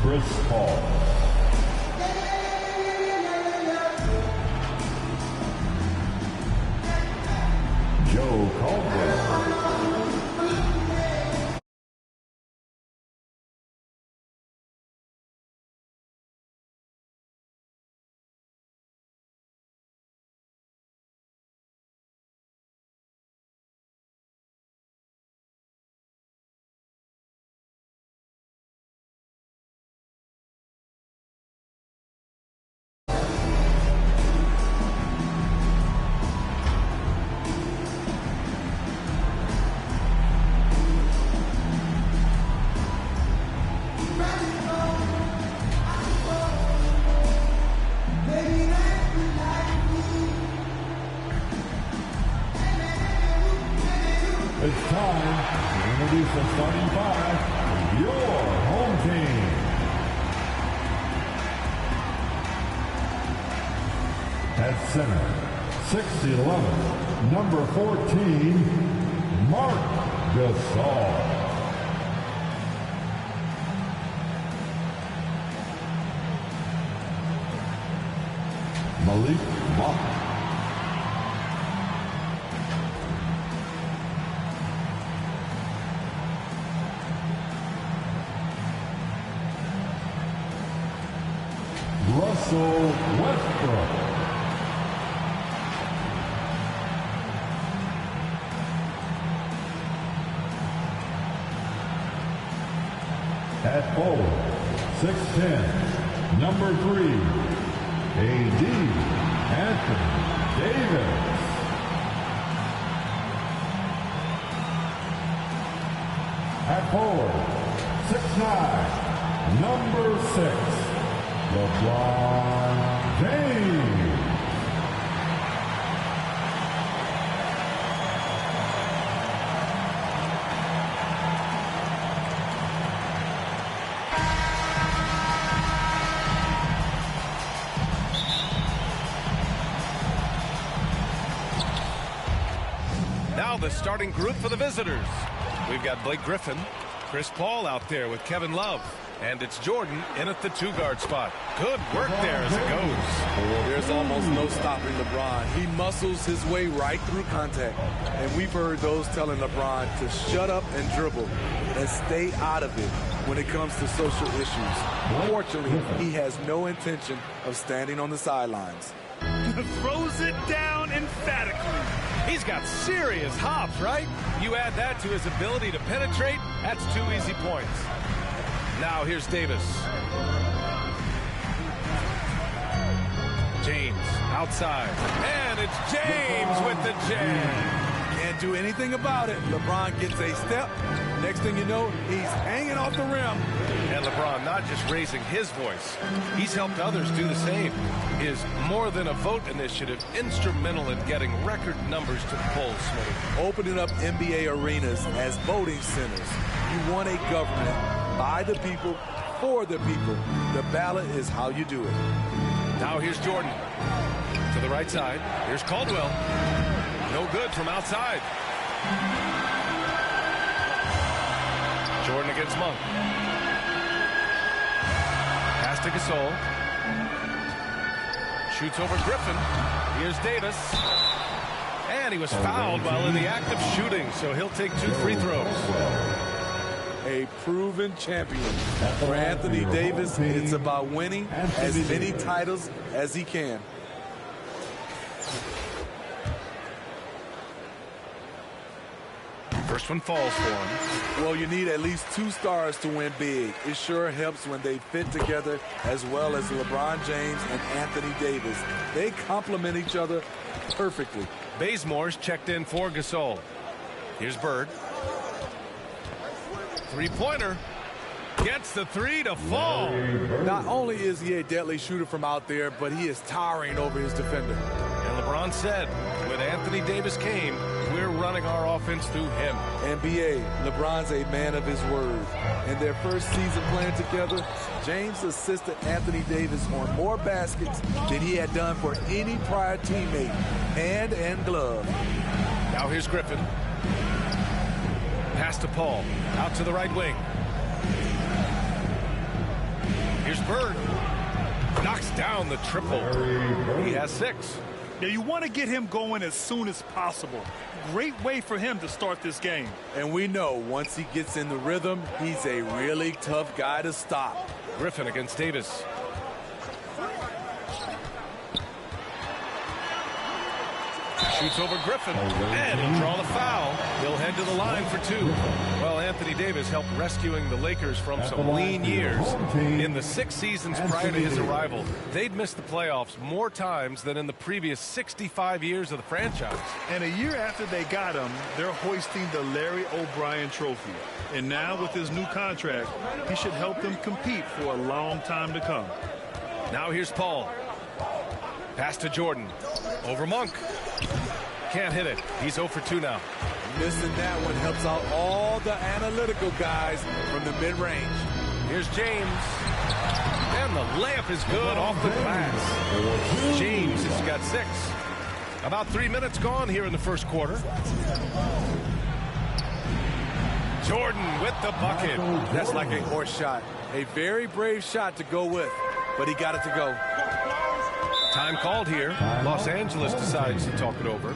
Chris Paul. Joe Caldwell. It's time to introduce the starting five of your home team. At center, 6'11", number 14, Mark Gasol. Malik Monk. Russell Westbrook. At forward, 6'10", number 3, AD Anthony Davis. At forward, 6'9", number 6, LeBron James. Now the starting group for the visitors. We've got Blake Griffin, Chris Paul out there with Kevin Love. And it's Jordan in at the two-guard spot. Good work there as it goes. There's almost no stopping LeBron. He muscles his way right through contact. And we've heard those telling LeBron to shut up and dribble and stay out of it when it comes to social issues. Fortunately, he has no intention of standing on the sidelines. Throws it down emphatically. He's got serious hops, right? You add that to his ability to penetrate, that's 2 easy points. Now here's Davis. James outside. And it's James with the jam. Can't do anything about it. LeBron gets a step. Next thing you know, he's hanging off the rim. And LeBron not just raising his voice, he's helped others do the same. His More Than a Vote initiative instrumental in getting record numbers to the polls, Smitty. Opening up NBA arenas as voting centers. You want a government by the people, for the people. The ballot is how you do it. Now here's Jordan. To the right side. Here's Caldwell. No good from outside. Jordan against Monk. Pass to Gasol. Shoots over Griffin. Here's Davis. And he was fouled while in the act of shooting, so he'll take 2 free throws. A proven champion. For Anthony Davis, it's about winning as many titles as he can. First one falls for him. Well, you need at least 2 stars to win big. It sure helps when they fit together as well as LeBron James and Anthony Davis. They complement each other perfectly. Bazemore's checked in for Gasol. Here's Bird. Three-pointer. Gets the 3 to fall. Not only is he a deadly shooter from out there, but he is towering over his defender. And LeBron said, when Anthony Davis came, we're running our offense through him. NBA, LeBron's a man of his word. In their first season playing together, James assisted Anthony Davis on more baskets than he had done for any prior teammate, hand and glove. Now here's Griffin. Pass to Paul, out to the right wing. Here's Bird. Knocks down the triple. He has 6. Now, you want to get him going as soon as possible. Great way for him to start this game. And we know once he gets in the rhythm, he's a really tough guy to stop. Griffin against Davis. Shoots over Griffin, and he'll draw the foul. He'll head to the line for 2. Well, Anthony Davis helped rescuing the Lakers from some lean years. In the 6 seasons prior to his arrival, they'd missed the playoffs more times than in the previous 65 years of the franchise. And a year after they got him, they're hoisting the Larry O'Brien Trophy. And now with his new contract, he should help them compete for a long time to come. Now here's Paul. Pass to Jordan. Over Monk. Can't hit it. He's 0 for 2 now. Missing that one helps out all the analytical guys from the mid-range. Here's James. And the layup is good off the glass. James has got 6. About 3 minutes gone here in the first quarter. Jordan with the bucket. That's like a horse shot. A very brave shot to go with, but he got it to go. Time called here. Los Angeles decides to talk it over.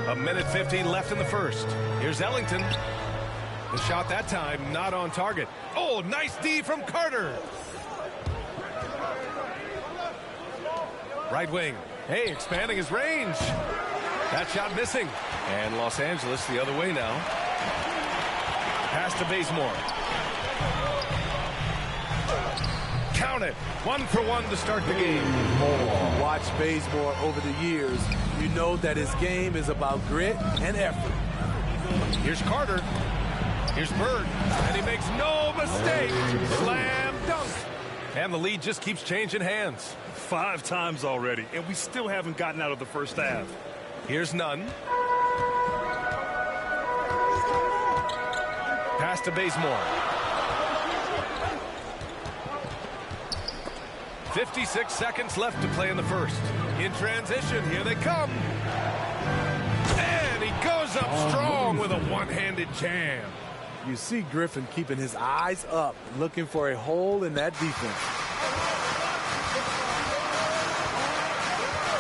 A minute 15 left in the first. Here's Ellington. The shot that time not on target. Oh, nice D from Carter. Right wing. Hey, expanding his range. That shot missing. And Los Angeles the other way now. Pass to Bazemore. Count it. 1 for 1 to start the game. Watch Bazemore over the years. You know that his game is about grit and effort. Here's Carter. Here's Bird. And he makes no mistake. Slam dunk. And the lead just keeps changing hands. 5 times already, and we still haven't gotten out of the first half. Here's Nunn. Pass to Bazemore. 56 seconds left to play in the first. In transition, here they come. And he goes up strong with a one-handed jam. You see Griffin keeping his eyes up, looking for a hole in that defense.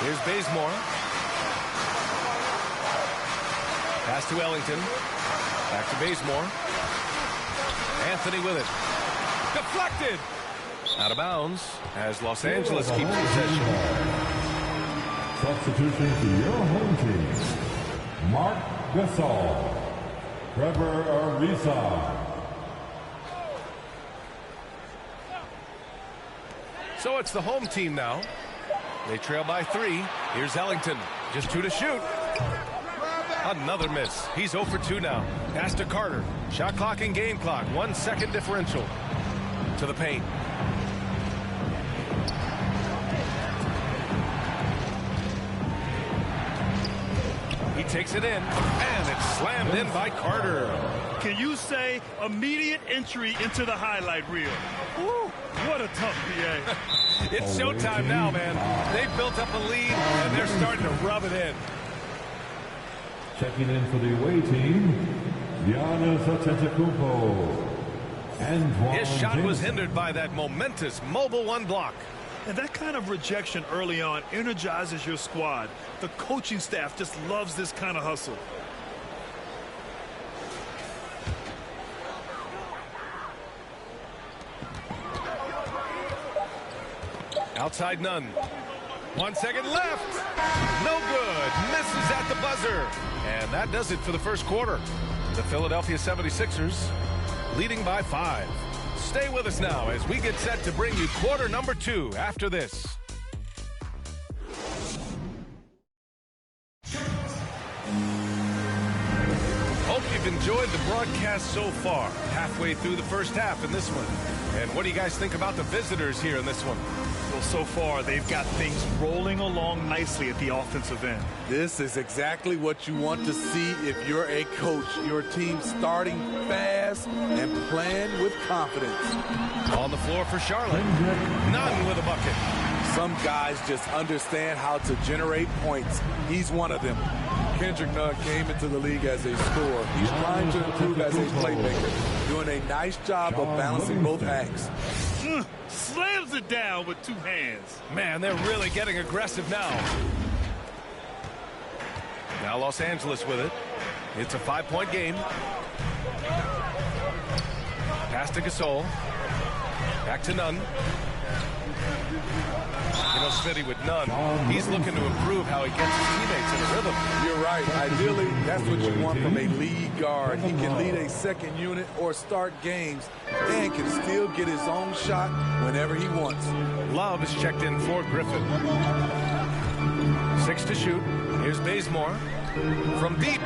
Here's Bazemore. Pass to Ellington. Back to Bazemore. Anthony with it. Deflected. Out of bounds as Los Angeles keeps possession. Substitution for your home team. Mark Gasol. Trevor Ariza. So it's the home team now. They trail by 3. Here's Ellington. Just 2 to shoot. Another miss. He's 0 for 2 now. Pass to Carter. Shot clock and game clock. 1 second differential. To the paint. He takes it in, and it's slammed in by Carter. Can you say immediate entry into the highlight reel? Woo, what a tough PA. It's showtime now, man. They've built up a lead, and they're starting to rub it in. Checking in for the away team, Giannis Antetokounmpo. His shot was hindered by that momentous mobile 1 block. And that kind of rejection early on energizes your squad. The coaching staff just loves this kind of hustle. Outside Nunn. 1 second left. No good. Misses at the buzzer. And that does it for the first quarter. The Philadelphia 76ers leading by 5. Stay with us now as we get set to bring you quarter number 2 after this. Hope you've enjoyed the broadcast so far. Halfway through the first half in this one. And what do you guys think about the visitors here in this one? Well, so far, they've got things rolling along nicely at the offensive end. This is exactly what you want to see if you're a coach. Your team starting fast and playing with confidence. On the floor for Charlotte. Nunn with a bucket. Some guys just understand how to generate points. He's one of them. Kendrick Nunn came into the league as a scorer. He's trying to improve as a playmaker, doing a nice job of balancing both acts. Slams it down with 2 hands. Man, they're really getting aggressive now. Now Los Angeles with it. It's a 5-point game. Pass to Gasol. Back to Nunn. You know, Smitty with Nunn, he's looking to improve how he gets his teammates in a rhythm. You're right. Ideally, that's what you want from a lead guard. He can lead a second unit or start games and can still get his own shot whenever he wants. Love is checked in for Griffin. 6 to shoot. Here's Bazemore from deep.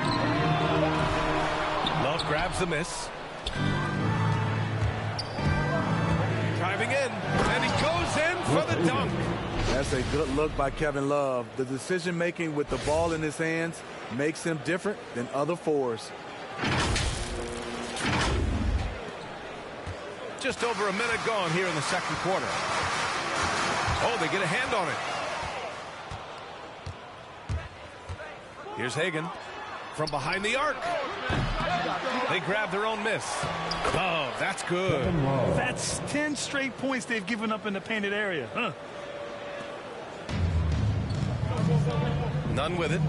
Love grabs the miss. Driving in, and he goes in for the dunk. That's a good look by Kevin Love. The decision-making with the ball in his hands makes him different than other fours. Just over a minute gone here in the second quarter. Oh, they get a hand on it. Here's Hagan from behind the arc. They grab their own miss. Oh, that's good. That's 10 straight points they've given up in the painted area. Huh? Nunn with it.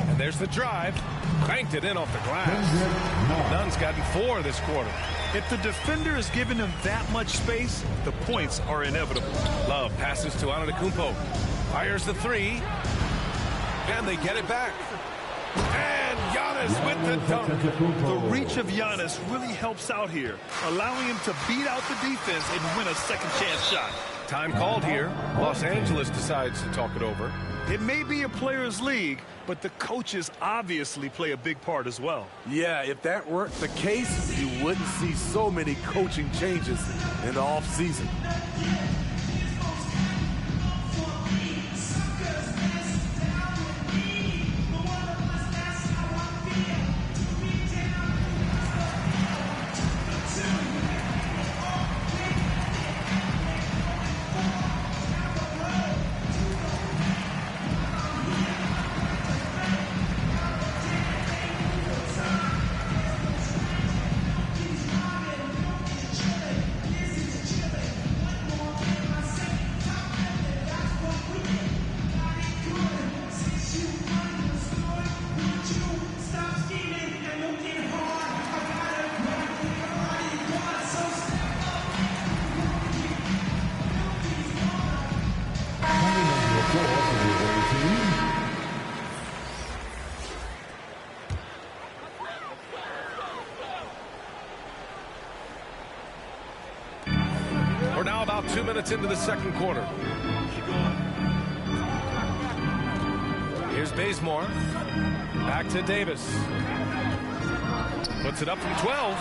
And there's the drive. Banked it in off the glass. Nunn's gotten 4 this quarter. If the defender is giving him that much space, the points are inevitable. Love passes to Antetokounmpo. Fires the 3. And they get it back. And Giannis with the dunk. The reach of Giannis really helps out here, allowing him to beat out the defense and win a second chance shot. Time called here. Los Angeles decides to talk it over. It may be a players' league, but the coaches obviously play a big part as well. Yeah, if that weren't the case, you wouldn't see so many coaching changes in the offseason. We're now about 2 minutes into the second quarter. Here's Bazemore. Back to Davis. Puts it up from 12.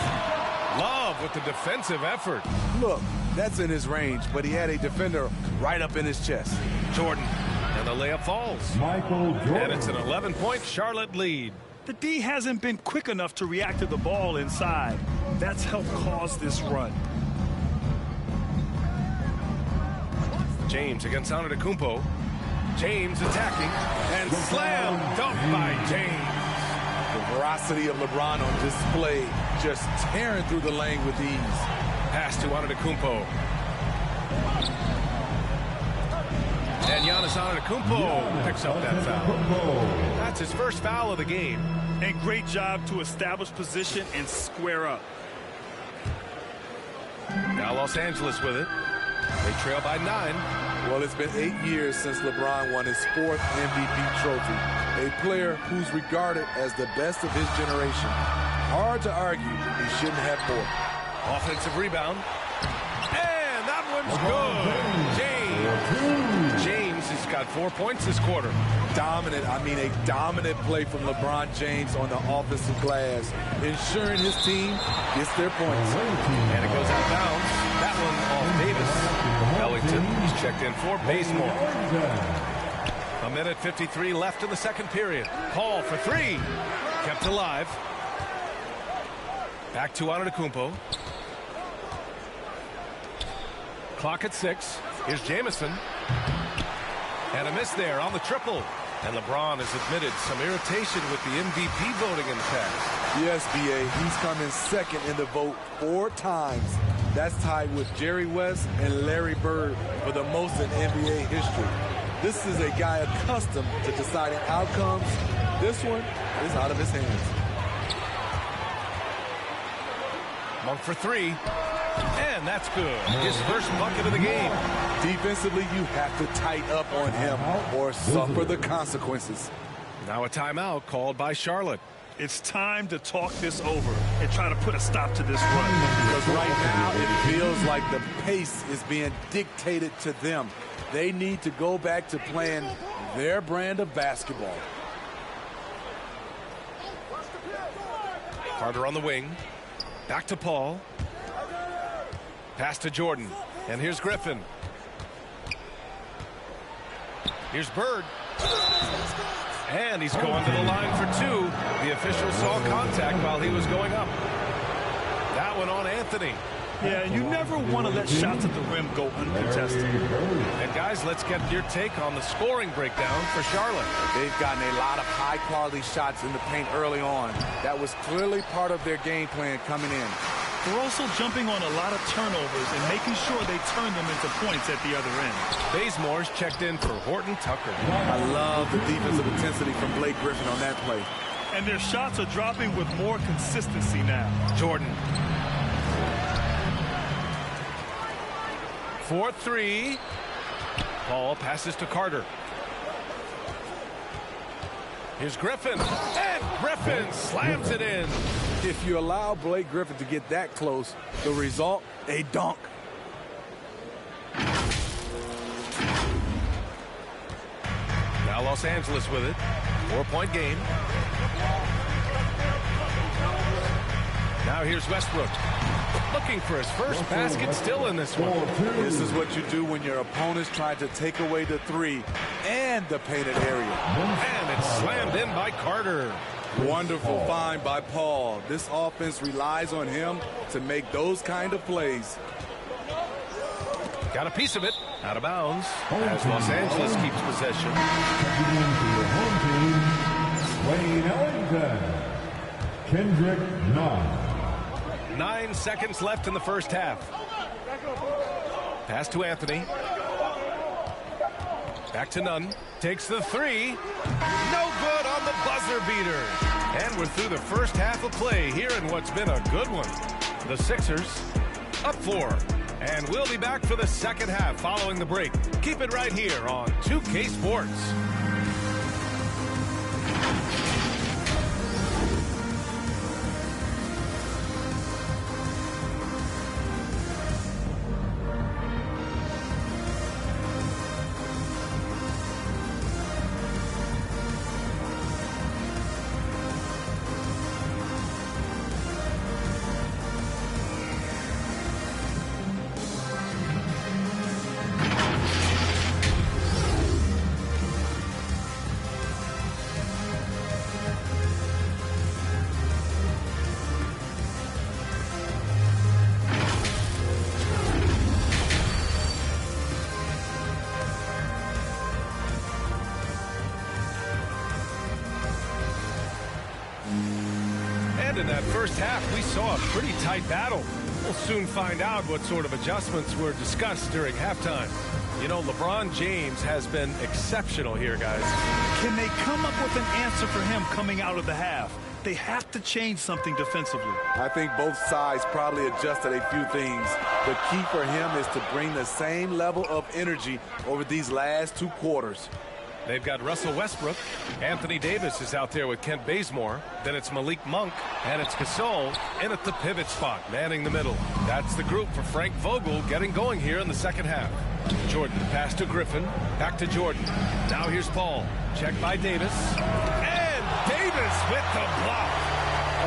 Love with the defensive effort. Look, that's in his range, but he had a defender right up in his chest. Jordan. And the layup falls. Michael Jordan. And it's an 11-point Charlotte lead. The D hasn't been quick enough to react to the ball inside. That's helped cause this run. James against Antetokounmpo. James attacking and slam dunk by James. The veracity of LeBron on display, just tearing through the lane with ease. Pass to Antetokounmpo. And Giannis Antetokounmpo picks up that foul. That's his first foul of the game. And great job to establish position and square up. Now Los Angeles with it. They trail by 9. Well, it's been 8 years since LeBron won his 4th MVP trophy. a player who's regarded as the best of his generation. Hard to argue he shouldn't have more. Offensive rebound. And that one's good. James has got 4 points this quarter. Dominant, I mean a dominant play from LeBron James on the offensive glass, ensuring his team gets their points. And it goes out of bounds. That one off Davis. Ellington, he's checked in for Bazemore. 1:53 left in the second period. Paul for three. Kept alive. Back to Antetokounmpo. Clock at 6. Here's Jamison. And a miss there on the triple. And LeBron has admitted some irritation with the MVP voting in the past. Yes, B.A. He's come in second in the vote 4 times. That's tied with Jerry West and Larry Bird for the most in NBA history. This is a guy accustomed to deciding outcomes. This one is out of his hands. Monk for three. And that's good. His first bucket of the game. Defensively, you have to tighten up on him or suffer the consequences. Now a timeout called by Charlotte. It's time to talk this over and try to put a stop to this run. Because right now it feels like the pace is being dictated to them. They need to go back to playing their brand of basketball. Carter on the wing. Back to Paul. Pass to Jordan. And here's Griffin. Here's Bird. And he's going to the line for two. The official saw contact while he was going up. That one on Anthony. Yeah, you never want to let shots at the rim go uncontested. And guys, let's get your take on the scoring breakdown for Charlotte. They've gotten a lot of high-quality shots in the paint early on. That was clearly part of their game plan coming in. They're also jumping on a lot of turnovers and making sure they turn them into points at the other end. Bazemore's checked in for Horton Tucker. I love the defensive intensity from Blake Griffin on that play. And their shots are dropping with more consistency now. Jordan. 4-3. Paul passes to Carter. Here's Griffin. And Griffin slams it in. If you allow Blake Griffin to get that close, the result, a dunk. Now Los Angeles with it. 4-point game. Now here's Westbrook. Looking for his first basket, still in this one. This is what you do when your opponent's trying to take away the three and the painted area. And it's slammed in by Carter. Wonderful find by Paul. This offense relies on him to make those kind of plays. Got a piece of it. Out of bounds as Los Angeles keeps possession. Wayne Ellington. Kendrick Nunn. 9 seconds left in the first half. Pass to Anthony. Back to Nunn. Takes the three. No good on the buzzer beater. And we're through the first half of play here in what's been a good one. The Sixers up 4. And we'll be back for the second half following the break. Keep it right here on 2K Sports. In that first half, we saw a pretty tight battle. We'll soon find out what sort of adjustments were discussed during halftime. You know, LeBron James has been exceptional here, guys. Can they come up with an answer for him coming out of the half? They have to change something defensively. I think both sides probably adjusted a few things. The key for him is to bring the same level of energy over these last 2 quarters. They've got Russell Westbrook. Anthony Davis is out there with Kent Bazemore. Then it's Malik Monk. And it's Gasol in at the pivot spot, manning the middle. That's the group for Frank Vogel getting going here in the second half. Jordan pass to Griffin. Back to Jordan. Now here's Paul. Check by Davis. And Davis with the block.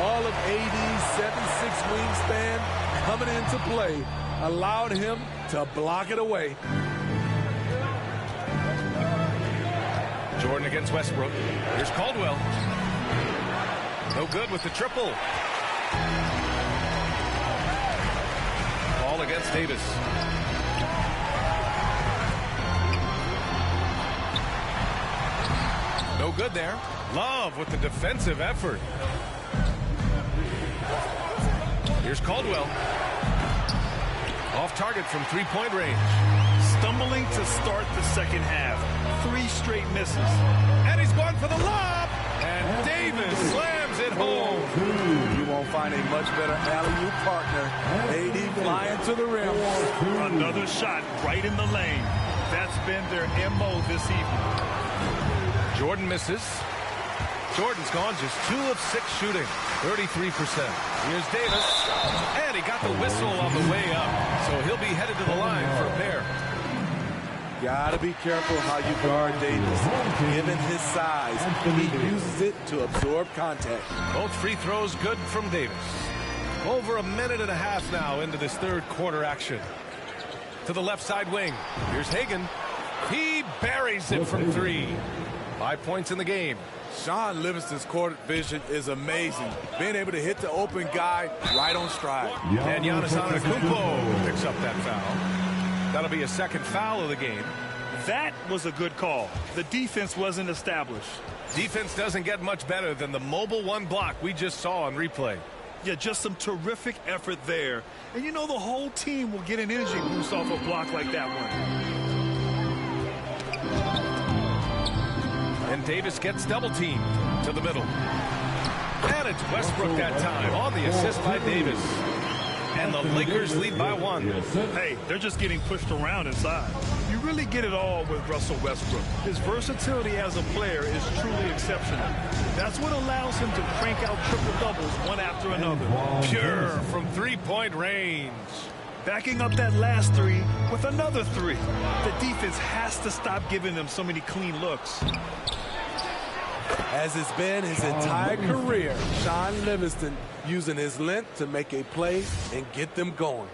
All of AD's 7'6" wingspan coming into play allowed him to block it away. Jordan against Westbrook. Here's Caldwell. No good with the triple. Ball against Davis. No good there. Love with the defensive effort. Here's Caldwell. Off target from three-point range. Stumbling to start the second half. 3 straight misses. And he's going for the lob. And Davis slams it home. You won't find a much better alley-oop partner. AD flying to the rim. Another shot right in the lane. That's been their MO this evening. Jordan misses. Jordan's gone just 2 of 6 shooting. 33%. Here's Davis. And he got the whistle on the way up. So he'll be headed to the line for a pair. Gotta be careful how you guard Davis. Given his size, he uses it to absorb contact. Both free throws good from Davis. Over a minute and a half now into this third quarter action. To the left side wing. Here's Hagan. He buries it from 3. 5 points in the game. Sean Livingston's court vision is amazing. Being able to hit the open guy right on stride. And Giannis Antetokounmpo picks up that foul. That'll be a second foul of the game. That was a good call. The defense wasn't established. Defense doesn't get much better than the mobile 1 block we just saw on replay. Yeah, just some terrific effort there. And you know the whole team will get an energy boost off a block like that one. And Davis gets double teamed to the middle. And it's Westbrook that time on the assist by Davis. And the Lakers lead by 1. Hey, they're just getting pushed around inside. You really get it all with Russell Westbrook. His versatility as a player is truly exceptional. That's what allows him to crank out triple-doubles one after another. Pure from three-point range. Backing up that last 3 with another 3. The defense has to stop giving them so many clean looks. As it's been his entire career, Sean Livingston using his length to make a play and get them going.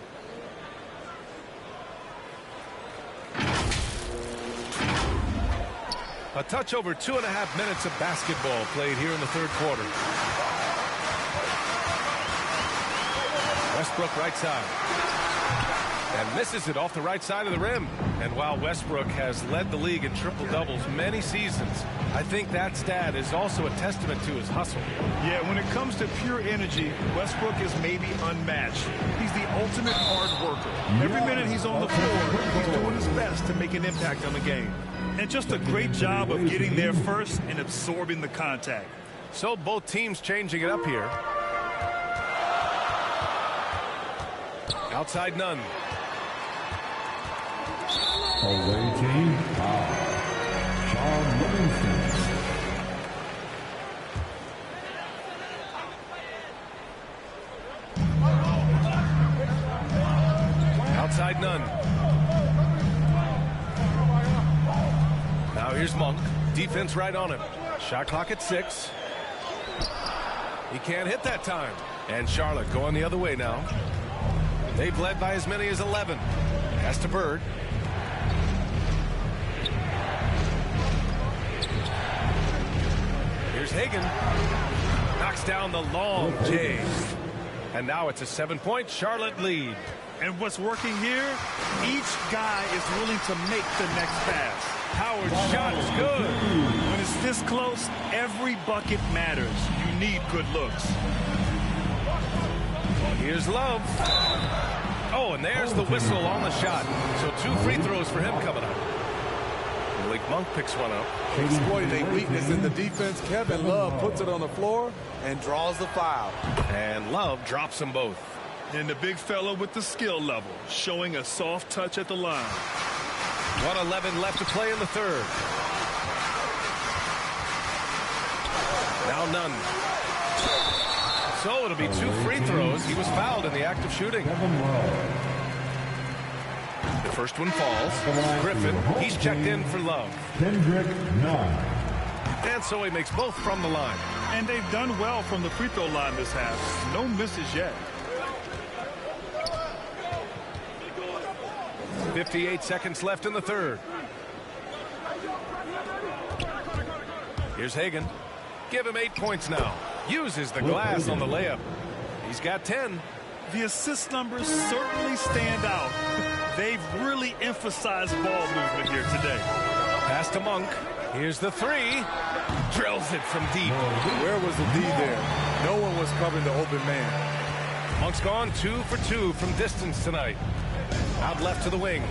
A touch over 2.5 minutes of basketball played here in the third quarter. Westbrook right side. And misses it off the right side of the rim. And while Westbrook has led the league in triple-doubles many seasons, I think that stat is also a testament to his hustle. Yeah, when it comes to pure energy, Westbrook is maybe unmatched. He's the ultimate hard worker. Every minute he's on the floor, he's doing his best to make an impact on the game. And just a great job of getting there first and absorbing the contact. So both teams changing it up here. Outside none. Away team foul. Sean Livingston. Outside none. Now here's Monk. Defense right on him. Shot clock at 6. He can't hit that time. And Charlotte going the other way now. They've led by as many as 11. Pass to Bird. Here's Hagan. Knocks down the long J. And now it's a 7-point Charlotte lead. And what's working here, each guy is willing to make the next pass. Howard's shot is good. When it's this close, every bucket matters. You need good looks. Here's Love. Oh, and there's the whistle on the shot. So 2 free throws for him coming up. Malik Monk picks one up. Exploiting a weakness in the defense, Kevin Love puts it on the floor and draws the foul. And Love drops them both. And the big fella with the skill level, showing a soft touch at the line. 1:11 left to play in the third. Now none. So it'll be 2 free throws. He was fouled in the act of shooting. The first one falls. Griffin, he's checked in for Love. Kendrick Nunn. And so he makes both from the line. And they've done well from the free throw line this half. No misses yet. 58 seconds left in the third. Here's Hagan. Give him 8 points now. Uses the glass on the layup. He's got 10. The assist numbers certainly stand out. They've really emphasized ball movement here today. Pass to Monk. Here's the 3. Drills it from deep. Where was the D there? No one was covering the open man. Monk's gone 2 for 2 from distance tonight. Out left to the wing.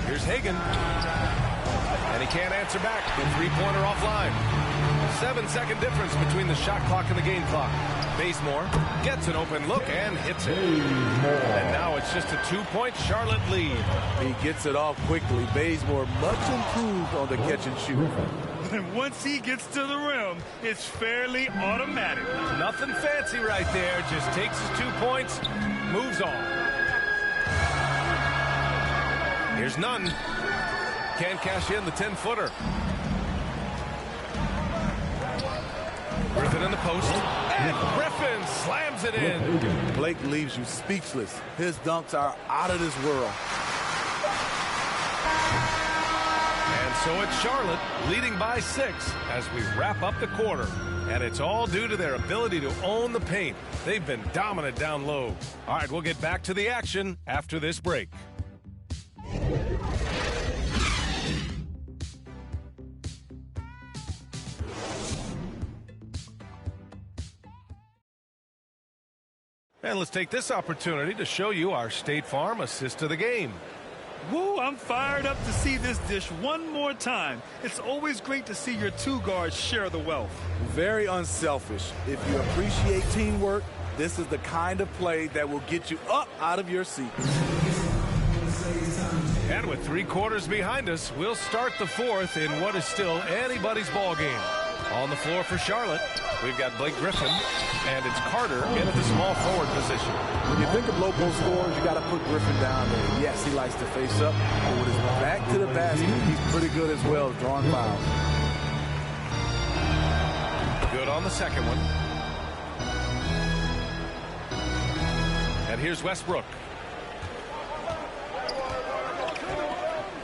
Here's Hagan. And he can't answer back. The 3-pointer offline. 7-second difference between the shot clock and the game clock. Bazemore gets an open look and hits it. And now it's just a 2-point Charlotte lead. He gets it off quickly. Bazemore much improved on the catch and shoot. And once he gets to the rim, it's fairly automatic. Nothing fancy right there. Just takes his 2 points, moves on. Here's Nunn. Can't cash in the 10-footer. Griffin in the post. And Griffin slams it in. Blake leaves you speechless. His dunks are out of this world. And so it's Charlotte leading by 6 as we wrap up the quarter. And it's all due to their ability to own the paint. They've been dominant down low. All right, we'll get back to the action after this break. And let's take this opportunity to show you our State Farm assist of the game. Woo, I'm fired up to see this dish one more time. It's always great to see your 2 guards share the wealth. Very unselfish. If you appreciate teamwork, this is the kind of play that will get you up out of your seat. And with 3 quarters behind us, we'll start the 4th in what is still anybody's ball game. On the floor for Charlotte, we've got Blake Griffin, and it's Carter in at the small forward position. When you think of low post scorers, you got to put Griffin down there. Yes, he likes to face up, but with his back to the basket, he's pretty good as well, drawing fouls. Good on the second one. And here's Westbrook.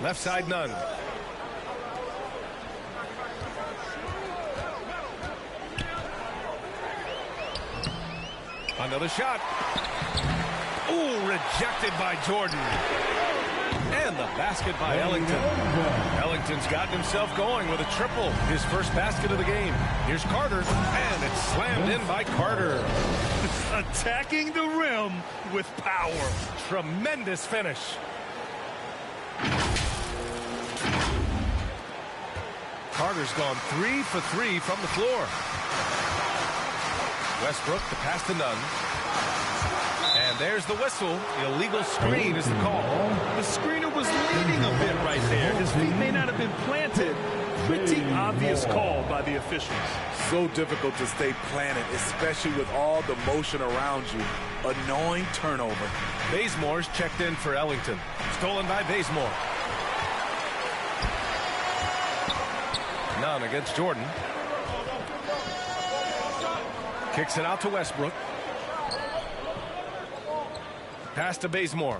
Left side, Nunn. Another shot. Ooh, rejected by Jordan. And the basket by Ellington. Ellington's gotten himself going with a triple. His first basket of the game. Here's Carter. And it's slammed in by Carter. Attacking the rim with power. Tremendous finish. Carter's gone 3 for 3 from the floor. Westbrook, the pass to Nunn. And there's the whistle. Illegal screen is the call. The screener was leaning a bit right there. His feet may not have been planted. Pretty obvious call by the officials. So difficult to stay planted, especially with all the motion around you. Annoying turnover. Bazemore's checked in for Ellington. Stolen by Bazemore. Nunn against Jordan. Kicks it out to Westbrook. Pass to Bazemore.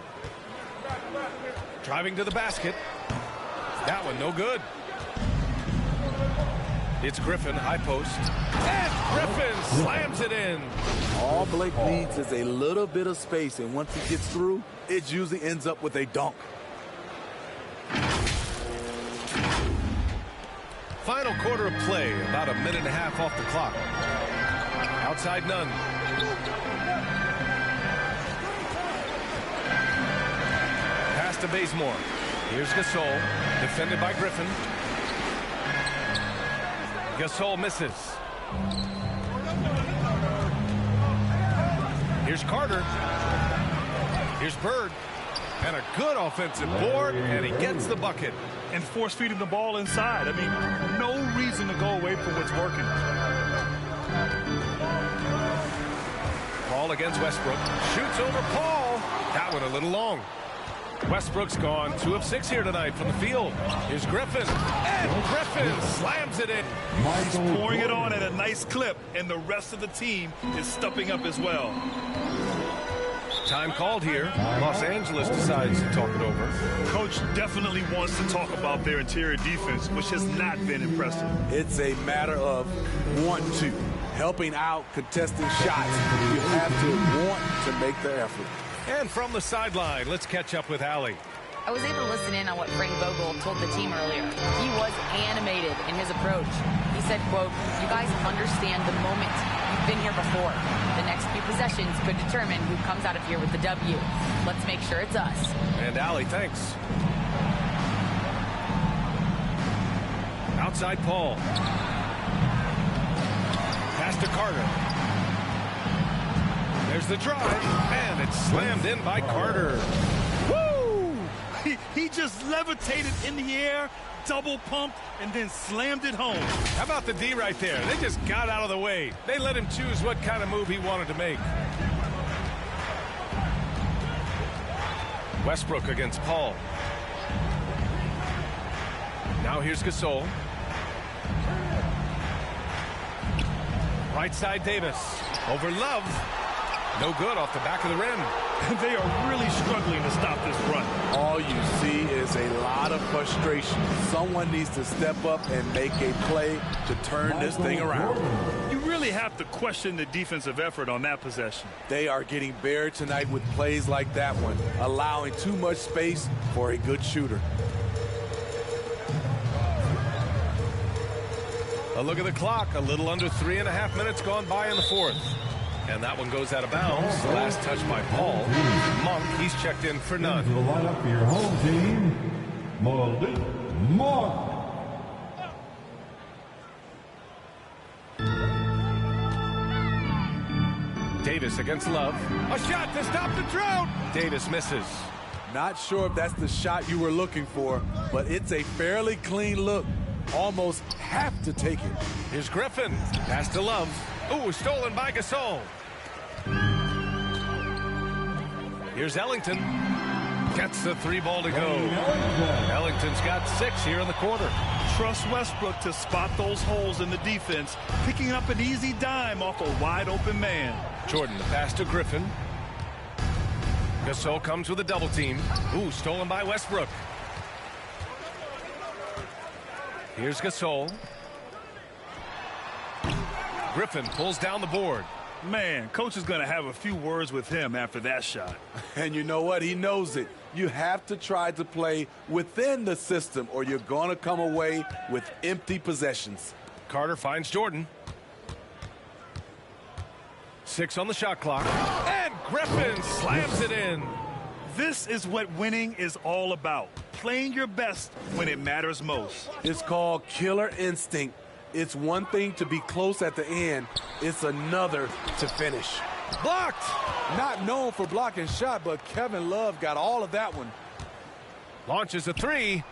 Driving to the basket. That one no good. It's Griffin, high post. And Griffin slams it in. All Blake needs is a little bit of space, and once he gets through, it usually ends up with a dunk. Final quarter of play, about a minute and a half off the clock. Outside Nunn. Pass to Bazemore. Here's Gasol, defended by Griffin. Gasol misses. Here's Carter. Here's Bird. And a good offensive board, and he gets the bucket. And force feeding the ball inside. I mean, no reason to go away from what's working. Paul against Westbrook. Shoots over Paul. That one a little long. Westbrook's gone 2 of 6 here tonight from the field. Here's Griffin. And Griffin slams it in. He's pouring it on at a nice clip, and the rest of the team is stepping up as well. Time called here. Los Angeles decides to talk it over. Coach definitely wants to talk about their interior defense, which has not been impressive. It's a matter of want to. Helping out, contesting shots. You have to want to make the effort. And from the sideline, let's catch up with Allie. I was able to listen in on what Frank Vogel told the team earlier. He was animated in his approach. He said, quote, "You guys understand the moment. You've been here before. The next few possessions could determine who comes out of here with the W. Let's make sure it's us." And Allie, thanks. Outside Paul. Pass to Carter. There's the drive, and it's slammed in by Carter. Woo! He just levitated in the air, double pumped, and then slammed it home. How about the D right there? They just got out of the way. They let him choose what kind of move he wanted to make. Westbrook against Paul. Now here's Gasol. Right side Davis. Over Love. No good off the back of the rim. They are really struggling to stop this run. All you see is a lot of frustration. Someone needs to step up and make a play to turn this thing around. You really have to question the defensive effort on that possession. They are getting buried tonight with plays like that one, allowing too much space for a good shooter. A look at the clock. A little under 3.5 minutes gone by in the fourth. And that one goes out of bounds. Last touch by Paul. Monk, he's checked in for none. To the lineup for your home team, Malik Monk. Davis against Love. A shot to stop the drought. Davis misses. Not sure if that's the shot you were looking for, but it's a fairly clean look. Almost have to take it. Here's Griffin. Pass to Love. Ooh, stolen by Gasol. Here's Ellington. Gets the 3 ball to go. Ellington's got 6 here in the quarter. Trust Westbrook to spot those holes in the defense, picking up an easy dime off a wide open man. Jordan, the pass to Griffin. Gasol comes with a double team. Ooh, stolen by Westbrook. Here's Gasol. Griffin pulls down the board. Man, coach is going to have a few words with him after that shot. And you know what? He knows it. You have to try to play within the system or you're going to come away with empty possessions. Carter finds Jordan. 6 on the shot clock. And Griffin slams it in. This is what winning is all about. Playing your best when it matters most. It's called killer instinct. It's one thing to be close at the end. It's another to finish. Blocked. Not known for blocking shot, but Kevin Love got all of that one. Launches a 3.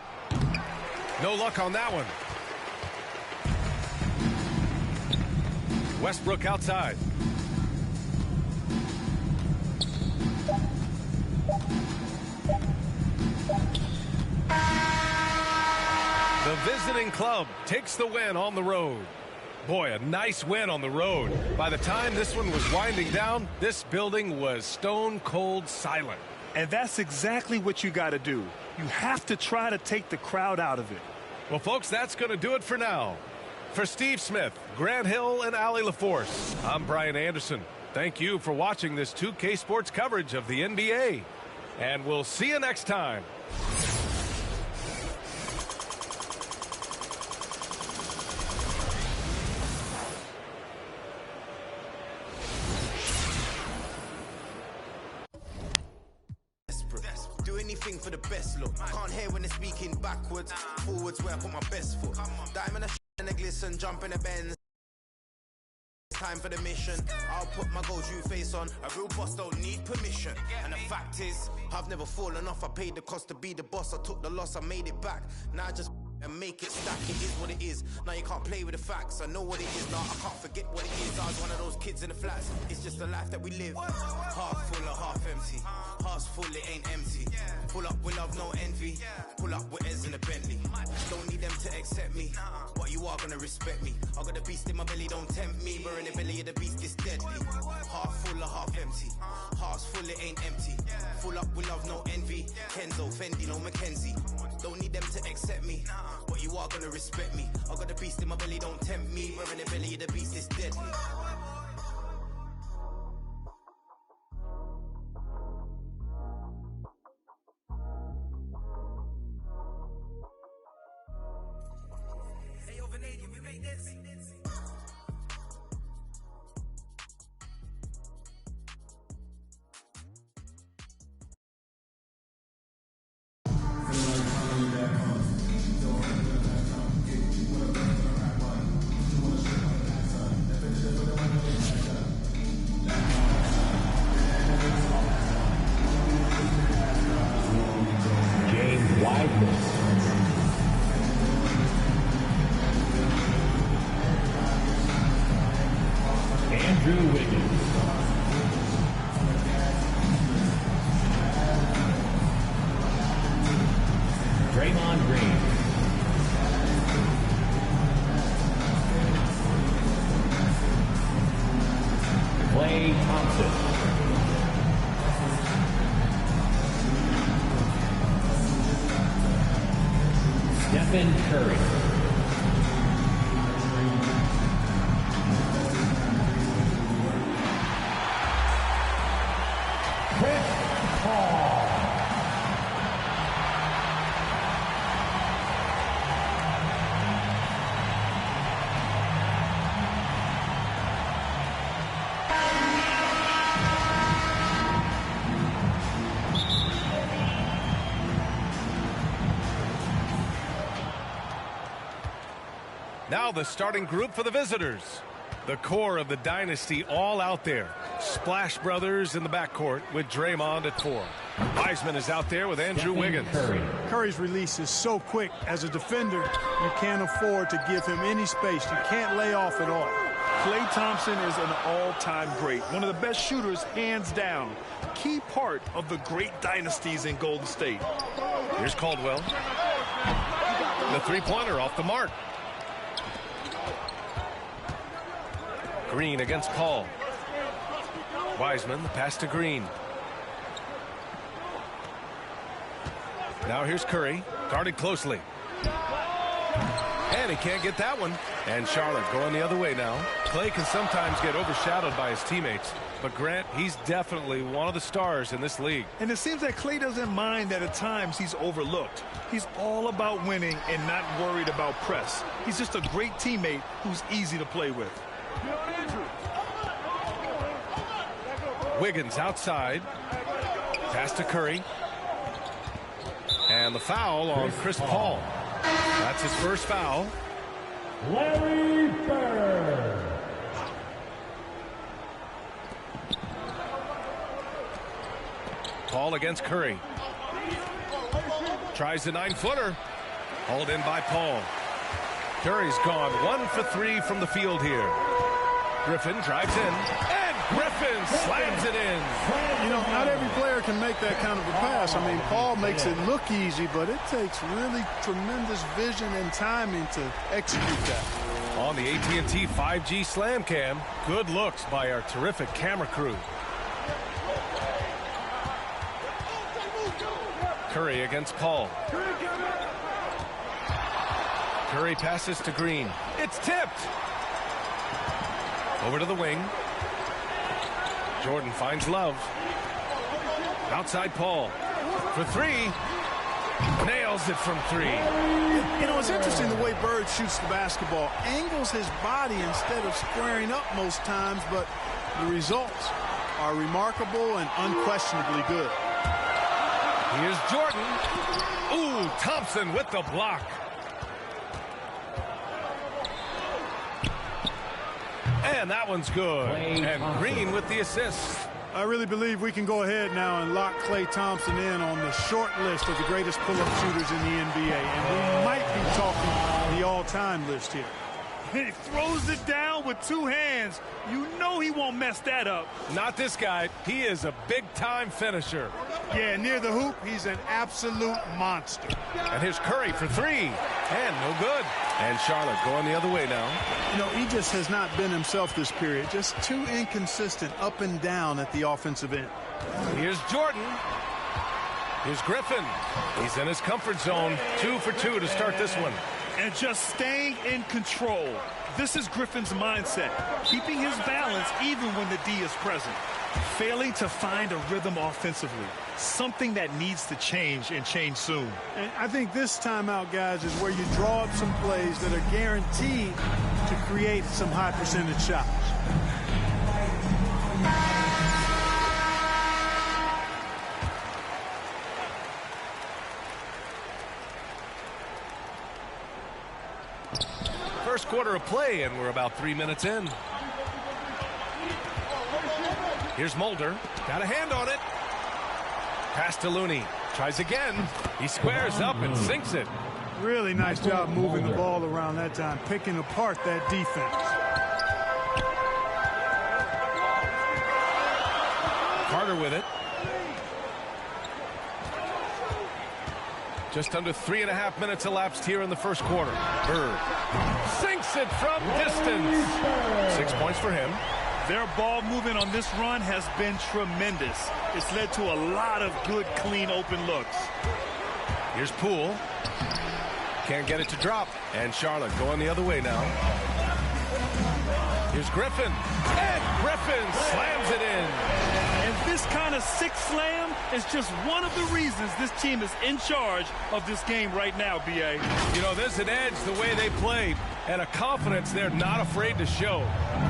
No luck on that one. Westbrook outside. The visiting club takes the win on the road. Boy, a nice win on the road. By the time this one was winding down, this building was stone cold silent. And that's exactly what you got to do. You have to try to take the crowd out of it. Well, folks, that's going to do it for now. For Steve Smith, Grant Hill, and Allie LaForce, I'm Brian Anderson. Thank you for watching this 2K Sports coverage of the NBA. And we'll see you next time. Do anything for the best look. Can't hear when they're speaking backwards. Forwards where I put my best foot. Diamond a necklace and jump in a Benz. time for the mission. I'll put my gold you face on. A real boss don't need permission. And the fact is, I've never fallen off. I paid the cost to be the boss. I took the loss, I made it back. Now I just and make it stack. It is what it is. Now you can't play with the facts. I know what it is. Now I can't forget what it is. I was one of those kids in the flats. It's just the life that we live. Half full or half empty. Heart's full, it ain't empty. Pull up with love, no envy. Pull up with Ez in a Bentley. Don't need them to accept me, but you are gonna respect me. I got a beast in my belly, don't tempt me. But in the belly of the beast is deadly. Half full or half empty. Heart's full, it ain't empty. Full up with love, no envy. Kenzo, Fendi, no Mackenzie. Don't need them to accept me, but you are gonna respect me. I got a beast in my belly, don't tempt me. But in the belly of the beast is deadly. Now the starting group for the visitors. The core of the dynasty all out there. Splash Brothers in the backcourt with Draymond at 4. Wiseman is out there with Andrew Wiggins. Curry's release is so quick. As a defender, you can't afford to give him any space. You can't lay off at all. Klay Thompson is an all-time great. One of the best shooters, hands down. Key part of the great dynasties in Golden State. Here's Caldwell. The three-pointer off the mark. Green against Paul. Wiseman, the pass to Green. Now here's Curry, guarded closely. And he can't get that one. And Charlotte going the other way now. Klay can sometimes get overshadowed by his teammates. But Grant, he's definitely one of the stars in this league. And it seems that Klay doesn't mind that at times he's overlooked. He's all about winning and not worried about press. He's just a great teammate who's easy to play with. Wiggins outside. Pass to Curry. And the foul on Chris Paul. That's his first foul. Larry Bird. Paul against Curry. Tries the 9-footer. Hauled in by Paul. Curry's gone 1 for 3 from the field here. Griffin drives in, and Griffin slams it in. You know, not every player can make that kind of a pass. I mean, Paul makes it look easy, but it takes really tremendous vision and timing to execute that. On the AT&T 5G Slam Cam, good looks by our terrific camera crew. Curry against Paul. Curry passes to Green. It's tipped. Over to the wing. Jordan finds Love. Outside Paul. For 3. Nails it from 3. You know, it's interesting the way Bird shoots the basketball. Angles his body instead of squaring up most times, but the results are remarkable and unquestionably good. Here's Jordan. Ooh, Thompson with the block. And that one's good. And Green with the assist. I really believe we can go ahead now and lock Klay Thompson in on the short list of the greatest pull-up shooters in the NBA. And we might be talking the all-time list here. He throws it down with two hands. You know he won't mess that up. Not this guy. He is a big-time finisher. Yeah, near the hoop, he's an absolute monster. And here's Curry for three. And no good. And Charlotte going the other way now. You know, he just has not been himself this period. Just too inconsistent up and down at the offensive end. Here's Jordan. Here's Griffin. He's in his comfort zone. 2 for 2 to start this one. And just staying in control. This is Griffin's mindset, keeping his balance even when the D is present. Failing to find a rhythm offensively, something that needs to change and change soon. And I think this timeout, guys, is where you draw up some plays that are guaranteed to create some high percentage shots. First quarter of play, and we're about 3 minutes in. Here's Mulder. Got a hand on it. Pass to Looney. Tries again. He squares up and sinks it. Really nice job moving the ball around that time, picking apart that defense. Carter with it. Just under 3.5 minutes elapsed here in the first quarter. Bird sinks it from distance. 6 points for him. Their ball movement on this run has been tremendous. It's led to a lot of good, clean, open looks. Here's Poole. Can't get it to drop. And Charlotte going the other way now. Here's Griffin. And Griffin slams it in. And this kind of six slam is just one of the reasons this team is in charge of this game right now, B.A. You know, there's an edge the way they played and a confidence they're not afraid to show.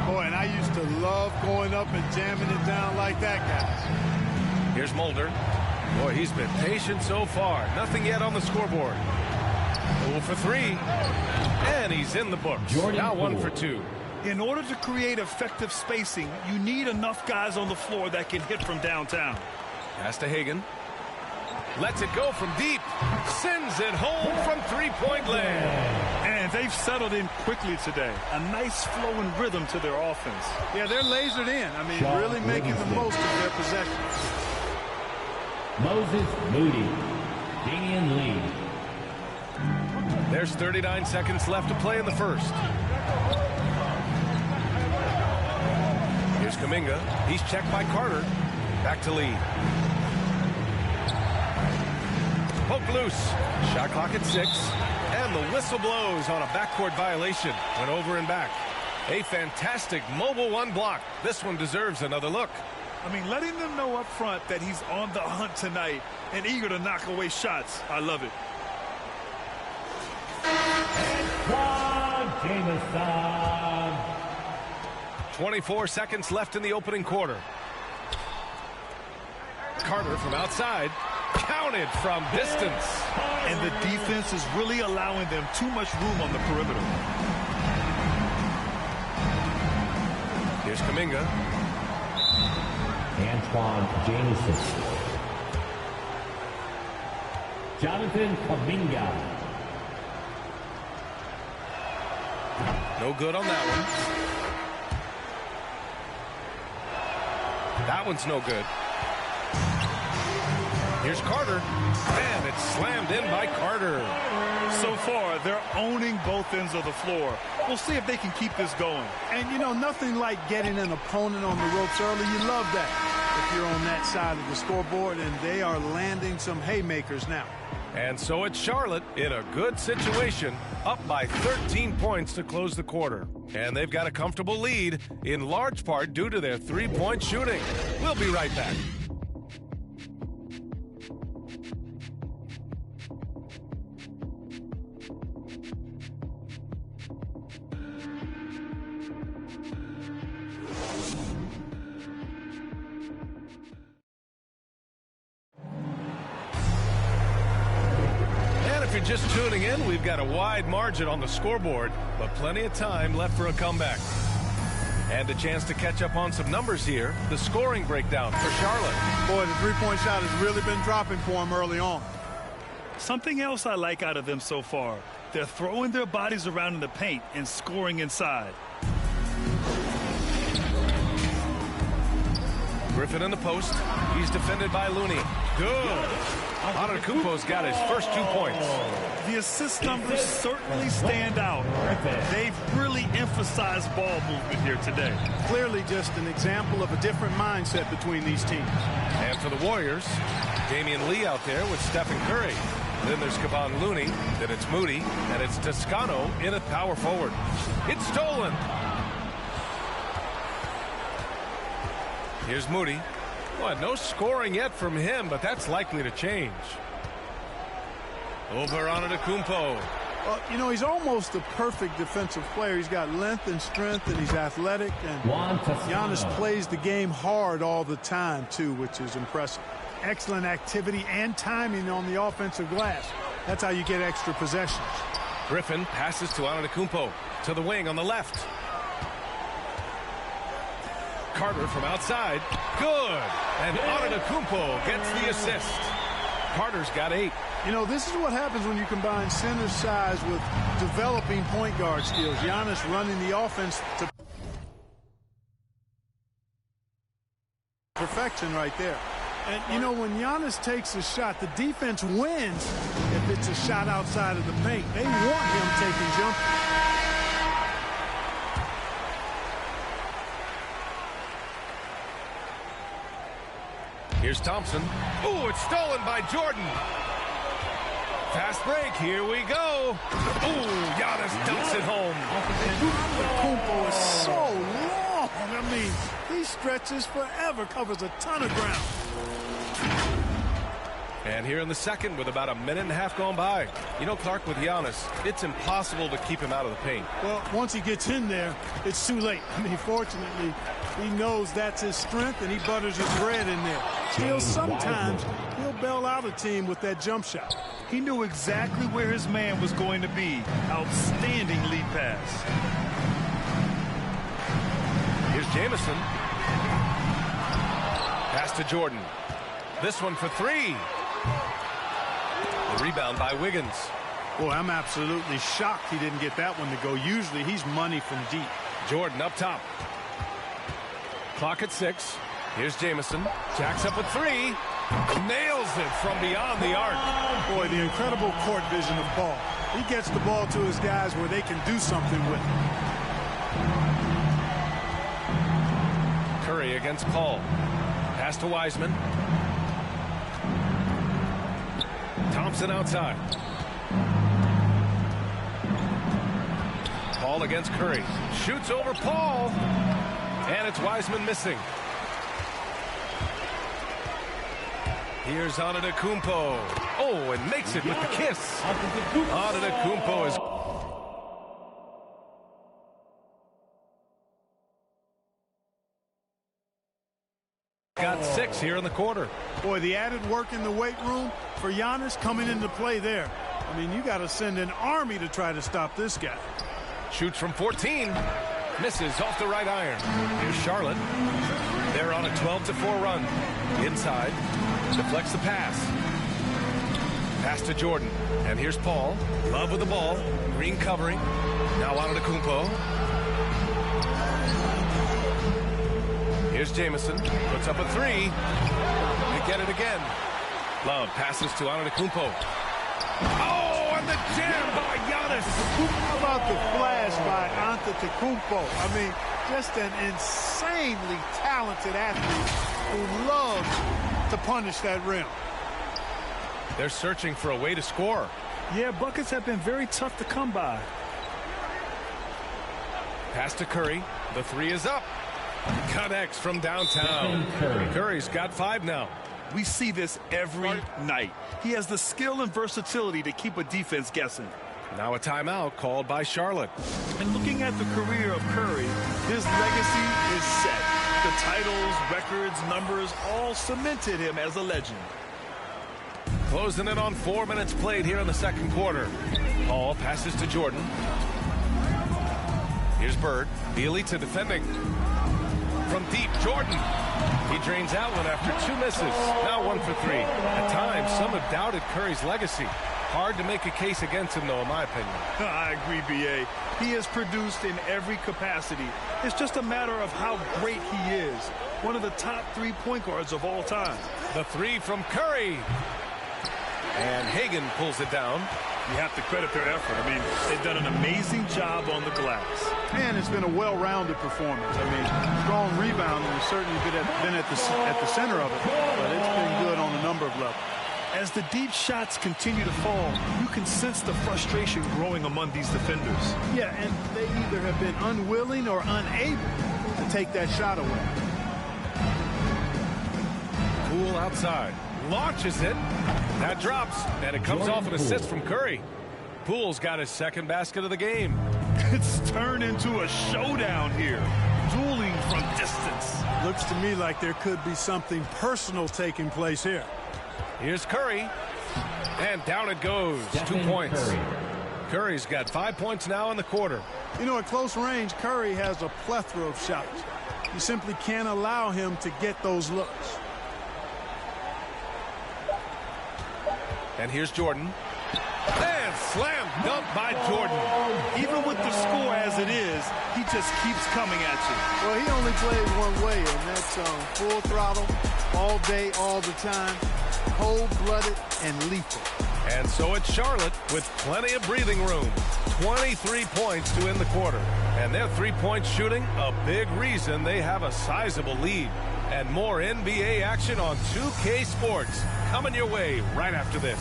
Boy, and I used to love going up and jamming it down like that, guys. Here's Mulder. Boy, he's been patient so far. Nothing yet on the scoreboard. 0 for 3. And he's in the books. Now 1 for 2. In order to create effective spacing, you need enough guys on the floor that can hit from downtown. Pass to Hagan. Lets it go from deep. Sends it home from three-point land. And they've settled in quickly today. A nice flow and rhythm to their offense. Yeah, they're lasered in. I mean, really making the most of their possessions. Moses Moody. Damian Lee. There's 39 seconds left to play in the first. Here's Kuminga. He's checked by Carter. Back to Lee. Poke loose. Shot clock at 6. And the whistle blows on a backcourt violation. Went over and back. A fantastic mobile one block. This one deserves another look. I mean, letting them know up front that he's on the hunt tonight and eager to knock away shots. I love it. Jameson. 24 seconds left in the opening quarter. Carter from outside. Counted from distance. And the defense is really allowing them too much room on the perimeter. Here's Kuminga. Antoine Jameson. Jonathan Kuminga. No good on that one. That one's no good. Here's Carter. And it's slammed in by Carter. So far, they're owning both ends of the floor. We'll see if they can keep this going. And, you know, nothing like getting an opponent on the ropes early. You love that if you're on that side of the scoreboard, and they are landing some haymakers now. And so it's Charlotte in a good situation, up by 13 points to close the quarter. And they've got a comfortable lead, in large part due to their three-point shooting. We'll be right back. Just tuning in, we've got a wide margin on the scoreboard, but plenty of time left for a comeback. And a chance to catch up on some numbers here. The scoring breakdown for Charlotte. Boy, the three-point shot has really been dropping for him early on. Something else I like out of them so far. They're throwing their bodies around in the paint and scoring inside. Griffin in the post. He's defended by Looney. Good. Antetokounmpo's got his first 2 points. The assist numbers certainly stand out. They've really emphasized ball movement here today. Clearly just an example of a different mindset between these teams. And for the Warriors, Damian Lee out there with Stephen Curry. Then there's Kevon Looney. Then it's Moody. And it's Toscano in at power forward. It's stolen. Here's Moody. Well, no scoring yet from him, but that's likely to change. Over Antetokounmpo. Well, you know, he's almost a perfect defensive player. He's got length and strength, and he's athletic. And Giannis plays the game hard all the time, too, which is impressive. Excellent activity and timing on the offensive glass. That's how you get extra possessions. Griffin passes to Antetokounmpo. To the wing on the left. Carter from outside. Good. And Antetokounmpo gets the assist. Carter's got 8. You know, this is what happens when you combine center size with developing point guard skills. Giannis running the offense to perfection right there. And, you know, when Giannis takes a shot, the defense wins if it's a shot outside of the paint. They want him taking jumpers. Here's Thompson. Ooh, it's stolen by Jordan. Fast break. Here we go. Ooh, Giannis dunks it home. Antetokounmpo is so long. I mean, he stretches forever, covers a ton of ground. And here in the second with about a minute and a half gone by. You know, Clark, with Giannis, it's impossible to keep him out of the paint. Well, once he gets in there, it's too late. I mean, fortunately, he knows that's his strength, and he butters his bread in there. Still, sometimes he'll bail out a team with that jump shot. He knew exactly where his man was going to be. Outstanding lead pass. Here's Jamison. Pass to Jordan. This one for 3. The rebound by Wiggins. Boy, I'm absolutely shocked he didn't get that one to go. Usually he's money from deep. Jordan up top. Clock at 6. Here's Jamison. Jacks up with 3. Nails it from beyond the arc. Boy, the incredible court vision of Paul. He gets the ball to his guys where they can do something with it. Curry against Paul. Pass to Wiseman. Thompson outside. Paul against Curry. Shoots over Paul. And it's Wiseman missing. Here's Antetokounmpo. Oh, and makes it with the kiss. Antetokounmpo is... got 6 here in the quarter. Boy, the added work in the weight room for Giannis coming into play there. I mean, you got to send an army to try to stop this guy. Shoots from 14. Misses off the right iron. Here's Charlotte. They're on a 12-4 run. Inside. Deflects the pass. Pass to Jordan. And here's Paul. Love with the ball. Green covering. Now Antetokounmpo. Here's Jamison. Puts up a 3. They get it again. Love passes to Antetokounmpo. Oh, and the jam by Giannis. How about the flash by Antetokounmpo? I mean, just an insanely talented athlete who loves to punish that rim. They're searching for a way to score. Yeah, buckets have been very tough to come by. Pass to Curry. The 3 is up. Connects from downtown. Curry's got 5 now. We see this every night. He has the skill and versatility to keep a defense guessing. Now a timeout called by Charlotte. And looking at the career of Curry, his legacy is set. The titles, records, numbers all cemented him as a legend. Closing in on 4 minutes played here in the second quarter. Paul passes to Jordan. Here's Bird. Bealey to defending. From deep, Jordan. He drains that one after 2 misses. Now 1 for 3. At times, some have doubted Curry's legacy. Hard to make a case against him, though, in my opinion. I agree, B.A. He has produced in every capacity. It's just a matter of how great he is. One of the top 3 point guards of all time. The 3 from Curry. And Hagan pulls it down. You have to credit their effort. I mean, they've done an amazing job on the glass. And it's been a well-rounded performance. I mean, strong rebounding has certainly been at the center of it, but it's been good on a number of levels. As the deep shots continue to fall, you can sense the frustration growing among these defenders. Yeah, and they either have been unwilling or unable to take that shot away. Poole outside. Launches it. That drops, and it comes off an assist from Curry. Poole's got his 2nd basket of the game. It's turned into a showdown here. Dueling from distance. Looks to me like there could be something personal taking place here. Here's Curry. And down it goes. 2 points. Curry's got 5 points now in the quarter. You know, at close range, Curry has a plethora of shots. You simply can't allow him to get those looks. And here's Jordan. And slam dunk by Jordan. Even with the score as it is, he just keeps coming at you. Well, he only plays one way, and that's full throttle, all day, all the time, cold-blooded and lethal. And so it's Charlotte with plenty of breathing room. 23 points to end the quarter. And their 3-point shooting, a big reason they have a sizable lead. And more NBA action on 2K Sports coming your way right after this.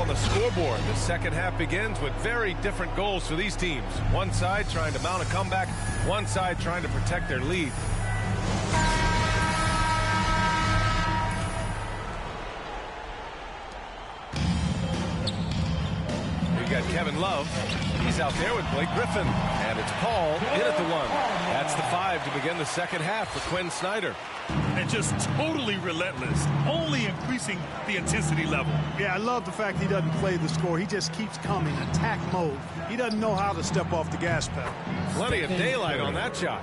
On the scoreboard, the second half begins with very different goals for these teams. One side trying to mount a comeback, one side trying to protect their lead. We got Kevin Love. He's out there with Blake Griffin. And it's Paul in at the 1. That's the 5 to begin the second half for Quinn Snyder. And just totally relentless, only increasing the intensity level. Yeah, I love the fact he doesn't play the score. He just keeps coming, attack mode. He doesn't know how to step off the gas pedal. Plenty of daylight on that shot.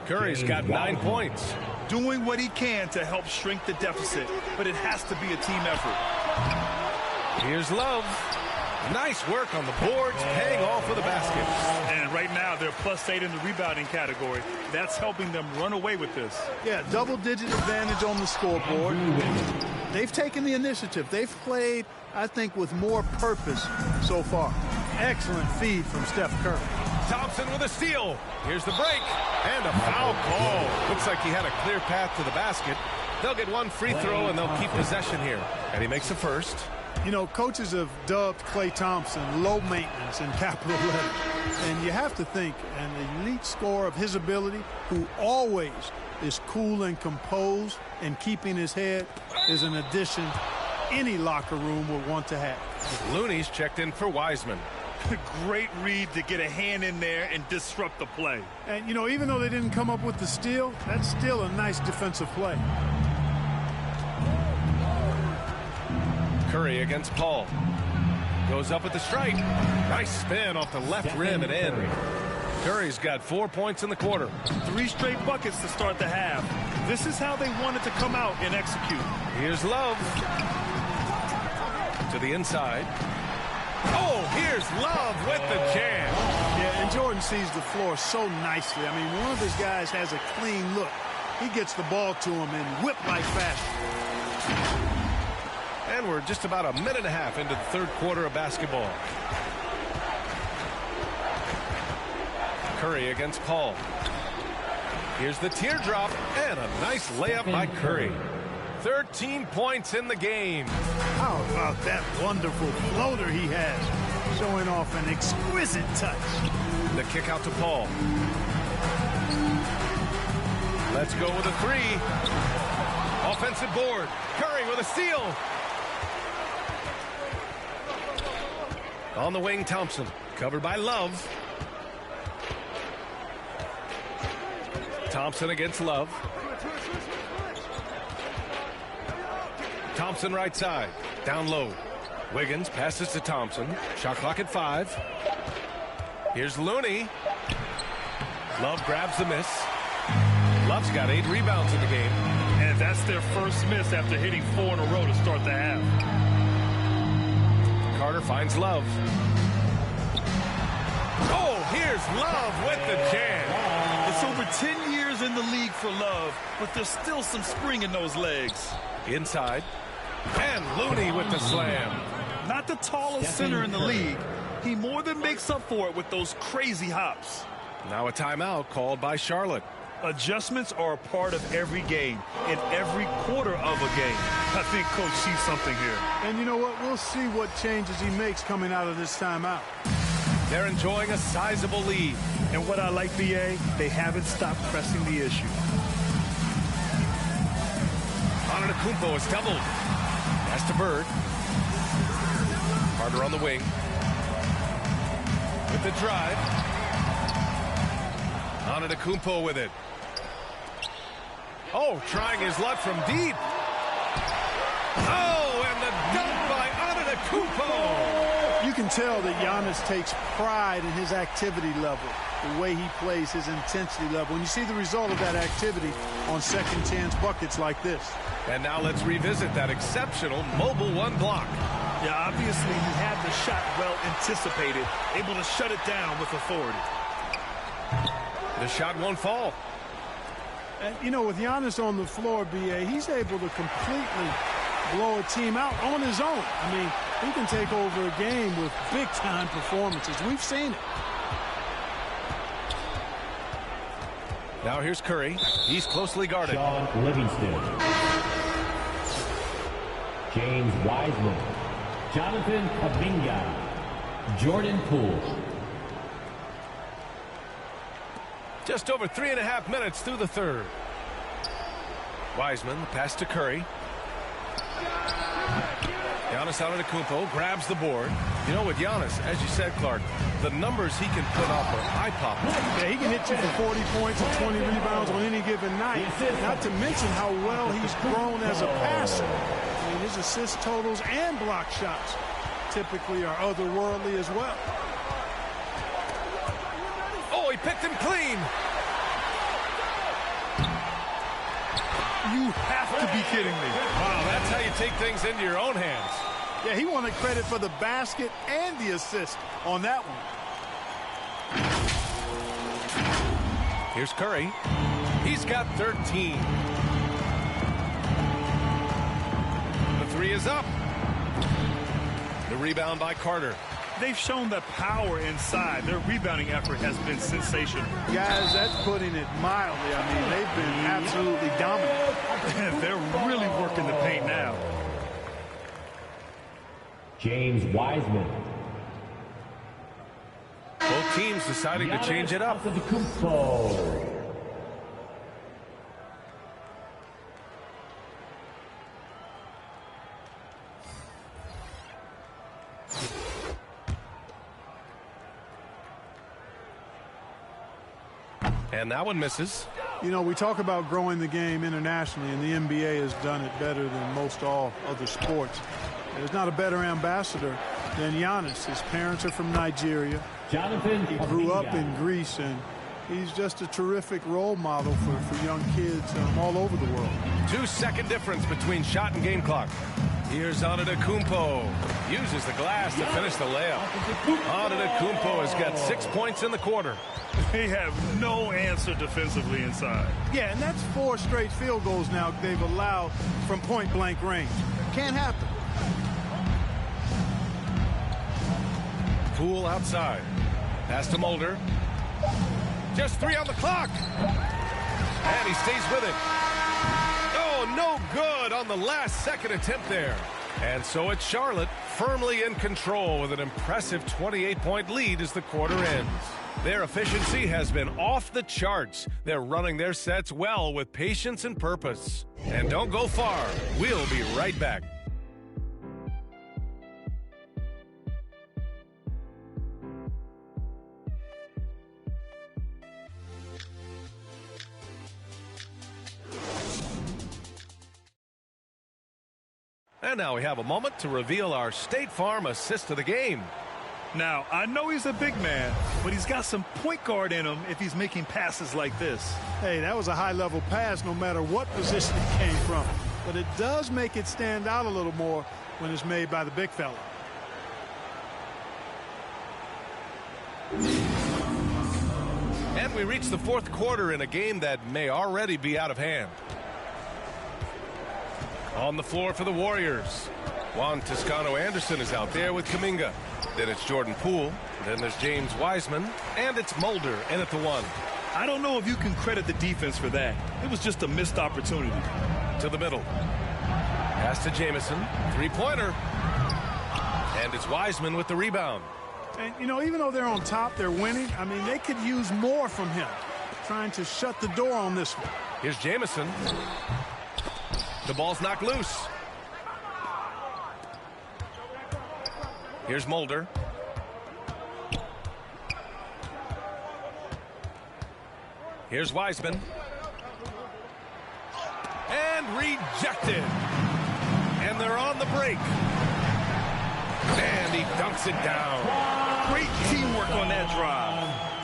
Curry's got 9 points. Doing what he can to help shrink the deficit, but it has to be a team effort. Here's Love. Nice work on the boards, paying off with the basket. And right now, they're +8 in the rebounding category. That's helping them run away with this. Yeah, double-digit advantage on the scoreboard. They've taken the initiative. They've played, I think, with more purpose so far. Excellent feed from Steph Curry. Thompson with a steal. Here's the break. And a foul call. Looks like he had a clear path to the basket. They'll get 1 free throw, and they'll keep possession here. And he makes the first. You know, coaches have dubbed Klay Thompson low maintenance in capital letters. And you have to think an elite scorer of his ability, who always is cool and composed and keeping his head, is an addition any locker room would want to have. Looney's checked in for Wiseman. Great read to get a hand in there and disrupt the play. And, you know, even though they didn't come up with the steal, that's still a nice defensive play. Curry against Paul. Goes up with the strike. Nice spin off the left rim and in. Curry's got 4 points in the quarter. 3 straight buckets to start the half. This is how they wanted to come out and execute. Here's Love. To the inside. Oh, here's Love with the jam. Yeah, and Jordan sees the floor so nicely. I mean, one of his guys has a clean look. He gets the ball to him in whip-like fashion. And we're just about a minute and a half into the third quarter of basketball. Curry against Paul. Here's the teardrop and a nice layup by Curry. 13 points in the game. How about that wonderful floater he has, showing off an exquisite touch. The kick out to Paul. Let's go with a three. Offensive board. Curry with a steal. On the wing, Thompson. Covered by Love. Thompson against Love. Thompson right side. Down low. Wiggins passes to Thompson. Shot clock at 5. Here's Looney. Love grabs the miss. Love's got 8 rebounds in the game. And that's their first miss after hitting 4 in a row to start the half. Carter finds Love. Oh, here's Love with the jam. It's over 10 years in the league for Love, but there's still some spring in those legs. Inside. And Looney with the slam. Not the tallest center in the league. He more than makes up for it with those crazy hops. Now a timeout called by Charlotte. Adjustments are a part of every game, in every quarter of a game. I think Coach sees something here. And you know what? We'll see what changes he makes coming out of this timeout. They're enjoying a sizable lead. And what I like, BA, they haven't stopped pressing the issue. Antetokounmpo is doubled. Pass to Bird. Carter on the wing. With the drive. Antetokounmpo with it. Oh, trying his luck from deep. Oh, and the dunk by Antetokounmpo. You can tell that Giannis takes pride in his activity level, the way he plays, his intensity level. And you see the result of that activity on second chance buckets like this. And now let's revisit that exceptional mobile one block. Yeah, obviously he had the shot well anticipated, able to shut it down with authority. The shot won't fall. And, you know, with Giannis on the floor, BA, he's able to completely blow a team out on his own. I mean, he can take over a game with big-time performances. We've seen it. Now here's Curry. He's closely guarded. Sean Livingston. James Wiseman. Jonathan Kuminga. Jordan Poole. Just over 3.5 minutes through the third. Wiseman, pass to Curry. Giannis Antetokounmpo grabs the board. You know, with Giannis, as you said, Clark, the numbers he can put up are eye-popping. Yeah, he can hit you for 40 points and 20 rebounds on any given night. Not to mention how well he's grown as a passer. I mean, his assist totals and block shots typically are otherworldly as well. Oh, he picked him clean. You have to be kidding me. Wow, that's how you take things into your own hands. Yeah, he wanted credit for the basket and the assist on that one. Here's Curry. He's got 13. The three is up. The rebound by Carter. They've shown the power inside. Their rebounding effort has been sensational. Guys, that's putting it mildly. I mean, they've been absolutely dominant. They're really working the paint now. James Wiseman. Both teams deciding to change it up. Antetokounmpo. And that one misses. You know, we talk about growing the game internationally, and the NBA has done it better than most all other sports. There's not a better ambassador than Giannis. His parents are from Nigeria. Jonathan He grew up Kuminga. in Greece, and he's just a terrific role model for young kids all over the world. 2-second difference between shot and game clock. Here's Antetokounmpo. Uses the glass to finish the layup. Antetokounmpo has got 6 points in the quarter. They have no answer defensively inside. Yeah, and that's 4 straight field goals now they've allowed from point-blank range. Can't happen. Poole outside. Pass to Mulder. Just 3 on the clock. And he stays with it. Oh, no good on the last second attempt there. And so it's Charlotte firmly in control with an impressive 28-point lead as the quarter ends. Their efficiency has been off the charts. They're running their sets well with patience and purpose. And don't go far. We'll be right back. And now we have a moment to reveal our State Farm assist of the game. Now, I know he's a big man, but he's got some point guard in him if he's making passes like this. Hey, that was a high-level pass no matter what position it came from. But it does make it stand out a little more when it's made by the big fella. And we reach the fourth quarter in a game that may already be out of hand. On the floor for the Warriors, Juan Toscano-Anderson is out there with Kuminga. Then it's Jordan Poole. Then there's James Wiseman. And it's Mulder in at the 1. I don't know if you can credit the defense for that. It was just a missed opportunity. To the middle. Pass to Jamison. Three-pointer. And it's Wiseman with the rebound. And, you know, even though they're on top, they're winning. I mean, they could use more from him. Trying to shut the door on this one. Here's Jamison. The ball's knocked loose. Here's Mulder. Here's Wiseman. And rejected. And they're on the break. And he dunks it down. Great teamwork on that drive.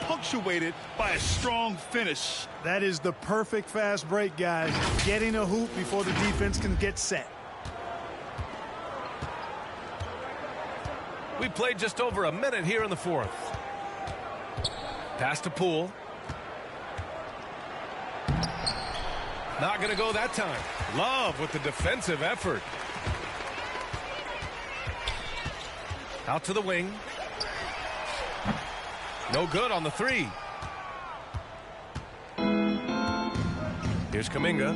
Punctuated by a strong finish. That is the perfect fast break, guys. Getting a hoop before the defense can get set. We played just over a minute here in the fourth. Pass to Poole. Not going to go that time. Love with the defensive effort. Out to the wing. No good on the 3. Here's Kuminga.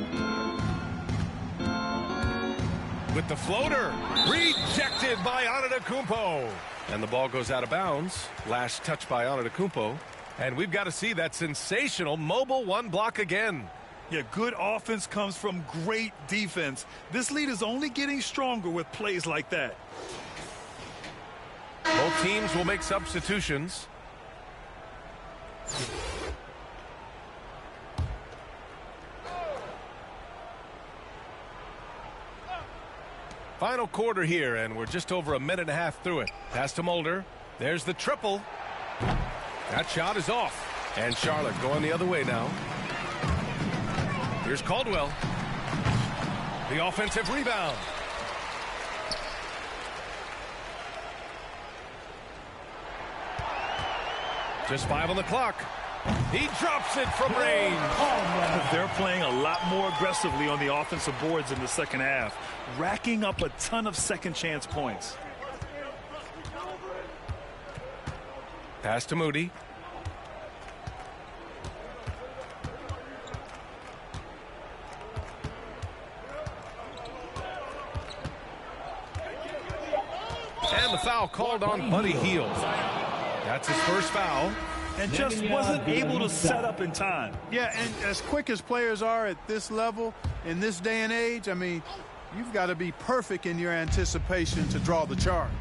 With the floater. Rejected by Antetokounmpo. And the ball goes out of bounds. Last touch by Antetokounmpo. And we've got to see that sensational mobile 1 block again. Yeah, good offense comes from great defense. This lead is only getting stronger with plays like that. Both teams will make substitutions. Final quarter here, and we're just over a minute and a half through it. Pass to Mulder. There's the triple. That shot is off. And Charlotte going the other way now. Here's Caldwell. The offensive rebound. Just 5 on the clock. He drops it from range. They're playing a lot more aggressively on the offensive boards in the second half, racking up a ton of second chance points. Pass to Moody. And the foul called on Buddy Hield. That's his first foul. And just wasn't able to set up in time. Yeah, and as quick as players are at this level, in this day and age, I mean, you've got to be perfect in your anticipation to draw the charge.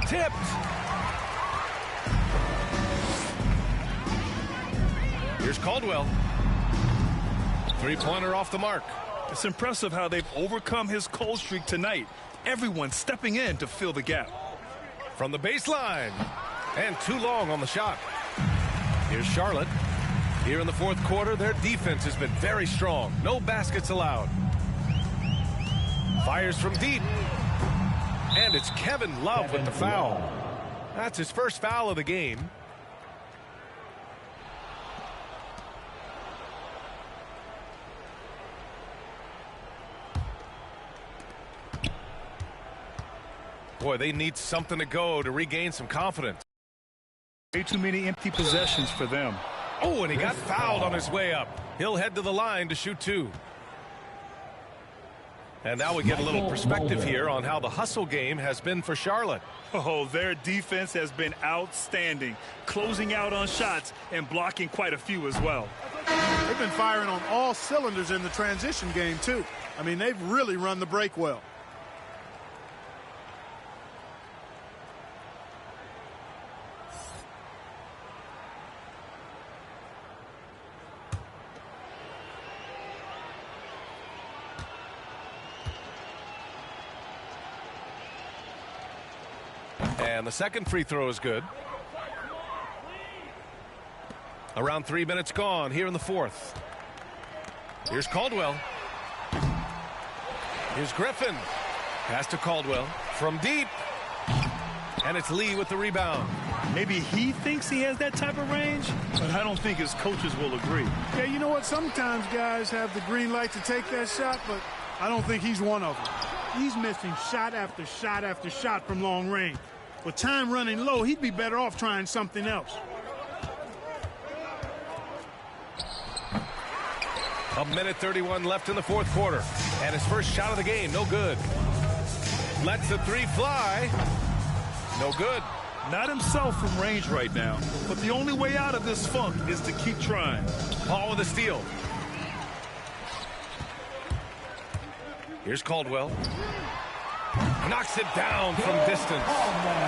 Tipped. Here's Caldwell. Three-pointer off the mark. It's impressive how they've overcome his cold streak tonight. Everyone stepping in to fill the gap. From the baseline. And too long on the shot. Here's Charlotte. Here in the fourth quarter, their defense has been very strong. No baskets allowed. Fires from deep. And it's Kevin Love with the foul. That's his first foul of the game. Boy, they need something to go to regain some confidence. Way too many empty possessions for them. Oh, and he got fouled on his way up. He'll head to the line to shoot 2. And now we get a little perspective here on how the hustle game has been for Charlotte. Oh, their defense has been outstanding, closing out on shots and blocking quite a few as well. They've been firing on all cylinders in the transition game, too. I mean, they've really run the break well. And the second free throw is good. Around 3 minutes gone here in the fourth. Here's Caldwell. Here's Griffin. Pass to Caldwell from deep. And it's Lee with the rebound. Maybe he thinks he has that type of range, but I don't think his coaches will agree. Yeah, you know what? Sometimes guys have the green light to take that shot, but I don't think he's one of them. He's missing shot after shot after shot from long range. With time running low, he'd be better off trying something else. A minute 31 left in the fourth quarter. And his first shot of the game, no good. Lets the 3 fly. No good. Not himself from range right now, but the only way out of this funk is to keep trying. Paul with a steal. Here's Caldwell. Knocks it down from distance.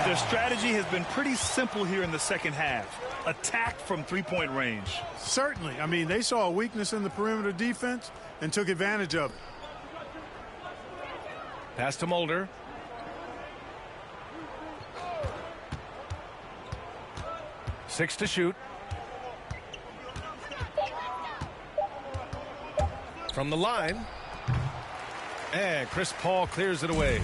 Their strategy has been pretty simple here in the second half. Attack from three-point range. Certainly. I mean, they saw a weakness in the perimeter defense and took advantage of it. Pass to Mulder. Six to shoot. From the line. And Chris Paul clears it away.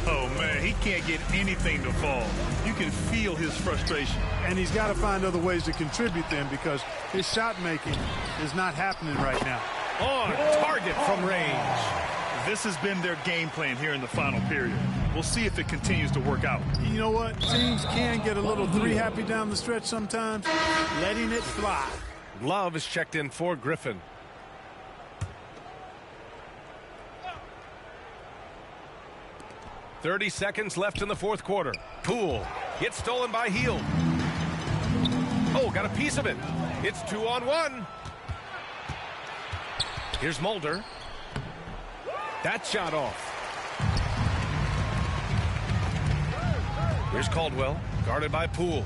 Oh, man, he can't get anything to fall. You can feel his frustration. And he's got to find other ways to contribute then, because his shot making is not happening right now. On target from range. This has been their game plan here in the final period. We'll see if it continues to work out. You know what? Teams can get a little three happy down the stretch sometimes, letting it fly. Love is checked in for Griffin. .30 seconds left in the fourth quarter. Poole gets stolen by Heel. Oh, got a piece of it. It's 2-on-1. Here's Mulder. That shot off. Here's Caldwell, guarded by Poole.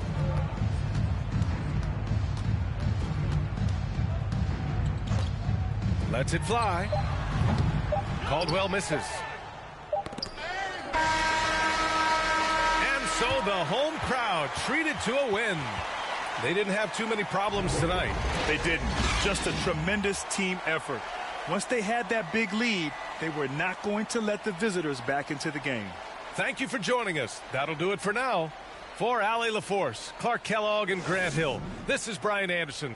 Lets it fly. Caldwell misses. And so the home crowd treated to a win. They didn't have too many problems tonight. They didn't. Just a tremendous team effort. Once they had that big lead, they were not going to let the visitors back into the game. Thank you for joining us. That'll do it for now. For Allie LaForce, Clark Kellogg, and Grant Hill, this is Brian Anderson.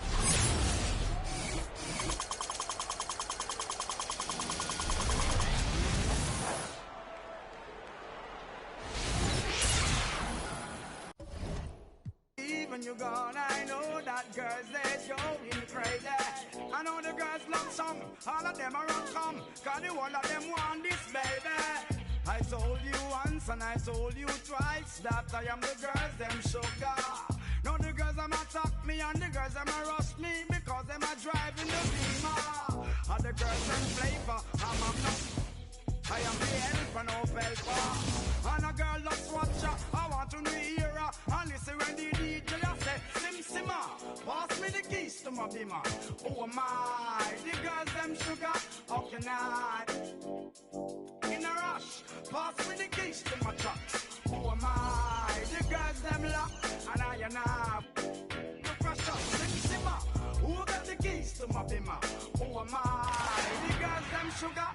When you're gone, I know that girls, they going crazy. I know the girls love song, all of them are on come, cause the one of them want this, baby. I told you once and I told you twice that I am the girls, them sugar. Now the girls, them attack me and the girls, them rush me because them are driving the beamer. And the girls, them flavor, I am the helper, no helper. And a girl loves watcher, I want to hear her. And listen when the DJ say, Sim Simmer, pass me the keys to my beamer. Oh my, the girls them sugar, how can I? In a rush, pass me the keys to my truck. Oh my, the girls them lock, and I the pressure, Sim Simmer, who got the keys to my beamer? Oh my, the girls them sugar.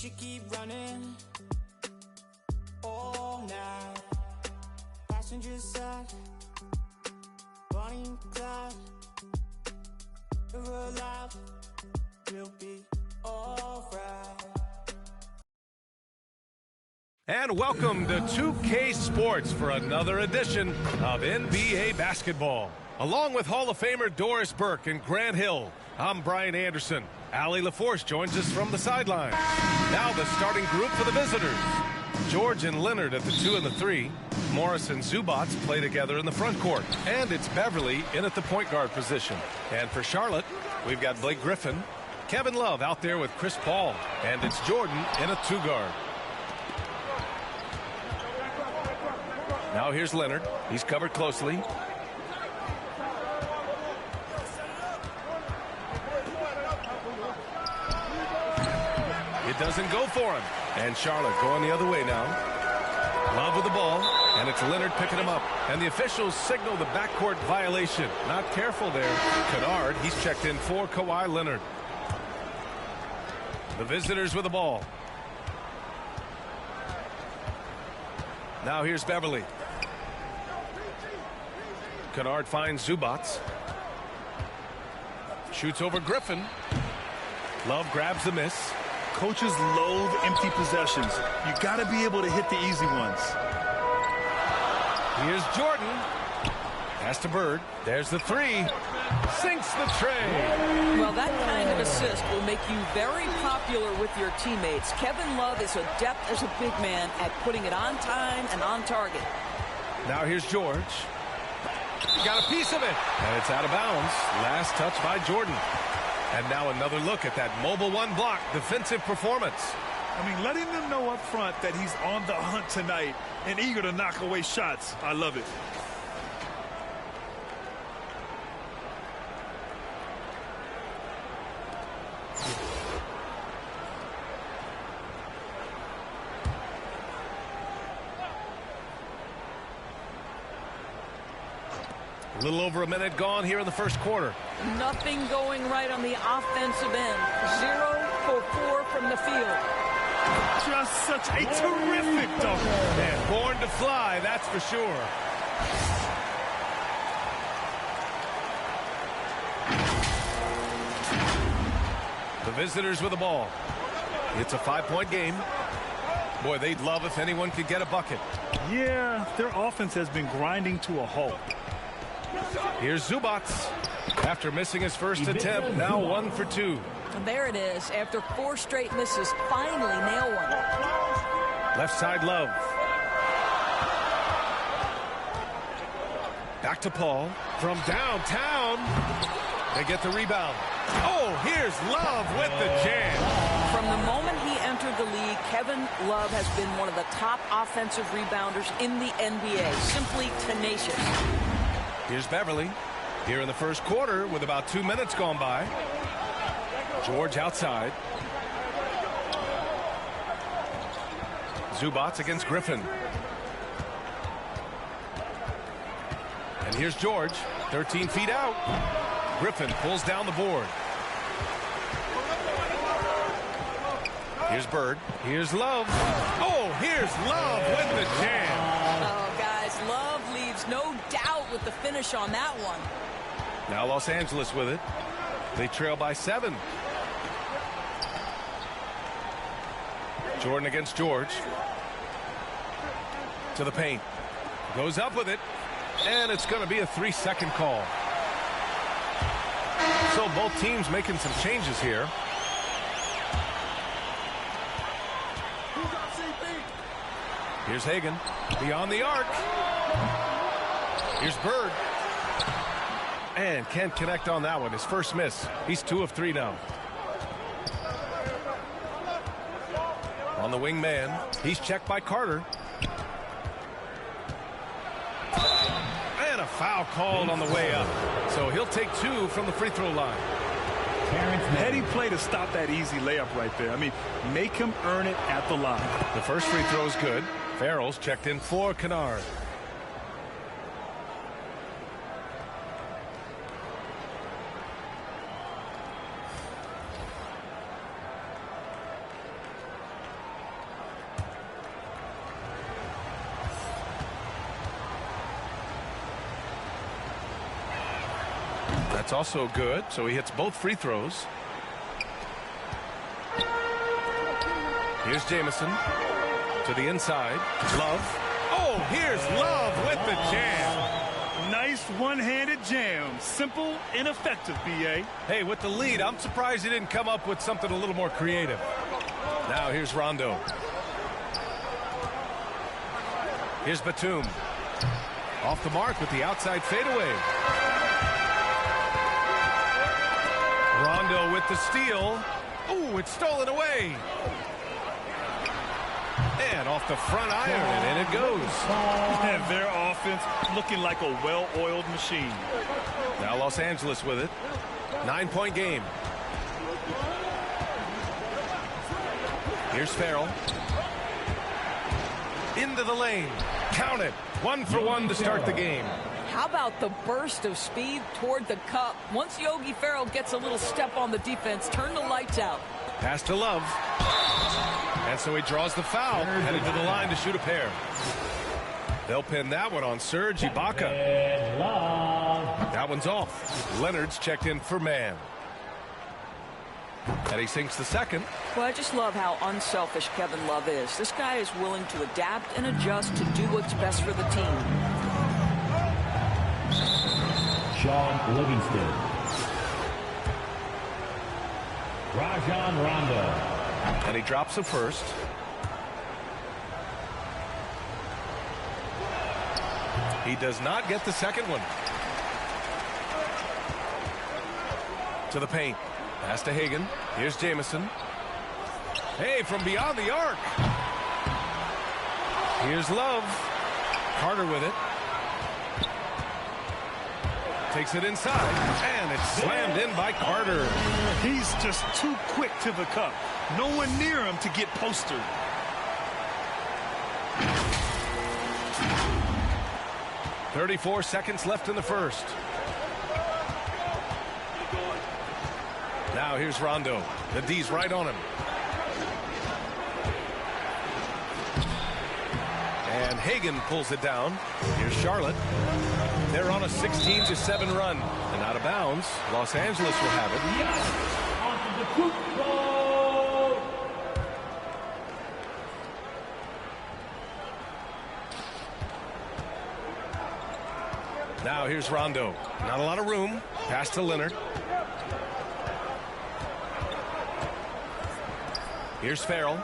should keep running all night. Passenger side, Bonnie and Clyde. We're alive, we'll be alright. And welcome to 2K Sports for another edition of NBA basketball. Along with Hall of Famer Doris Burke and Grant Hill, I'm Brian Anderson. Allie LaForce joins us from the sideline. Now the starting group for the visitors. George and Leonard at the 2 and the 3. Morris and Zubac play together in the front court. And it's Beverly in at the point guard position. And for Charlotte, we've got Blake Griffin, Kevin Love out there with Chris Paul. And it's Jordan in a 2-guard. Now here's Leonard. He's covered closely. It doesn't go for him. And Charlotte going the other way now. Love with the ball. And it's Leonard picking him up. And the officials signal the backcourt violation. Not careful there. Kennard, he's checked in for Kawhi Leonard. The visitors with the ball. Now here's Beverly. Kennard finds Zubac. Shoots over Griffin. Love grabs the miss. Coaches loathe empty possessions. You got to be able to hit the easy ones. Here's Jordan. Pass to Bird. There's the 3. Sinks the tray. Well, that kind of assist will make you very popular with your teammates. Kevin Love is adept as a big man at putting it on time and on target. Now here's George. Got a piece of it. And it's out of bounds. Last touch by Jordan. And now another look at that mobile 1 block defensive performance. I mean, letting them know up front that he's on the hunt tonight and eager to knock away shots. I love it. A little over a minute gone here in the first quarter. Nothing going right on the offensive end. 0 for 4 from the field. Just such a terrific dunk. And born to fly, that's for sure. The visitors with the ball. It's a 5-point game. Boy, they'd love if anyone could get a bucket. Yeah, their offense has been grinding to a halt. Here's Zubac. After missing his first attempt, now 1 for 2. And there it is. After 4 straight misses, finally nail one. Left side Love. Back to Paul from downtown. They get the rebound. Oh, here's Love with the jam. From the moment he entered the league, Kevin Love has been one of the top offensive rebounders in the NBA. Simply tenacious. Here's Beverly here in the first quarter with about 2 minutes gone by. George outside. Zubac against Griffin. And here's George, 13 feet out. Griffin pulls down the board. Here's Bird. Here's Love. Oh, here's Love with the jam. Oh, guys, Love leaves no doubt with the finish on that one. Now Los Angeles with it. They trail by 7. Jordan against George. To the paint. Goes up with it. And it's going to be a 3-second call. So both teams making some changes here. Here's Hagan. Beyond the arc. Here's Bird. And can't connect on that one. His first miss. He's 2 of 3 now. On the wing man. He's checked by Carter. And a foul called on the way up. So he'll take 2 from the free throw line. Heady play to stop that easy layup right there. I mean, make him earn it at the line. The first free throw is good. Farrell's checked in for Kennard. That's also good, so he hits both free throws. Here's Jamison to the inside. Love. Oh, here's Love with the jam. Nice one-handed jam. Simple and effective, B.A. Hey, with the lead, I'm surprised he didn't come up with something a little more creative. Now here's Rondo. Here's Batum. Off the mark with the outside fadeaway. Rondo with the steal. Ooh, it's stolen away. And off the front iron, and in it goes. And their offense looking like a well-oiled machine. Now Los Angeles with it. 9-point game. Here's Farrell. Into the lane. Count it. 1 for 1 to start the game. How about the burst of speed toward the cup? Once Yogi Ferrell gets a little step on the defense, turn the lights out. Pass to Love. And so he draws the foul, headed to the line to shoot a pair. They'll pin that one on Serge Ibaka. That one's off. Leonard's checked in for man. And he sinks the second. Well, I just love how unselfish Kevin Love is. This guy is willing to adapt and adjust to do what's best for the team. Sean Livingston. Rajon Rondo. And he drops the first. He does not get the second one. To the paint. Pass to Hagan. Here's Jamison. Hey, from beyond the arc. Here's Love. Carter with it. Takes it inside, and it's slammed in by Carter. He's just too quick to the cup. No one near him to get postered. .34 seconds left in the first. Now here's Rondo. The D's right on him. And Hagan pulls it down. Here's Charlotte. They're on a 16-7 run. And out of bounds, Los Angeles will have it. Now here's Rondo. Not a lot of room. Pass to Leonard. Here's Farrell.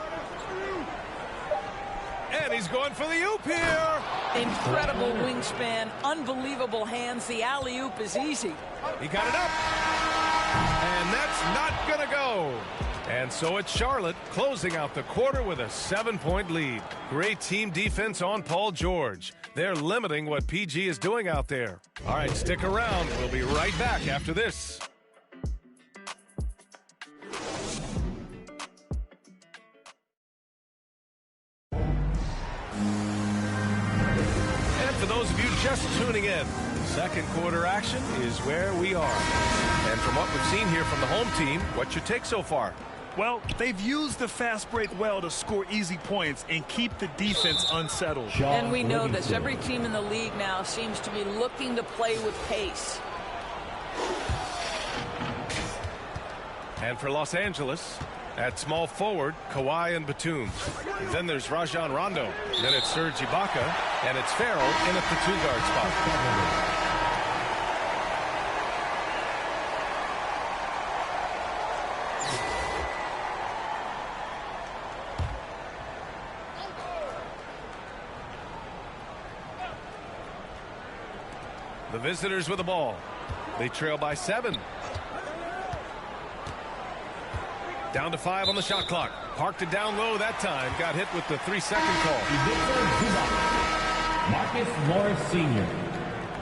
And he's going for the oop here. Incredible wingspan, unbelievable hands. The alley-oop is easy. He got it up. And that's not going to go. And so it's Charlotte closing out the quarter with a 7-point lead. Great team defense on Paul George. They're limiting what PG is doing out there. All right, stick around. We'll be right back after this. For those of you just tuning in, second quarter action is where we are. And from what we've seen here from the home team, what's your take so far? Well, they've used the fast break well to score easy points and keep the defense unsettled. And we know this. Every team in the league now seems to be looking to play with pace. And for Los Angeles, at small forward, Kawhi and Batum. Then there's Rajon Rondo. Then it's Serge Ibaka. And it's Farrell in at the 2-guard spot. The visitors with the ball. They trail by 7. Down to 5 on the shot clock. Parked it down low that time. Got hit with the 3-second call. Marcus Morris Sr.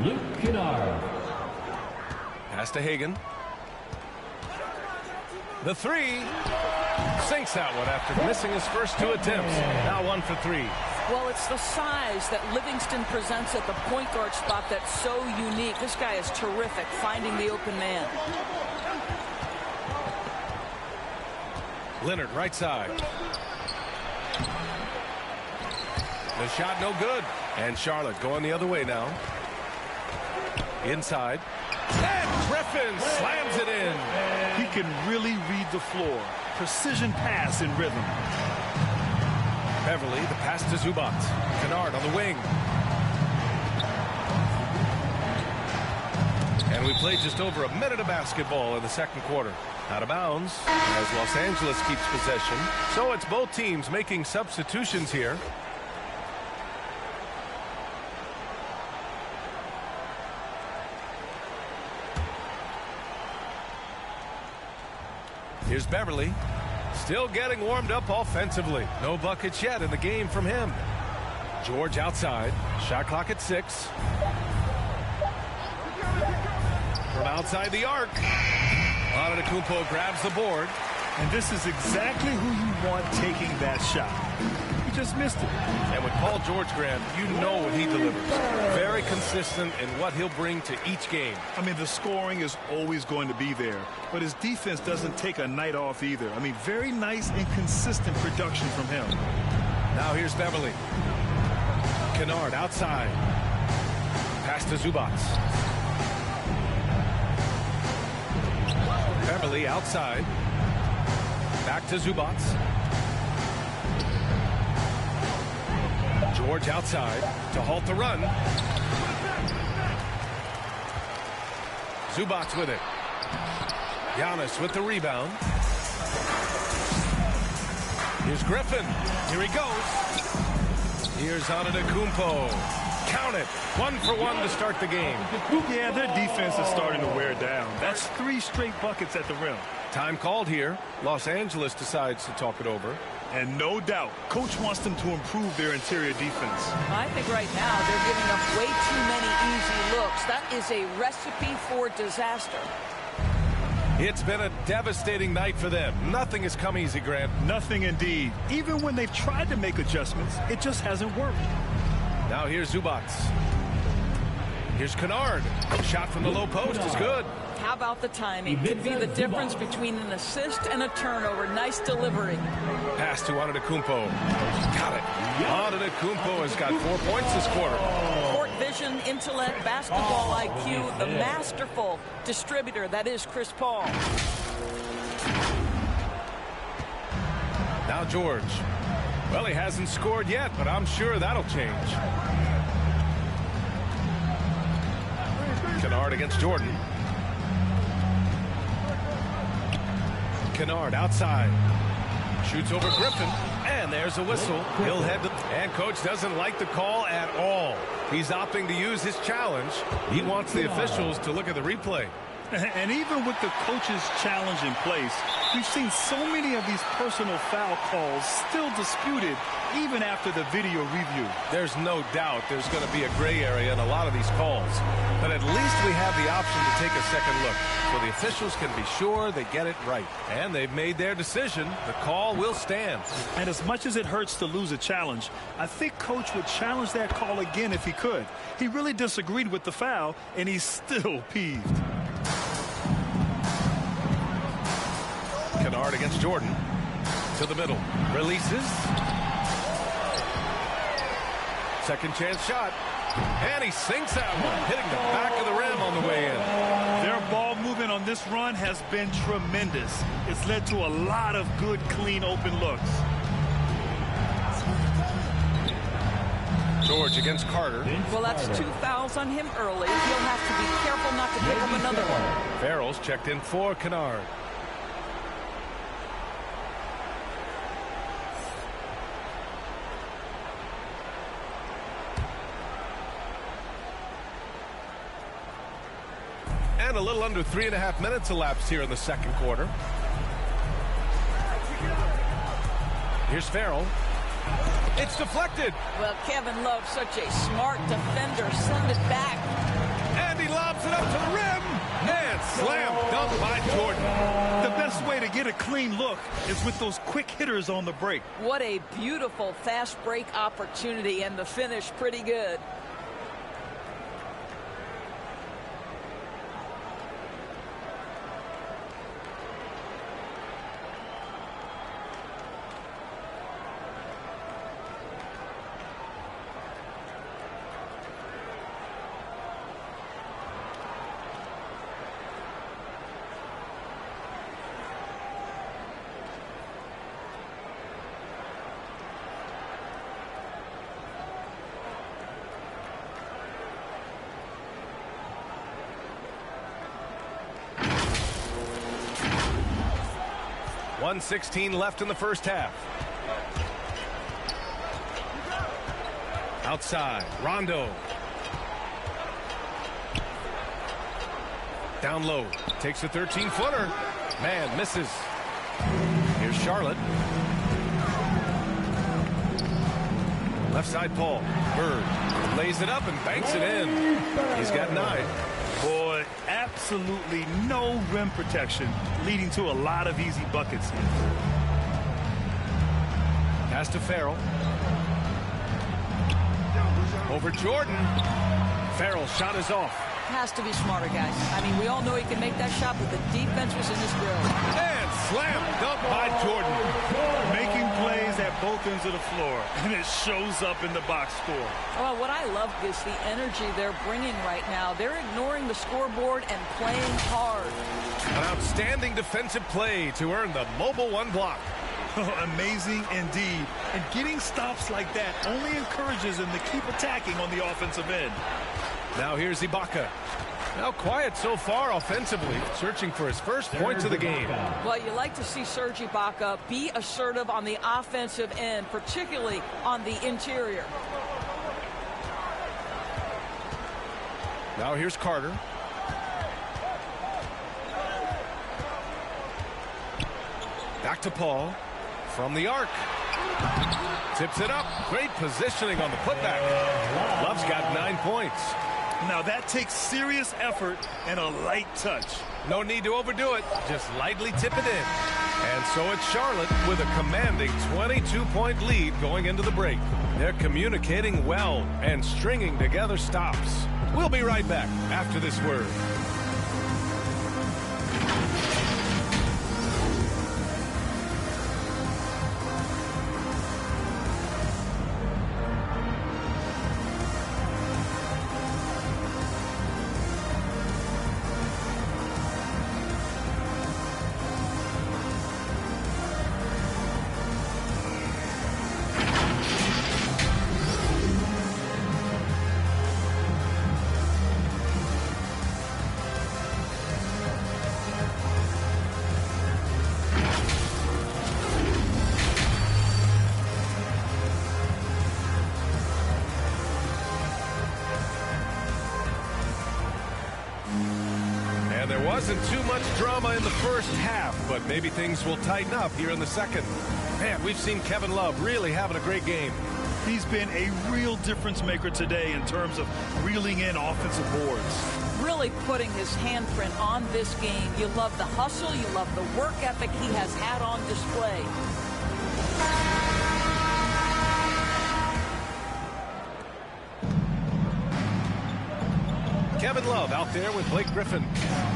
Luke Kennard. Pass to Hagan. The 3. Sinks that one after missing his first 2 attempts. Now 1 for 3. Well, it's the size that Livingston presents at the point guard spot that's so unique. This guy is terrific finding the open man. Leonard, right side. The shot no good. And Charlotte going the other way now. Inside. And Griffin slams it in. He can really read the floor. Precision pass in rhythm. Beverly, the pass to Zubac. Kennard on the wing. And we played just over a minute of basketball in the second quarter. Out of bounds as Los Angeles keeps possession. So it's both teams making substitutions here. Here's Beverly. Still getting warmed up offensively. No buckets yet in the game from him. George outside. Shot clock at 6. From outside the arc. Antetokounmpo grabs the board. And this is exactly who you want taking that shot. He just missed it. And with Paul George, Graham, you know what he delivers. Very consistent in what he'll bring to each game. I mean, the scoring is always going to be there. But his defense doesn't take a night off either. I mean, very nice and consistent production from him. Now here's Beverly. Kennard outside. Pass to Zubac. Beverly outside. Back to Zubac. George outside to halt the run. Zubac with it. Giannis with the rebound. Here's Griffin. Here he goes. Here's Antetokounmpo. Count it. 1 for 1 to start the game. Yeah, their defense is starting to wear down. That's 3 straight buckets at the rim. Time called here. Los Angeles decides to talk it over. And no doubt, coach wants them to improve their interior defense. I think right now they're giving up way too many easy looks. That is a recipe for disaster. It's been a devastating night for them. Nothing has come easy, Grant. Nothing indeed. Even when they've tried to make adjustments, it just hasn't worked. Now here's Zubac. Here's Kennard. Shot from the low post is good. How about the timing? Could be the difference between an assist and a turnover. Nice delivery. Pass to Antetokounmpo. Got it. Antetokounmpo has got 4 points this quarter. Court vision, intellect, basketball IQ, the masterful distributor that is Chris Paul. Now George. Well, he hasn't scored yet, but I'm sure that'll change. Kennard against Jordan. Kennard outside. Shoots over Griffin. And there's a whistle. He'll head to... And coach doesn't like the call at all. He's opting to use his challenge. He wants the officials to look at the replay. And even with the coach's challenge in place, we've seen so many of these personal foul calls still disputed even after the video review. There's no doubt there's going to be a gray area in a lot of these calls. But at least we have the option to take a second look so the officials can be sure they get it right. And they've made their decision. The call will stand. And as much as it hurts to lose a challenge, I think coach would challenge that call again if he could. He really disagreed with the foul, and he's still peeved. Kennard against Jordan. To the middle. Releases. Second chance shot. And he sinks that one, hitting the back of the rim on the way in. Their ball movement on this run has been tremendous. It's led to a lot of good, clean, open looks. George against Carter. Well, that's 2 fouls on him early. He'll have to be careful not to pick up another one. Farrell's checked in for Kennard. And a little under 3.5 minutes elapsed here in the second quarter. Here's Farrell. It's deflected. Well, Kevin Love, such a smart defender, send it back. And he lobs it up to the rim. And slam dunk by Jordan. The best way to get a clean look is with those quick hitters on the break. What a beautiful fast break opportunity, and the finish pretty good. 1:16 left in the first half. Outside, Rondo. Down low, takes a 13-footer. Man, misses. Here's Charlotte. Left side, Paul. Bird lays it up and banks it in. He's got 9. Boy, absolutely no rim protection, leading to a lot of easy buckets here. Pass to Farrell. Over Jordan. Farrell shot is off. Has to be smarter, guys. I mean, we all know he can make that shot, but the defense was in his grill. And slam dunk by Jordan. Making plays at both ends of the floor, and it shows up in the box score. Well, what I love is the energy they're bringing right now. They're ignoring the scoreboard and playing hard. An outstanding defensive play to earn the mobile 1 block. Amazing indeed. And getting stops like that only encourages them to keep attacking on the offensive end. Now here's Ibaka. Now quiet so far offensively, searching for his first points of the game. Well, you like to see Serge Ibaka be assertive on the offensive end, particularly on the interior. Now here's Carter. Back to Paul. From the arc. Tips it up. Great positioning on the putback. Love's got 9 points. Now that takes serious effort and a light touch. No need to overdo it. Just lightly tip it in. And so it's Charlotte with a commanding 22-point lead going into the break. They're communicating well and stringing together stops. We'll be right back after this word. There wasn't too much drama in the first half, but maybe things will tighten up here in the second. Man, we've seen Kevin Love really having a great game. He's been a real difference maker today in terms of reeling in offensive boards. Really putting his handprint on this game. You love the hustle, you love the work ethic he has had on display. Kevin Love out there with Blake Griffin.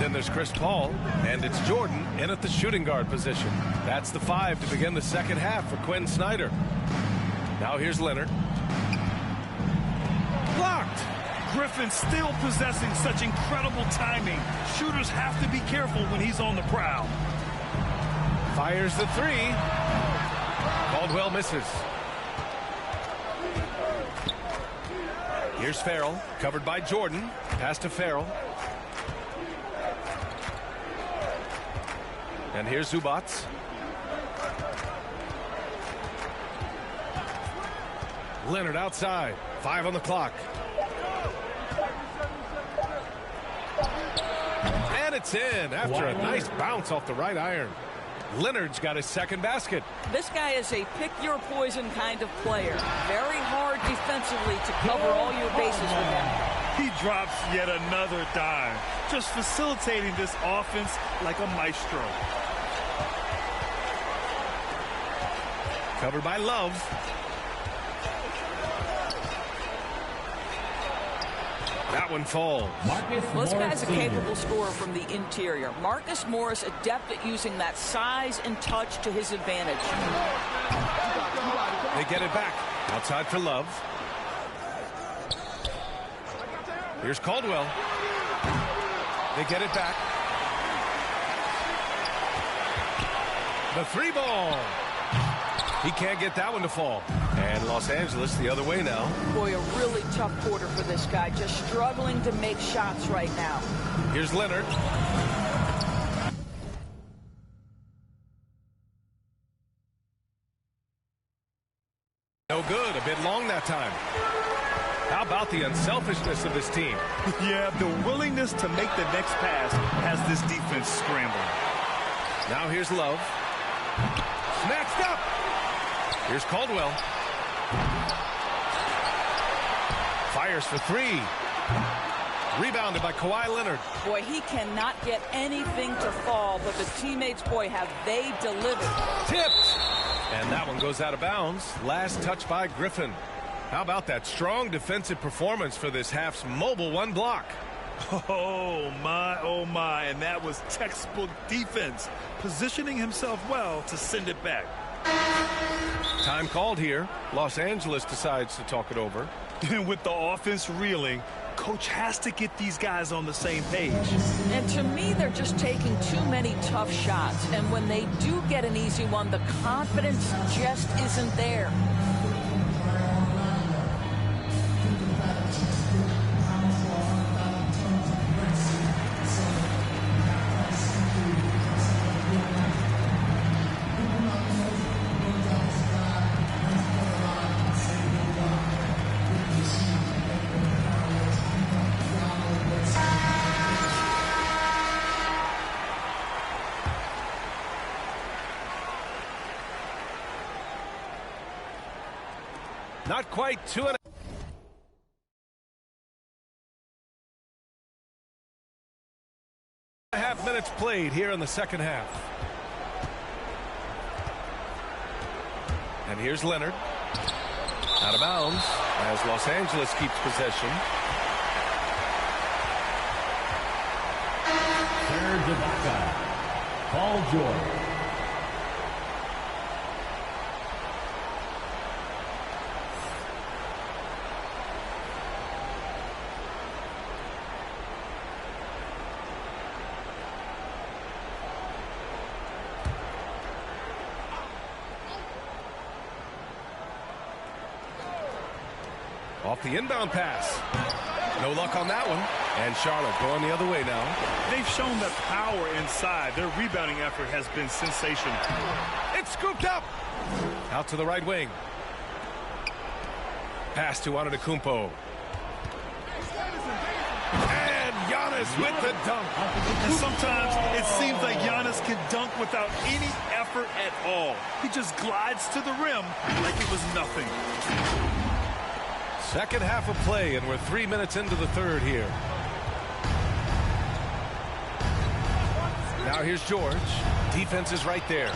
Then there's Chris Paul, and it's Jordan in at the shooting guard position. That's the 5 to begin the second half for Quinn Snyder. Now here's Leonard. Blocked. Griffin still possessing such incredible timing. Shooters have to be careful when he's on the prowl. Fires the 3. Caldwell misses. Here's Farrell, covered by Jordan. Pass to Farrell. And here's Zubats. Leonard outside. 5 on the clock. And it's in after a nice bounce off the right iron. Leonard's got his second basket. This guy is a pick-your-poison kind of player. Very hard defensively to cover all your bases with him. He drops yet another dime, just facilitating this offense like a maestro. Covered by Love. That one falls. Well, this guy's a capable scorer from the interior. Marcus Morris adept at using that size and touch to his advantage. They get it back. Outside for Love. Here's Caldwell. They get it back. The 3 ball. He can't get that one to fall. And Los Angeles the other way now. Boy, a really tough quarter for this guy. Just struggling to make shots right now. Here's Leonard. that time. How about the unselfishness of this team? Yeah, the willingness to make the next pass has this defense scrambling. Now here's Love. Snatched up. Here's Caldwell. Fires for three. Rebounded by Kawhi Leonard. Boy, he cannot get anything to fall, but the teammates, boy, have they delivered. Tipped. And that one goes out of bounds. Last touch by Griffin. How about that strong defensive performance for this half's mobile one block? Oh, my. And that was textbook defense, positioning himself well to send it back. Time called here. Los Angeles decides to talk it over. And with the offense reeling, coach has to get these guys on the same page. And to me, they're just taking too many tough shots. And when they do get an easy one, the confidence just isn't there. Not quite 2.5 minutes played here in the second half. And here's Leonard. Out of bounds as Los Angeles keeps possession. Serge Ibaka. Paul George. Off the inbound pass. No luck on that one. And Charlotte going the other way now. They've shown that power inside. Their rebounding effort has been sensational. It's scooped up. Out to the right wing. Pass to Antetokounmpo. And Giannis with the dunk. And sometimes it seems like Giannis can dunk without any effort at all. He just glides to the rim like it was nothing. Second half of play, and we're 3 minutes into the third here. Now here's George. Defense is right there.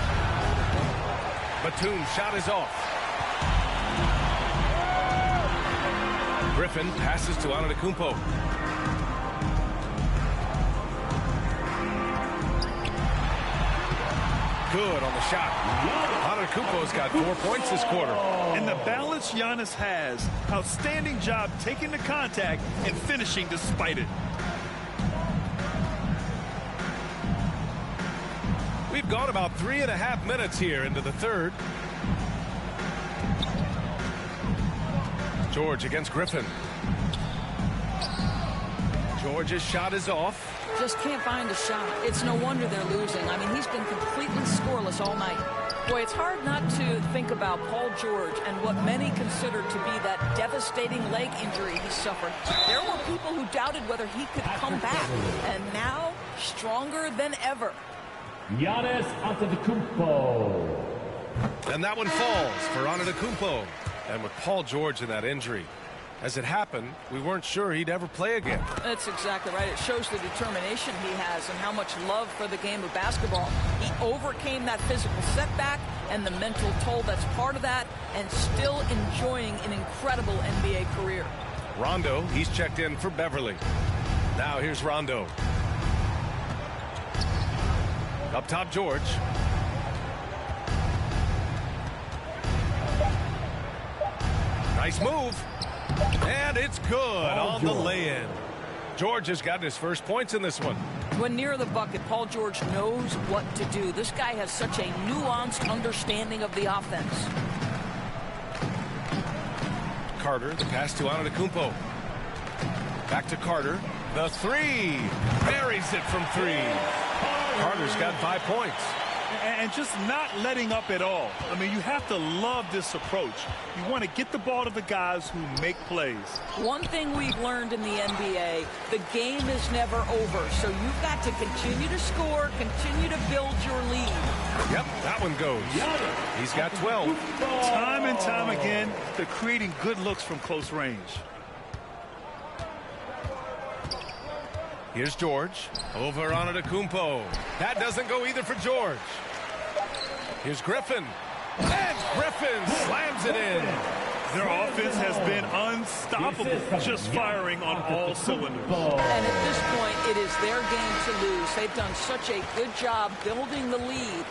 Batum's shot is off. Griffin passes to Antetokounmpo. Good on the shot. Antetokounmpo's got 4 points this quarter. And the balance Giannis has, outstanding job taking the contact and finishing despite it. We've gone about 3.5 minutes here into the third. George against Griffin. George's shot is off. Just can't find a shot. It's no wonder they're losing. I mean, he's been completely scoreless all night. Boy, it's hard not to think about Paul George and what many consider to be that devastating leg injury he suffered. There were people who doubted whether he could come back, and now stronger than ever. Giannis Antetokounmpo. And that one falls for Antetokounmpo. And with Paul George in that injury, as it happened, we weren't sure he'd ever play again. That's exactly right. It shows the determination he has and how much love for the game of basketball. He overcame that physical setback and the mental toll that's part of that, and still enjoying an incredible NBA career. Rondo, he's checked in for Beverly. Now here's Rondo. Up top, George. Nice move. And it's good on the lay-in. George has gotten his first points in this one. When near the bucket, Paul George knows what to do. This guy has such a nuanced understanding of the offense. Carter, the pass to Antetokounmpo. Back to Carter. The three. Buries it from three. Carter's got 5 points. And just not letting up at all. I mean, you have to love this approach. You want to get the ball to the guys who make plays. One thing we've learned in the NBA, the game is never over. So you've got to continue to score, continue to build your lead. Yep, that one goes. He's got 12. Time and time again, they're creating good looks from close range. Here's George. Over on Antetokounmpo. That doesn't go either for George. Here's Griffin. And Griffin slams it in. Their offense has been unstoppable, just firing on all cylinders. And at this point, it is their game to lose. They've done such a good job building the lead.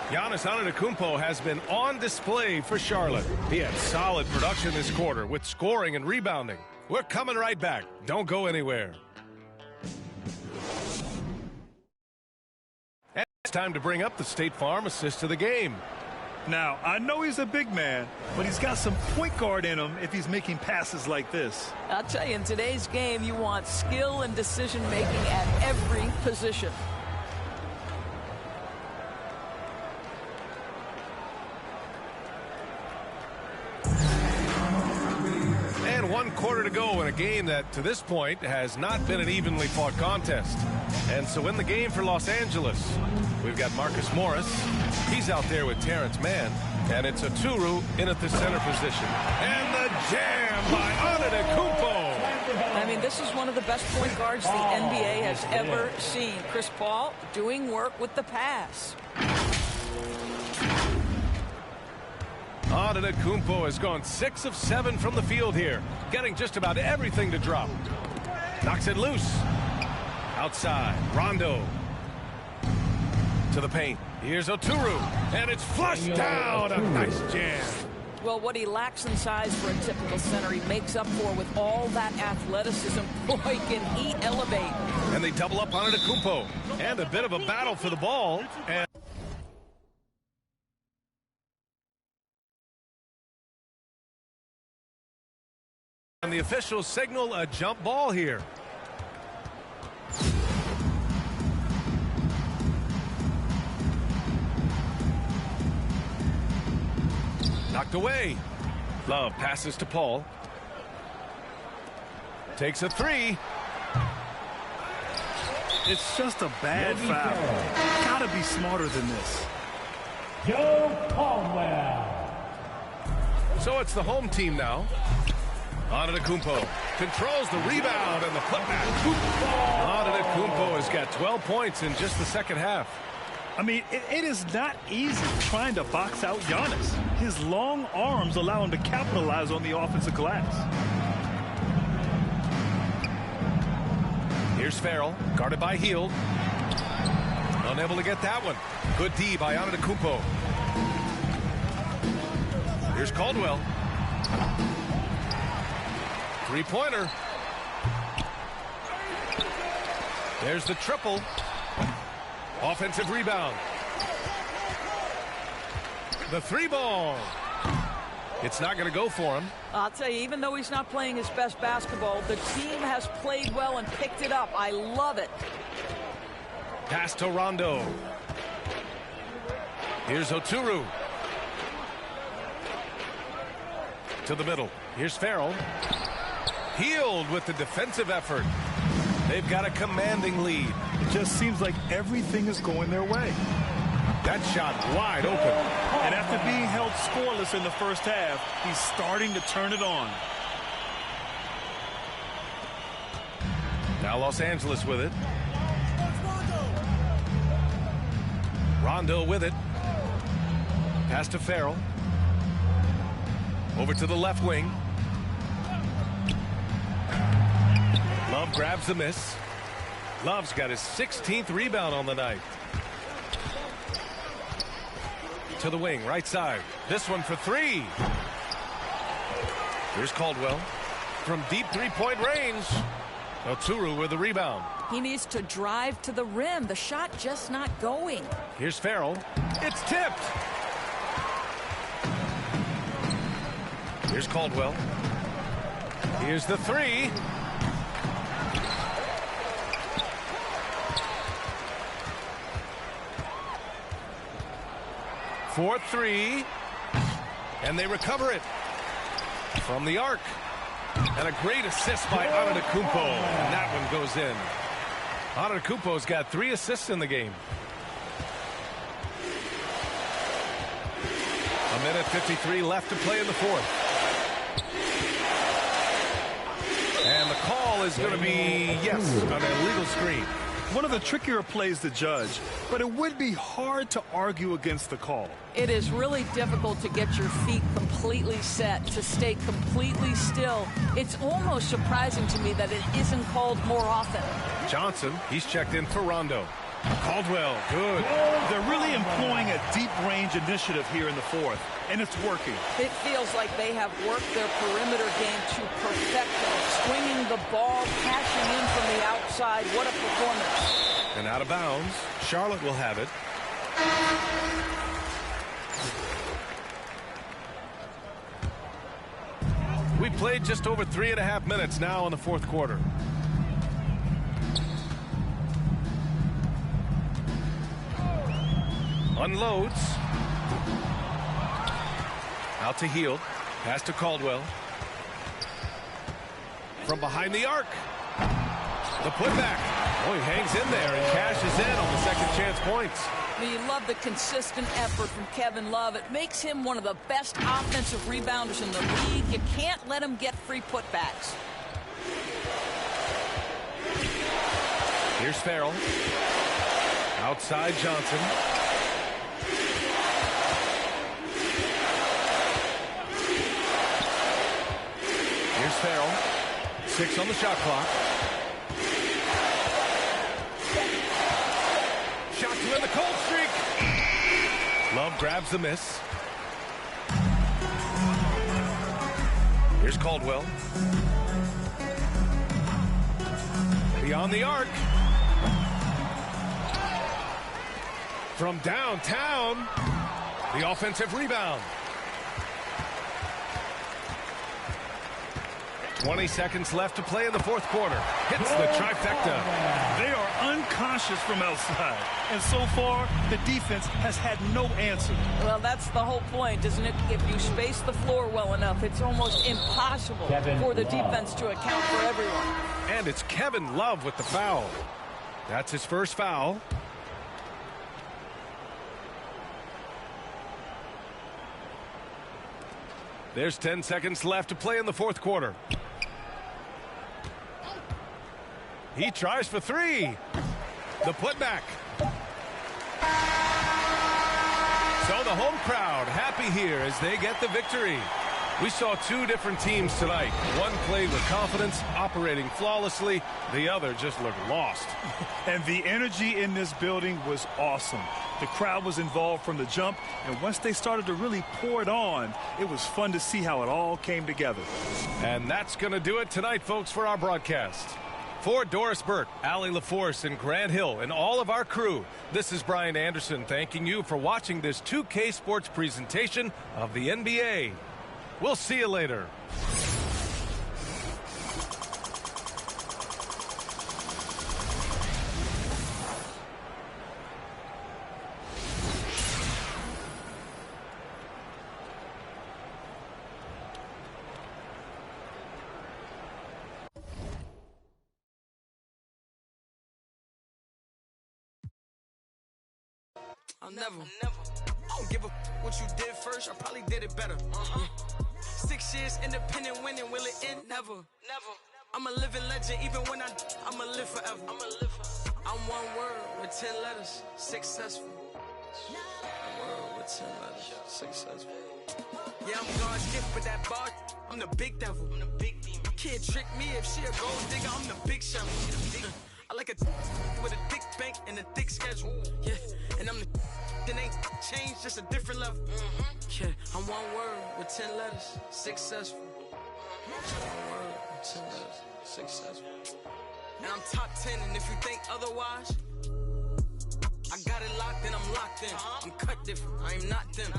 Giannis Antetokounmpo has been on display for Charlotte. He had solid production this quarter with scoring and rebounding. We're coming right back. Don't go anywhere. And it's time to bring up the State Farm assist of the game. Now, I know he's a big man, but he's got some point guard in him if he's making passes like this. I'll tell you, in today's game, you want skill and decision-making at every position. And 1 quarter to go in a game that, to this point, has not been an evenly fought contest. And so in the game for Los Angeles, we've got Marcus Morris. He's out there with Terrence Mann. And it's Aturu in at the center position. And the jam by Antetokounmpo. I mean, this is one of the best point guards the NBA has ever seen. Chris Paul doing work with the pass. Antetokounmpo has gone 6 of 7 from the field here, getting just about everything to drop. Knocks it loose. Outside, Rondo. To the paint. Here's Oturu, and it's flushed down. A nice jam. Well, what he lacks in size for a typical center, he makes up for with all that athleticism. Boy, can he elevate. And they double up on Antetokounmpo. And a bit of a battle for the ball. And the officials signal a jump ball here. Knocked away. Love passes to Paul. Takes a 3. It's just a bad foul. Gotta be smarter than this. Joe Caldwell. So it's the home team now. Antetokounmpo controls the rebound and the putback. Antetokounmpo has got 12 points in just the second half. I mean, it is not easy trying to box out Giannis. His long arms allow him to capitalize on the offensive glass. Here's Farrell, guarded by Hield. Unable to get that one. Good D by Antetokounmpo. Here's Caldwell. Three-pointer. There's the triple. Offensive rebound. The 3-ball. It's not going to go for him. I'll tell you, even though he's not playing his best basketball, the team has played well and picked it up. I love it. Pass to Rondo. Here's Oturu. To the middle. Here's Farrell. Hield with the defensive effort. They've got a commanding lead. It just seems like everything is going their way. That shot wide open. And after being held scoreless in the first half, he's starting to turn it on. Now Los Angeles with it. Rondo with it. Pass to Farrell. Over to the left wing. Love grabs the miss. Love's got his 16th rebound on the night. To the wing, right side. This one for 3. Here's Caldwell. From deep three-point range. Oturu with the rebound. He needs to drive to the rim. The shot just not going. Here's Farrell. It's tipped. Here's Caldwell. Here's the 3. 4-3. And they recover it from the arc. And a great assist by Antetokounmpo. And that one goes in. Antetokounmpo's got 3 assists in the game. 1:53 left to play in the fourth. And the call is going to be yes on an illegal screen. One of the trickier plays to judge, but it would be hard to argue against the call. It is really difficult to get your feet completely set, to stay completely still. It's almost surprising to me that it isn't called more often. Johnson, he's checked in for Rondo. Caldwell, good. They're really employing a deep-range initiative here in the fourth, and it's working. It feels like they have worked their perimeter game to perfection. Swinging the ball, cashing in from the outside. What a performance. And out of bounds, Charlotte will have it. We played just over 3.5 minutes now in the fourth quarter. Unloads. Out to Hield. Pass to Caldwell. From behind the arc. The putback. Oh, he hangs in there and cashes in on the second chance points. You love the consistent effort from Kevin Love. It makes him one of the best offensive rebounders in the league. You can't let him get free putbacks. Here's Farrell. Outside Johnson. Here's Farrell. 6 on the shot clock. Shot to end the cold streak. Love grabs the miss. Here's Caldwell. Beyond the arc. From downtown. The offensive rebound. 20 seconds left to play in the fourth quarter. Hits the trifecta. They are unconscious from outside. And so far, the defense has had no answer. Well, that's the whole point, isn't it? If you space the floor well enough, it's almost impossible for the defense to account for everyone. And it's Kevin Love with the foul. That's his first foul. There's 10 seconds left to play in the fourth quarter. He tries for 3. The putback. So the home crowd happy here as they get the victory. We saw 2 different teams tonight. One played with confidence, operating flawlessly. The other just looked lost. And the energy in this building was awesome. The crowd was involved from the jump, and once they started to really pour it on, it was fun to see how it all came together. And that's going to do it tonight, folks, for our broadcast. For Doris Burke, Allie LaForce, and Grant Hill, and all of our crew, this is Brian Anderson thanking you for watching this 2K Sports presentation of the NBA. We'll see you later. I don't give a what you did first. I probably did it better. Yeah. 6 years independent winning, will it end? Never. I'm a living legend, even when I'ma live forever. I'm one word with 10 letters, successful. One word with 10 letters, successful. Yeah, I'm God's gift with that bar. I'm the big devil. I'm the big demon. Can't trick me if she a gold digger. I'm the big shovel. I like a with a thick bank and a thick schedule. Yeah, and I'm the that ain't changed, just a different level. Yeah, I'm one word with 10 letters, successful. One word with 10 letters, successful. And I'm top 10, and if you think otherwise, I got it locked and I'm locked in. I'm cut different, I am not them.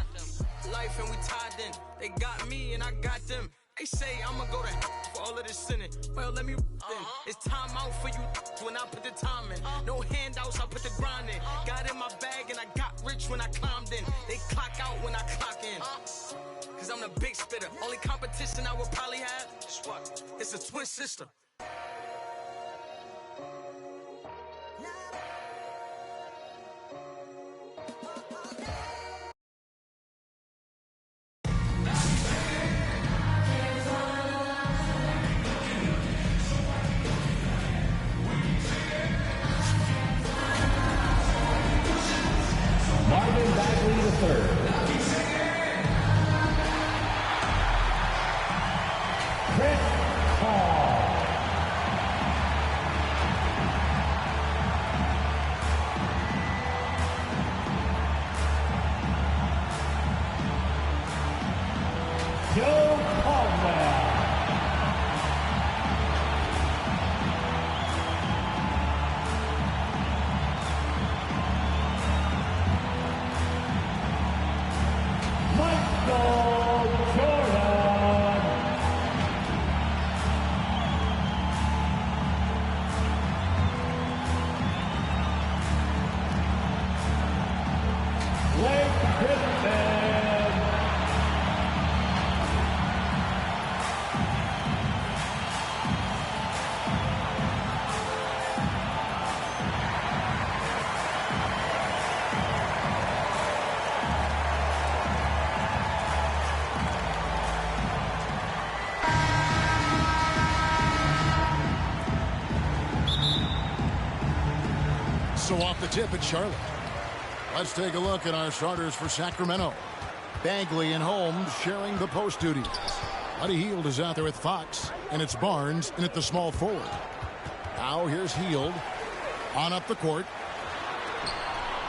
Life and we tied in. They got me and I got them. They say I'ma go to for all of this sinning. Well, let me then. It's time out for you when I put the time in. No handouts, I put the grind in. Got in my bag and I got rich when I climbed in. They clock out when I clock in. Cause I'm the big spitter. Only competition I would probably have is what? It's a twin sister. So off the tip at Charlotte. Let's take a look at our starters for Sacramento. Bagley and Holmes sharing the post duties. Buddy Hield is out there with Fox, and it's Barnes in at the small forward. Now here's Hield on up the court.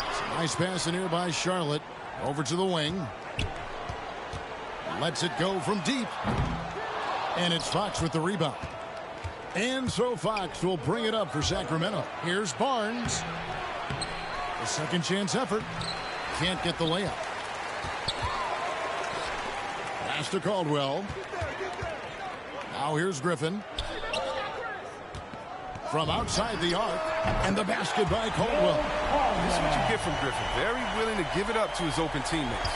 It's a nice pass in here by Charlotte. Over to the wing. Lets it go from deep. And it's Fox with the rebound. And so Fox will bring it up for Sacramento. Here's Barnes. A second chance effort. Can't get the layup. Pass to Caldwell. Now here's Griffin. From outside the arc. And the basket by Caldwell. This is what you get from Griffin. Very willing to give it up to his open teammates.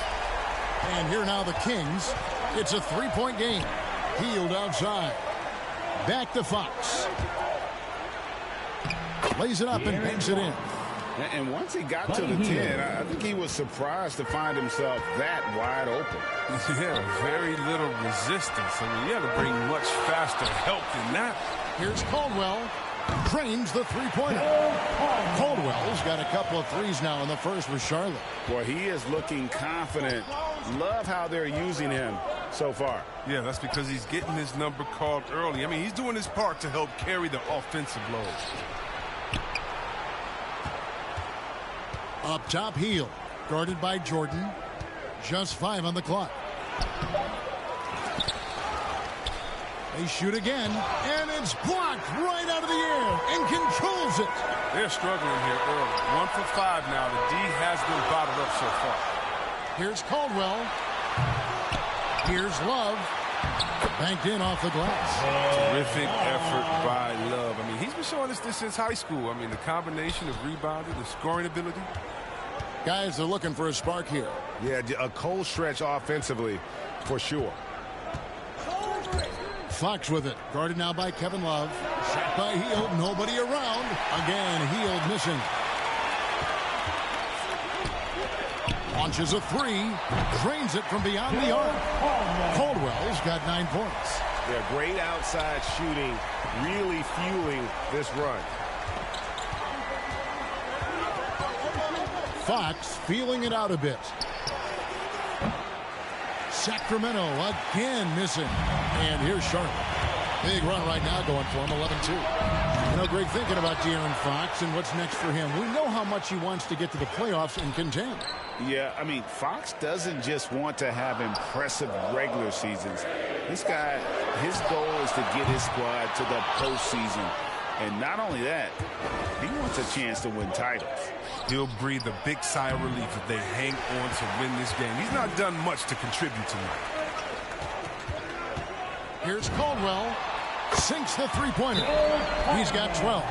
And here now the Kings. It's a three-point game. Hield outside. Back to Fox. Lays it up and banks it in. And once he got to the 10, I think he was surprised to find himself that wide open. Yeah, very little resistance. I mean, you have to bring much faster help than that. Here's Caldwell. Drains the three-pointer. Caldwell's got a couple of threes now in the first with Charlotte. Well, he is looking confident. Love how they're using him so far. Yeah, that's because he's getting his number called early. I mean, he's doing his part to help carry the offensive load. Up top, Hield, guarded by Jordan. Just 5 on the clock. They shoot again, and it's blocked right out of the air and controls it. They're struggling here early. 1 for 5 now. The D has been bottled up so far. Here's Caldwell. Here's Love. Banked in off the glass. Terrific effort by Love. I mean, he's been showing us this since high school. I mean, the combination of rebounding, the scoring ability. Guys are looking for a spark here. Yeah, a cold stretch offensively for sure. Fox with it. Guarded now by Kevin Love. Shot by Hield. Nobody around. Again, Hield missing. Launches a three. Drains it from beyond the arc. Caldwell's got 9 points. Yeah, great outside shooting. Really fueling this run. Fox feeling it out a bit. Sacramento again missing. And here's Charlotte. Big run right now going for him, 11-2. You know, Greg, thinking about De'Aaron Fox and what's next for him. We know how much he wants to get to the playoffs and contend. Yeah, I mean, Fox doesn't just want to have impressive regular seasons. This guy, his goal is to get his squad to the postseason. And not only that, he wants a chance to win titles. He'll breathe a big sigh of relief if they hang on to win this game. He's not done much to contribute tonight. Here's Caldwell. Sinks the three-pointer. He's got 12.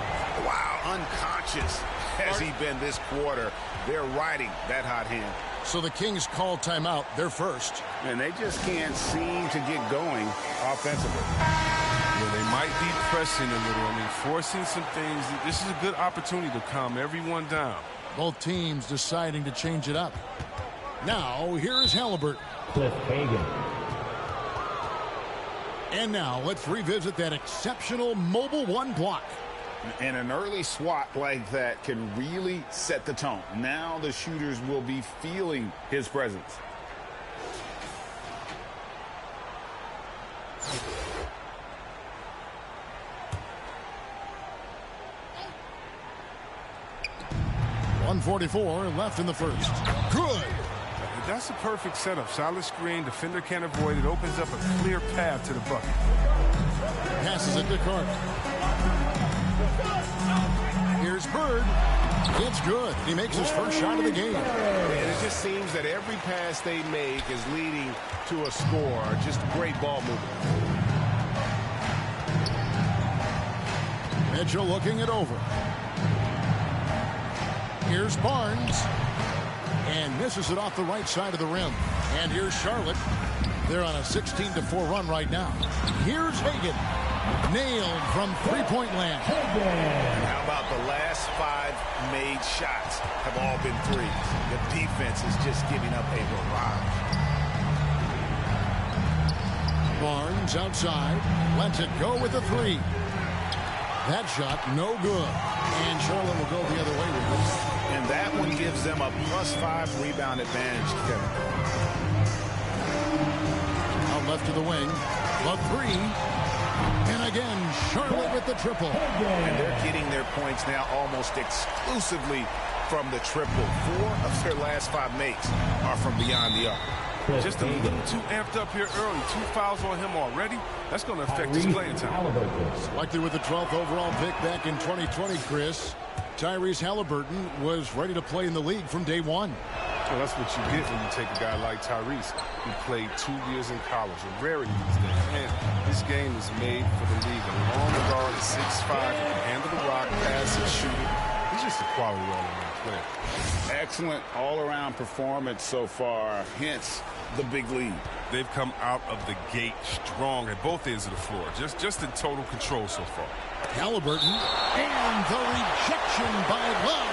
Wow, unconscious has he been this quarter. They're riding that hot hand. So the Kings call timeout. They're first. And they just can't seem to get going offensively. Yeah, they might be pressing a little. I mean, forcing some things. This is a good opportunity to calm everyone down. Both teams deciding to change it up. Now, here's Halliburton. Cliff Hagan. And now, let's revisit that exceptional mobile one block. And an early swat like that can really set the tone. Now the shooters will be feeling his presence. .144 left in the first. Good. That's a perfect setup. Solid screen. Defender can't avoid it. Opens up a clear path to the bucket. Passes it to Carter. Here's Bird. It's good. He makes his first shot of the game. And it just seems that every pass they make is leading to a score. Just great ball movement. Mitchell looking it over. Here's Barnes. And misses it off the right side of the rim. And here's Charlotte. They're on a 16-4 run right now. Here's Hagan. Nailed from three-point land. And how about the last 5 made shots have all been threes. The defense is just giving up a barrage. Barnes outside. Lets it go with the 3. That shot no good. And Charlotte will go the other way with this. And that one gives them a +5 rebound advantage, Kevin. Out left to the wing. The 3. And again, Charlotte with the triple. And they're getting their points now almost exclusively from the triple. 4 of their last 5 makes are from beyond the arc. Just a little too amped up here early. 2 fouls on him already. That's going to affect his playing time. Selected with the 12th overall pick back in 2020, Chris, Tyrese Halliburton was ready to play in the league from day one. Well, that's what you get when you take a guy like Tyrese, who played 2 years in college. A rarity these days. Man, this game is made for the league. A long guard at 6'5", he can handle the rock, pass and shoot it. He's just a quality all-around player. Excellent all-around performance so far, hence the big lead. They've come out of the gate strong at both ends of the floor. Just in total control so far. Halliburton and the rejection by Love.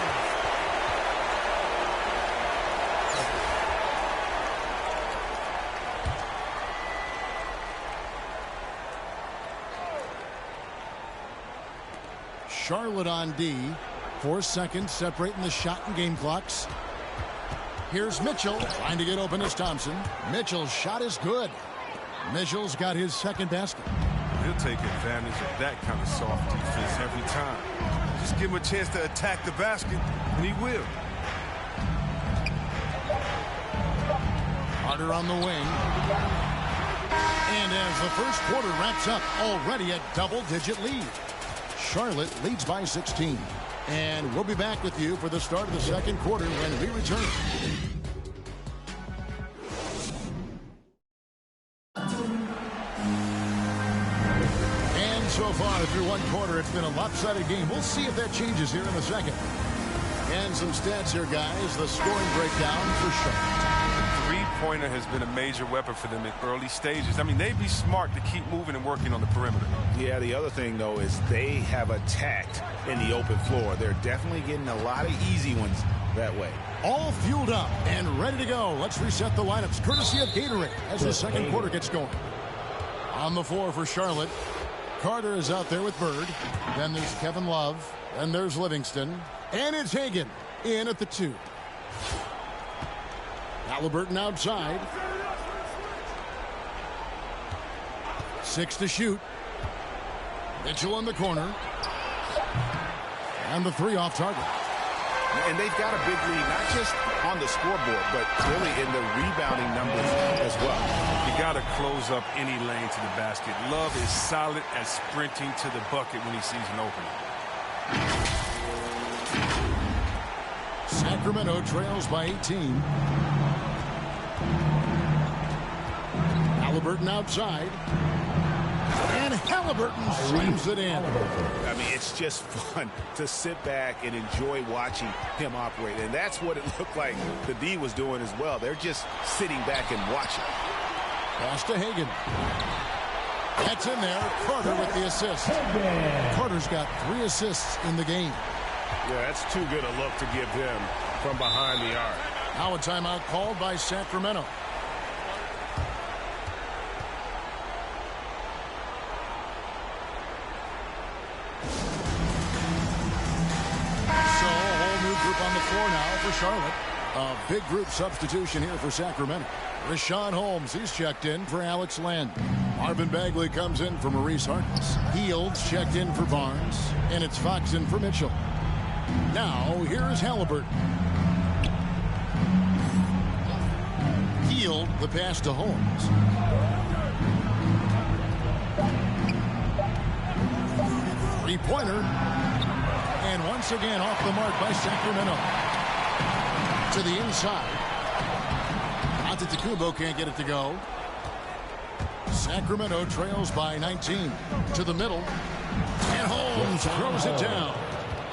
Charlotte on D. 4 seconds separating the shot and game clocks. Here's Mitchell trying to get open as Thompson. Mitchell's shot is good. Mitchell's got his second basket. He'll take advantage of that kind of soft defense every time. Just give him a chance to attack the basket, and he will. Carter on the wing. And as the first quarter wraps up, already a double-digit lead. Charlotte leads by 16. And we'll be back with you for the start of the second quarter when we return. And so far through one quarter, it's been a lopsided game. We'll see if that changes here in a second. And some stats here, guys. The scoring breakdown for Charlotte. Three-pointer has been a major weapon for them in early stages. I mean, they'd be smart to keep moving and working on the perimeter. Yeah, the other thing, though, is they have attacked in the open floor. They're definitely getting a lot of easy ones that way. All fueled up and ready to go. Let's reset the lineups, courtesy of Gatorade, as the second quarter gets going. On the floor for Charlotte, Carter is out there with Bird. Then there's Kevin Love. Then there's Livingston. And it's Hagan in at the 2. Halliburton outside. 6 to shoot. Mitchell in the corner. And the 3 off target. And they've got a big lead, not just on the scoreboard, but really in the rebounding numbers as well. You got to close up any lane to the basket. Love is solid at sprinting to the bucket when he sees an opening. Sacramento trails by 18. Halliburton outside. And Halliburton slams it in. I mean, it's just fun to sit back and enjoy watching him operate. And that's what it looked like the D was doing as well. They're just sitting back and watching. Pass to Hagan. That's in there. Carter with the assist. Carter's got 3 assists in the game. Yeah, that's too good a look to give them from behind the arc. Now a timeout called by Sacramento. So a whole new group on the floor now for Charlotte. A big group substitution here for Sacramento. Rashawn Holmes, he's checked in for Alex Land. Marvin Bagley comes in for Maurice Harkness. Fields checked in for Barnes. And it's Fox in for Mitchell. Now, here's Halliburton. Healed the pass to Holmes. Three-pointer. And once again off the mark by Sacramento. To the inside. Antetokounmpo can't get it to go. Sacramento trails by 19. To the middle. And Holmes throws it down.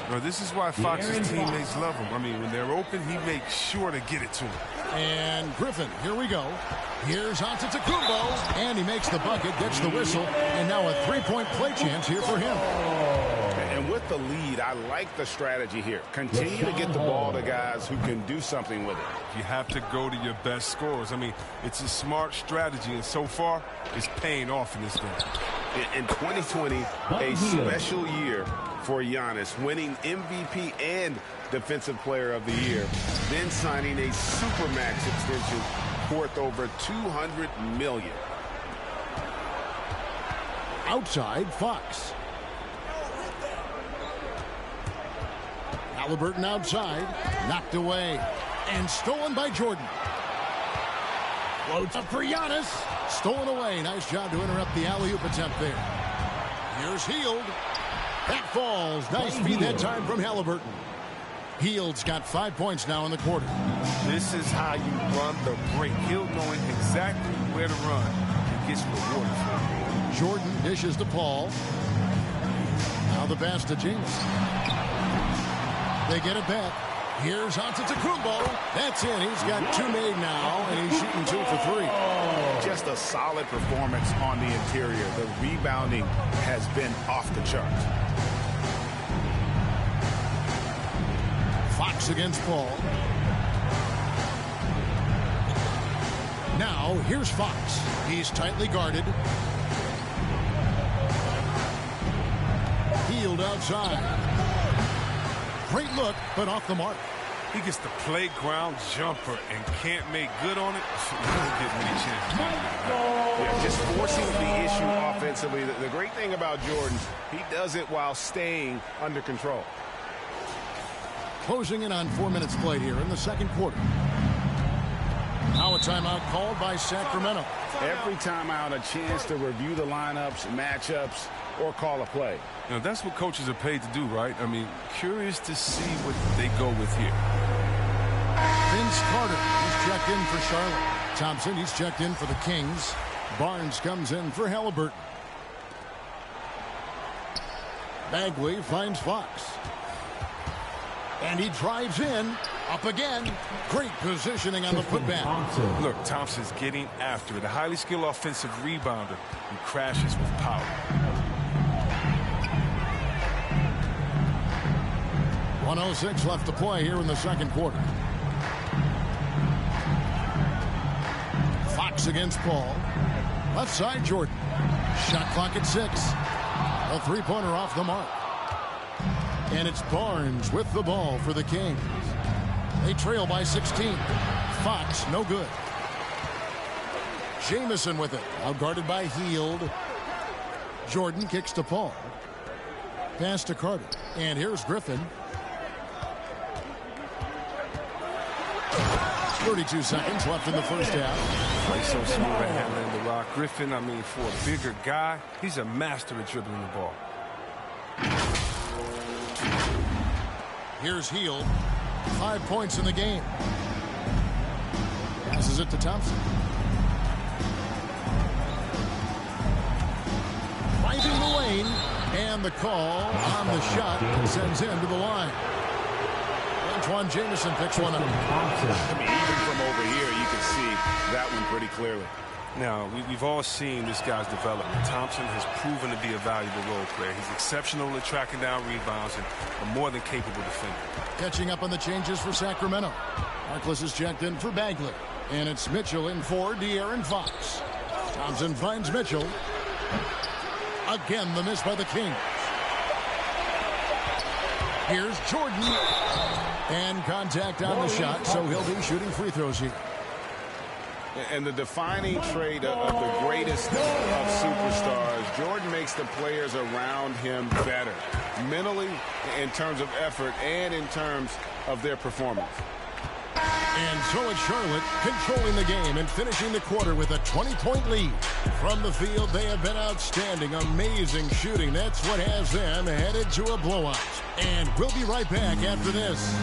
No, this is why Fox's teammates love him. I mean, when they're open, he makes sure to get it to him. And Griffin, here we go. Here's Antetokounmpo, and he makes the bucket, gets the whistle, and now a three-point play chance here for him. And with the lead, I like the strategy here. Continue to get the ball to guys who can do something with it. You have to go to your best scorers. I mean, it's a smart strategy, and so far, it's paying off in this game. In 2020, a special year for Giannis, winning MVP and Defensive Player of the Year, then signing a Supermax extension worth over $200 million. Outside, Fox. Halliburton outside, knocked away, and stolen by Jordan. Floats up for Giannis. Stolen away. Nice job to interrupt the alley-oop attempt there. Here's Hield. That falls. Nice feed that time from Halliburton. Hield's got 5 points now in the quarter. This is how you run the break. Hield knowing exactly where to run and gets rewarded for it. Jordan dishes to Paul. Now the pass to James. They get it back. Here's Antetokounmpo. That's in. He's got 2 made now, and he's shooting 2 for 3. Just a solid performance on the interior. The rebounding has been off the charts. Fox against Paul. Now, here's Fox. He's tightly guarded. Hield outside. Great look, but off the mark. He gets the playground jumper and can't make good on it. He doesn't get many chances. Yeah, just forcing the issue offensively. The great thing about Jordan, he does it while staying under control. Closing in on 4 minutes played here in the second quarter. Now a timeout called by Sacramento. Every timeout, a chance to review the lineups, matchups, or call a play. You know, that's what coaches are paid to do, right? I mean, curious to see what they go with here. Vince Carter, he's checked in for Charlotte. Thompson, he's checked in for the Kings. Barnes comes in for Halliburton. Bagley finds Fox. And he drives in. Up again. Great positioning on the putback. Look, Thompson's getting after it. A highly skilled offensive rebounder who crashes with power. 1:06 left to play here in the second quarter. Fox against Paul. Left side, Jordan. Shot clock at 6. A three-pointer off the mark. And it's Barnes with the ball for the Kings. They trail by 16. Fox, no good. Jamison with it. Outguarded by Hield. Jordan kicks to Paul. Pass to Carter. And here's Griffin. 32 seconds left in the first half. He's so smooth at handling the rock. Griffin, I mean, for a bigger guy, he's a master at dribbling the ball. Here's Hield. 5 points in the game. Passes it to Thompson. driving the lane, and the call on the shot sends him to the line. Antoine Jameson picks one up. I mean, even from over here, you can see that one pretty clearly. Now, we've all seen this guy's development. Thompson has proven to be a valuable role player. He's exceptional at tracking down rebounds and a more than capable defender. Catching up on the changes for Sacramento. Harkless is checked in for Bagley. And it's Mitchell in for De'Aaron Fox. Thompson finds Mitchell. Again, the miss by the Kings. Here's Jordan. And contact on the shot, so he'll be shooting free throws here. And the defining trait of the greatest of superstars, Jordan makes the players around him better, mentally, in terms of effort, and in terms of their performance. And so it's Charlotte controlling the game and finishing the quarter with a 20-point lead. From the field, they have been outstanding, amazing shooting. That's what has them headed to a blowout. And we'll be right back after this.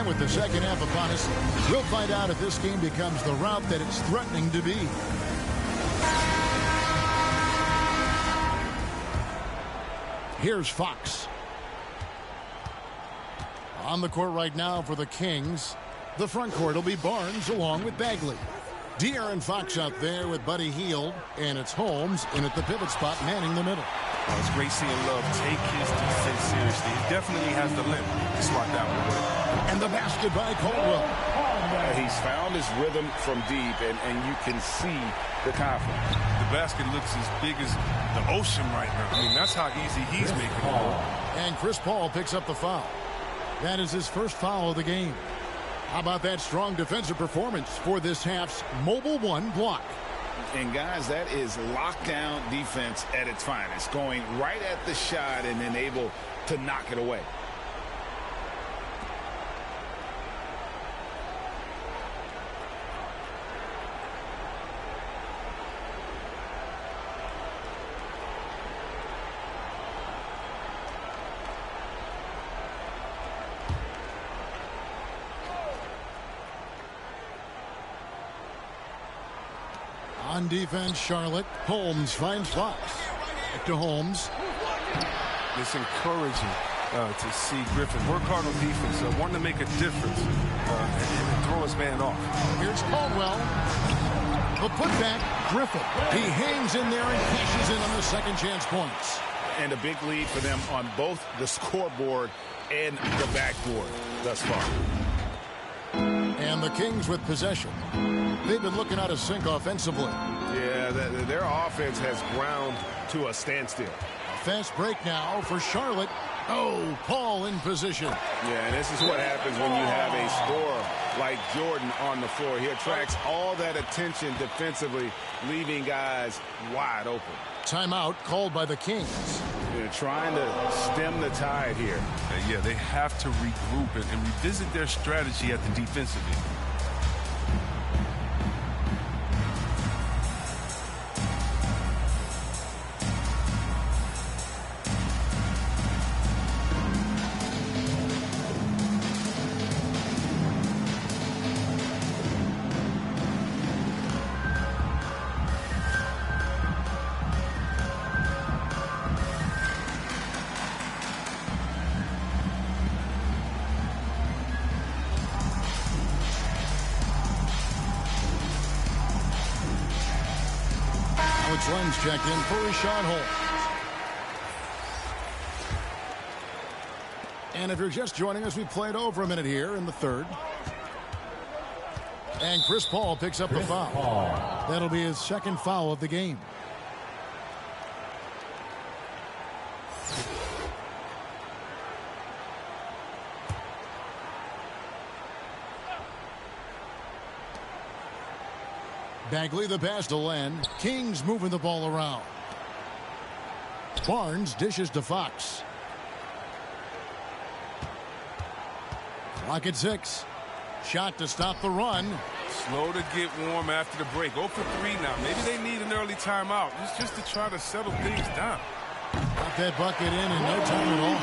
With the second half upon us, we'll find out if this game becomes the route that it's threatening to be. Here's Fox. On the court right now for the Kings. The front court will be Barnes along with Bagley. De'Aaron Fox out there with Buddy Hield, and it's Holmes in at the pivot spot manning the middle. Oh, it's great seeing Love take his defense seriously. He definitely has the limp to slot that one away. And the basket by Caldwell. He's found his rhythm from deep, and you can see the confidence. The basket looks as big as the ocean right now. I mean, that's how easy he's making it. And Chris Paul picks up the foul. That is his first foul of the game. How about that strong defensive performance for this half's Mobile One block? And, guys, that is lockdown defense at its finest, going right at the shot and then able to knock it away. On defense, Charlotte. Holmes finds Fox. Back to Holmes. It's encouraging to see Griffin work hard on defense, wanting to make a difference, and throw his man off. Here's Caldwell. The putback, Griffin. He hangs in there and cashes in on the second chance points. And a big lead for them on both the scoreboard and the backboard thus far. And the Kings with possession. They've been looking out of sync offensively. Yeah, their offense has ground to a standstill. A fast break now for Charlotte. Oh, Paul in position. Yeah, and this is what happens when you have a scorer like Jordan on the floor. He attracts all that attention defensively, leaving guys wide open. Timeout called by the Kings. They're trying to stem the tide here. Yeah, they have to regroup and revisit their strategy at the defensive end. Lenz checked in for Rashad Holmes. And if you're just joining us, we played over a minute here in the third. And Chris Paul picks up the foul. That'll be his second foul of the game. Bagley the pass to Len. Kings moving the ball around. Barnes dishes to Fox. Clock at 6. Shot to stop the run. Slow to get warm after the break. 0 for 3 now. Maybe they need an early timeout. It's just to try to settle things down. Got that bucket in no time at all.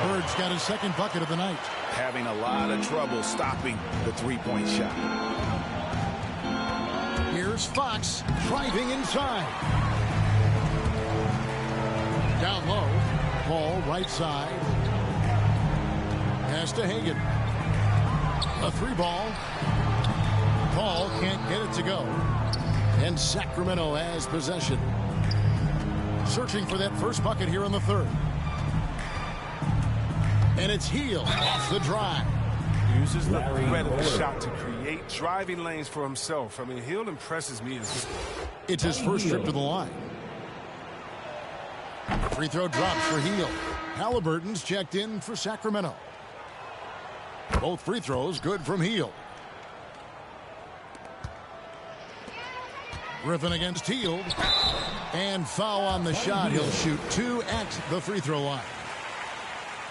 Bird's got his second bucket of the night. Having a lot of trouble stopping the three-point shot. Here's Fox driving inside. Down low. Ball right side. Pass to Hagan. A 3-ball. Paul can't get it to go. And Sacramento has possession. Searching for that first bucket here in the third. And it's Heel off the drive. Uses the threat of the shot to create driving lanes for himself. I mean, Hill impresses me as it's his first trip to the line. Free throw drops for Heel. Halliburton's checked in for Sacramento. Both free throws good from Heel. Griffin against Heel. And foul on the shot. He'll shoot 2 at the free throw line.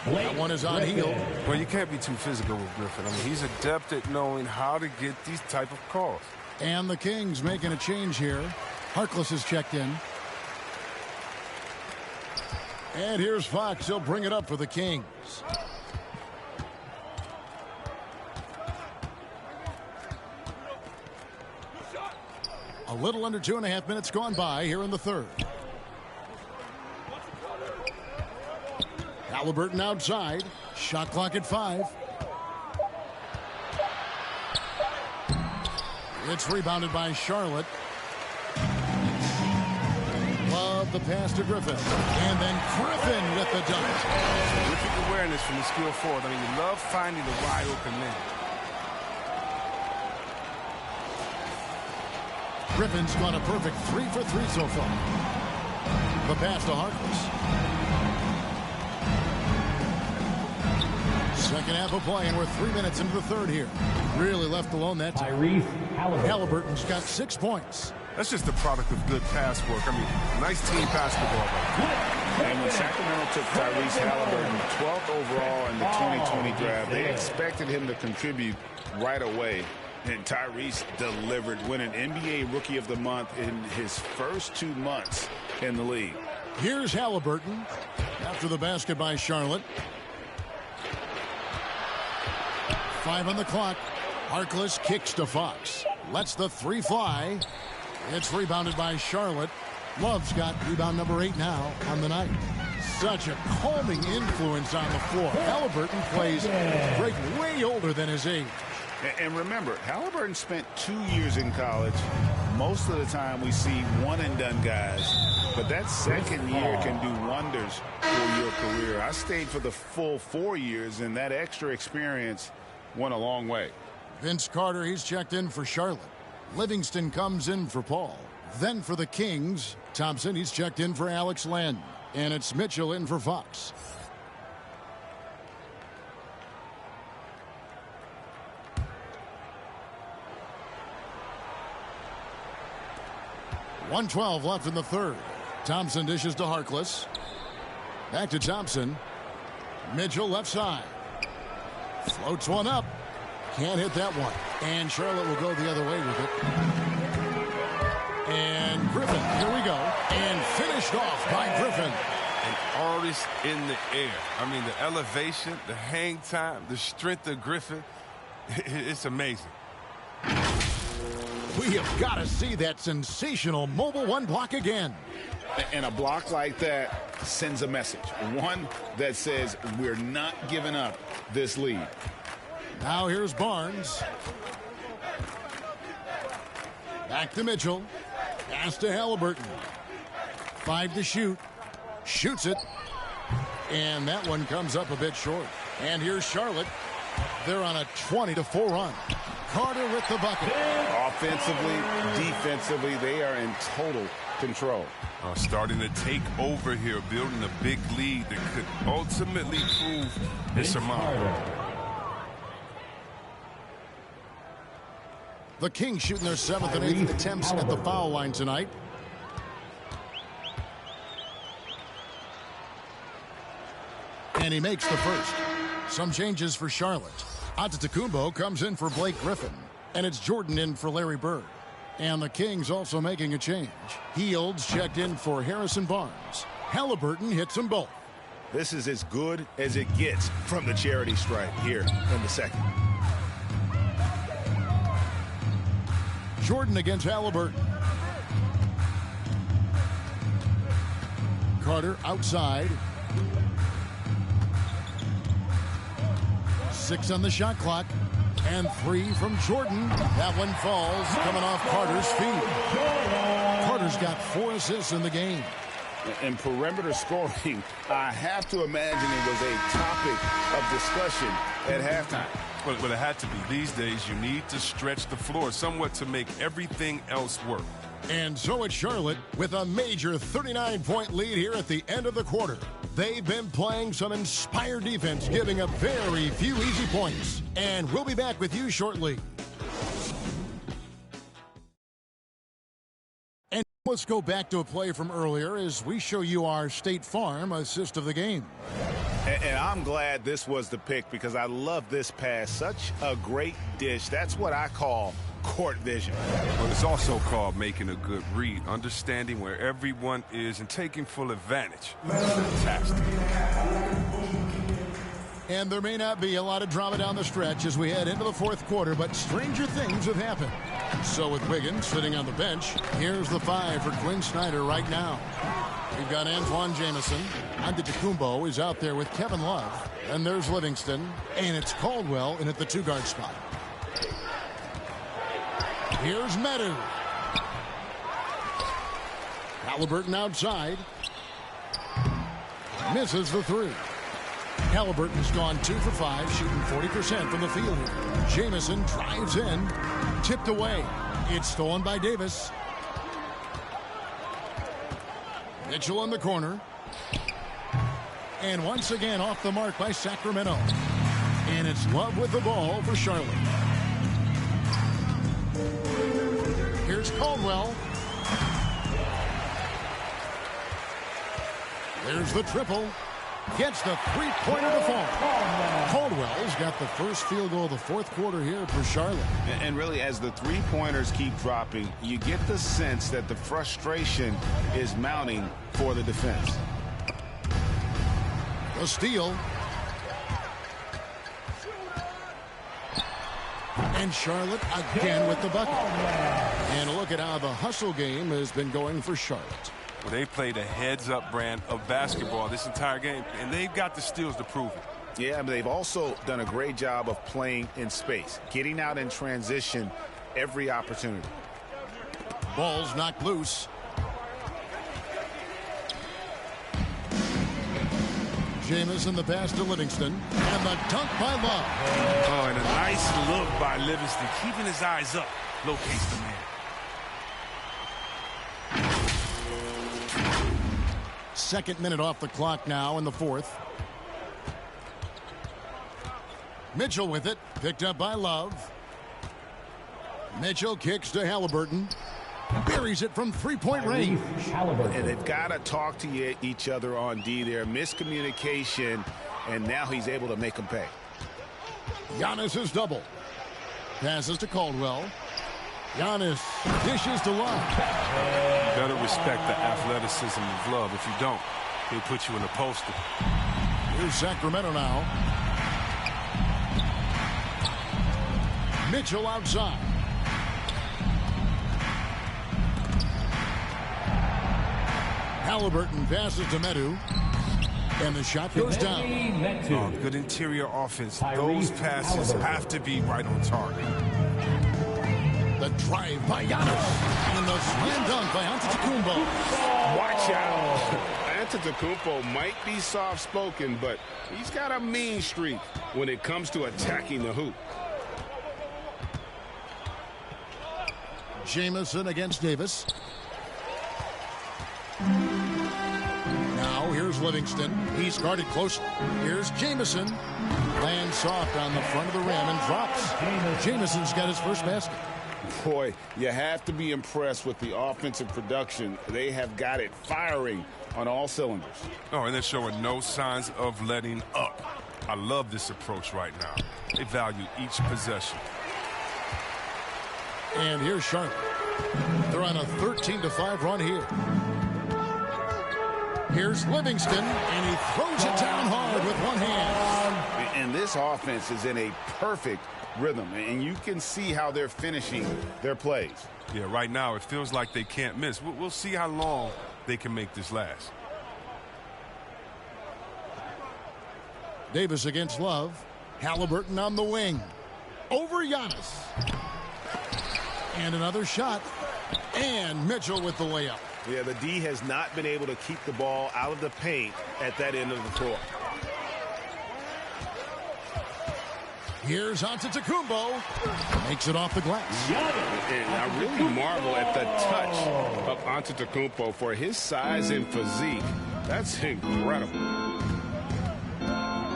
That one is on Heel. Well, you can't be too physical with Griffin. I mean, he's adept at knowing how to get these type of calls. And the Kings making a change here. Harkless is checked in. And here's Fox. He'll bring it up for the Kings. A little under 2.5 minutes gone by here in the third. Halliburton outside. Shot clock at 5. It's rebounded by Charlotte. Love the pass to Griffin. And then Griffin with the dunk. Terrific awareness from the skill forward. I mean, you love finding the wide open man. Griffin's got a perfect 3 for 3 so far. The pass to Harkless. Second half of play, and we're 3 minutes into the third here. Really left alone that time. Halliburton's got 6 points. That's just the product of good pass work. I mean, nice team basketball. And when Sacramento took Tyrese Halliburton 12th overall in the 2020 draft, they expected him to contribute right away. And Tyrese delivered, winning NBA Rookie of the Month in his first 2 months in the league. Here's Halliburton after the basket by Charlotte. 5 on the clock. Harkless kicks to Fox. Lets the 3 fly. It's rebounded by Charlotte. Love's got rebound number 8 now on the night. Such a calming influence on the floor. Halliburton plays break way older than his age. And remember, Halliburton spent 2 years in college. Most of the time we see one-and-done guys. But that second year can do wonders for your career. I stayed for the full 4 years, and that extra experience went a long way. Vince Carter, he's checked in for Charlotte. Livingston comes in for Paul. Then for the Kings, Thompson, he's checked in for Alex Len. And it's Mitchell in for Fox. .112 left in the third. Thompson dishes to Harkless. Back to Thompson. Mitchell left side. Floats one up. Can't hit that one. And Charlotte will go the other way with it. And Griffin, here we go. And finished off by Griffin. An artist in the air. I mean, the elevation, the hang time, the strength of Griffin. It's amazing. We have got to see that sensational mobile one block again. And a block like that sends a message. One that says we're not giving up this lead. Now here's Barnes. Back to Mitchell. Pass to Halliburton. 5 to shoot. Shoots it. And that one comes up a bit short. And here's Charlotte. They're on a 20-4 run. Carter with the bucket. Offensively, defensively, they are in total control. Starting to take over here, building a big lead that could ultimately prove insurmountable. The Kings shooting their 7th and 8th attempts at the foul line tonight. And he makes the first. Some changes for Charlotte. Antetokounmpo comes in for Blake Griffin. And it's Jordan in for Larry Bird. And the Kings also making a change. Hields checked in for Harrison Barnes. Halliburton hits them both. This is as good as it gets from the charity stripe here in the second. Jordan against Halliburton. Carter outside. 6 on the shot clock. And 3 from Jordan. That one falls, coming off Carter's feet. Carter's got 4 assists in the game. And perimeter scoring, I have to imagine it was a topic of discussion at halftime. Well, it had to be. These days, you need to stretch the floor somewhat to make everything else work. And so it's Charlotte with a major 39-point lead here at the end of the quarter. They've been playing some inspired defense, giving up very few easy points. And we'll be back with you shortly. And let's go back to a play from earlier as we show you our State Farm assist of the game. And I'm glad this was the pick because I love this pass. Such a great dish. That's what I call court vision. But it's also called making a good read, understanding where everyone is and taking full advantage. Fantastic. And there may not be a lot of drama down the stretch as we head into the fourth quarter, but stranger things have happened. So with Wiggins sitting on the bench, here's the 5 for Quinn Snyder right now. We've got Antoine Jamison. Antetokounmpo is out there with Kevin Love. And there's Livingston. And it's Caldwell in at the 2-guard spot. Here's Medu. Halliburton outside. Misses the 3. Halliburton's gone 2 for 5, shooting 40% from the field here. Jamison drives in. Tipped away. It's stolen by Davis. Mitchell in the corner. And once again off the mark by Sacramento. And it's Love with the ball for Charlotte. Here's Caldwell. There's the triple. Gets the 3-pointer to fall. Caldwell's got the first field goal of the fourth quarter here for Charlotte. And really, as the 3-pointers keep dropping, you get the sense that the frustration is mounting for the defense. The steal. And Charlotte again with the bucket. And look at how the hustle game has been going for Charlotte. Well, they played a heads-up brand of basketball this entire game, and they've got the steals to prove it. Yeah, but they've also done a great job of playing in space, getting out in transition every opportunity. Ball's knocked loose. Jamison the pass to Livingston. And the dunk by Love. Oh, and a nice look by Livingston, keeping his eyes up. Locates the man. Second minute off the clock now in the fourth. Mitchell with it. Picked up by Love. Mitchell kicks to Halliburton. Buries it from 3-point range. And they've got to talk to each other on D there. Miscommunication, and now he's able to make them pay. Giannis is double. Passes to Caldwell. Giannis dishes to Love. You better respect the athleticism of Love. If you don't, he'll put you in a poster. Here's Sacramento now. Mitchell outside. Halliburton passes to Medu. And the shot goes down. Oh, good interior offense. Those passes have to be right on target. The drive by Giannis. And the slam dunk by Antetokounmpo. Watch out. Antetokounmpo might be soft-spoken, but he's got a mean streak when it comes to attacking the hoop. Jamison against Davis. Now here's Livingston. He's guarded closely. Here's Jamison. Lands soft on the front of the rim and drops. Jamison's got his first basket. Boy, you have to be impressed with the offensive production. They have got it firing on all cylinders. Oh, and they're showing no signs of letting up. I love this approach right now. They value each possession. And here's Charlotte. They're on a 13-5 run here. Here's Livingston, and he throws it down hard with one hand. And this offense is in a perfect rhythm, and you can see how they're finishing their plays. Yeah, right now it feels like they can't miss. We'll see how long they can make this last. Davis against Love. Halliburton on the wing. Over Giannis. And another shot. And Mitchell with the layup. Yeah, the D has not been able to keep the ball out of the paint at that end of the floor. Here's Antetokounmpo. Makes it off the glass. And I really marvel at the touch of Antetokounmpo for his size and physique. That's incredible.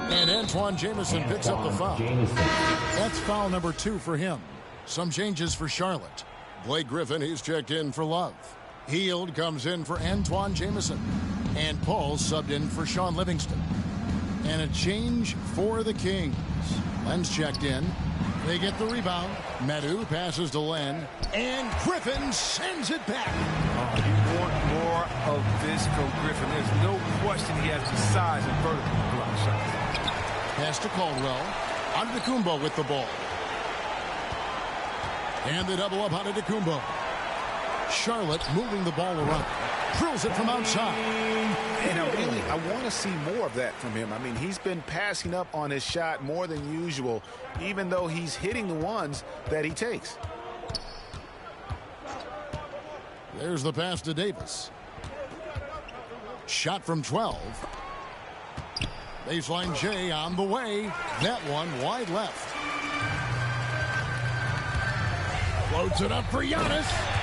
And Antoine Jamison picks up the foul. That's foul number 2 for him. Some changes for Charlotte. Blake Griffin, he's checked in for Love. Hield comes in for Antoine Jamison. And Paul subbed in for Sean Livingston. And a change for the Kings. Len's checked in. They get the rebound. Medu passes to Len. And Griffin sends it back. Oh, you want more of this from Griffin. There's no question he has the size and vertical block shots. Pass to Caldwell. Antetokounmpo with the ball. And the double up Antetokounmpo. Charlotte moving the ball around. Drills it from outside. And I want to see more of that from him. I mean, he's been passing up on his shot more than usual, even though he's hitting the ones that he takes. There's the pass to Davis. Shot from 12. Baseline J on the way. That one wide left. Floats it up for Giannis.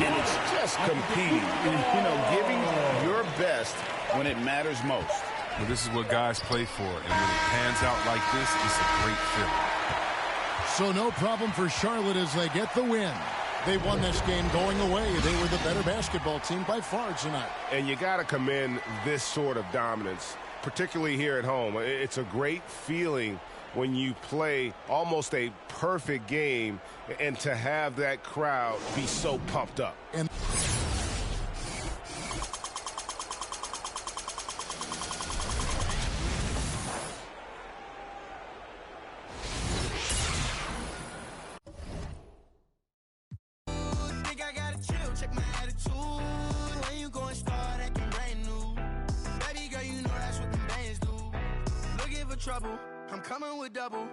And it's just competing, you know, giving your best when it matters most. Well, this is what guys play for, and when it pans out like this, it's a great feeling. So no problem for Charlotte as they get the win. They won this game going away. They were the better basketball team by far tonight. And you got to commend this sort of dominance, particularly here at home. It's a great feeling when you play almost a perfect game and to have that crowd be so pumped up. And Think I gotta chill, check my attitude. When you going start acting brand new. Baby girl, you know that's what the bands do. Looking for trouble, I'm coming with double.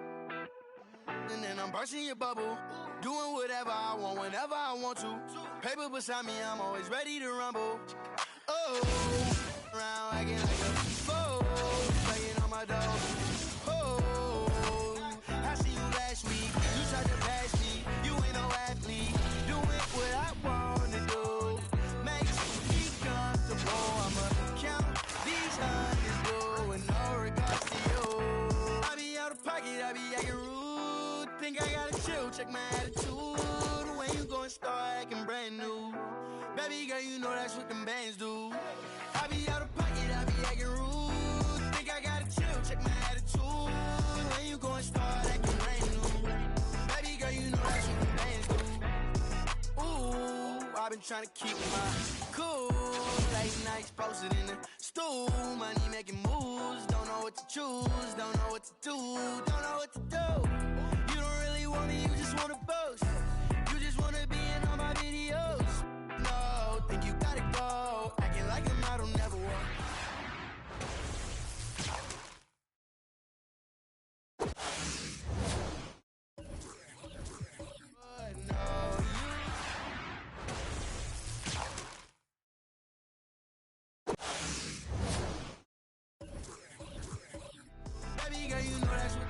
And then I'm bursting your bubble. Doing whatever I want, whenever I want to. Paper beside me, I'm always ready to rumble. Oh, around acting like a fool. Playing on my dog. Oh, I see you last week. You tried to pass me. You ain't no athlete. Doing what I wanna do. Makes me comfortable. I'ma count these hundreds, boo, with no regards to you. I be out of pocket, I be acting rude. Think I gotta chill, check my attitude. When you gon' start acting brand new. Baby girl, you know that's what them bands do. I be out of pocket, I be acting rude. Think I gotta chill, check my attitude. When you gon' start acting brand new. Baby girl, you know that's what them bands do. Ooh, I've been trying to keep my cool. Late nights posted in the stool. Money making moves. Don't know what to choose. Don't know what to do. Don't know what to do. You don't really want me. You just want to boast. You just want to be in all my videos. No, think you gotta go. Acting like a model never work. Baby girl, you know that's what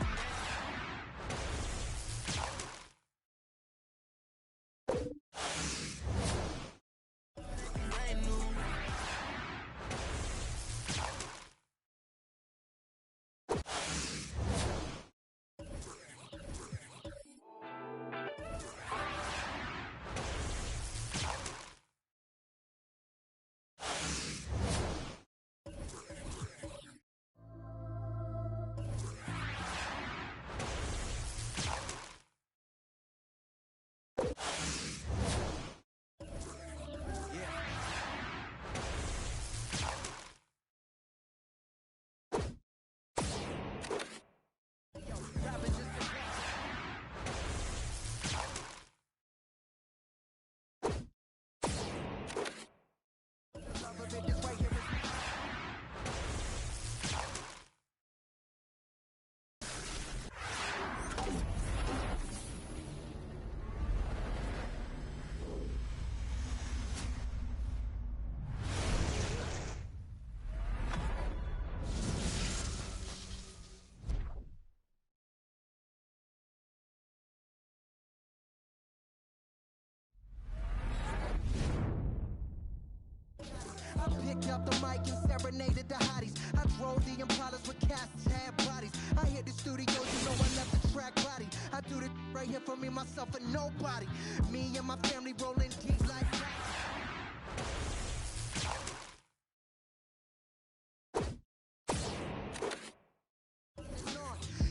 up the mic and serenaded the hotties. I drove the Impalas with casts, had bodies. I hit the studio, you know I left the track body. I do this right here for me, myself, and nobody. Me and my family rolling deep like that.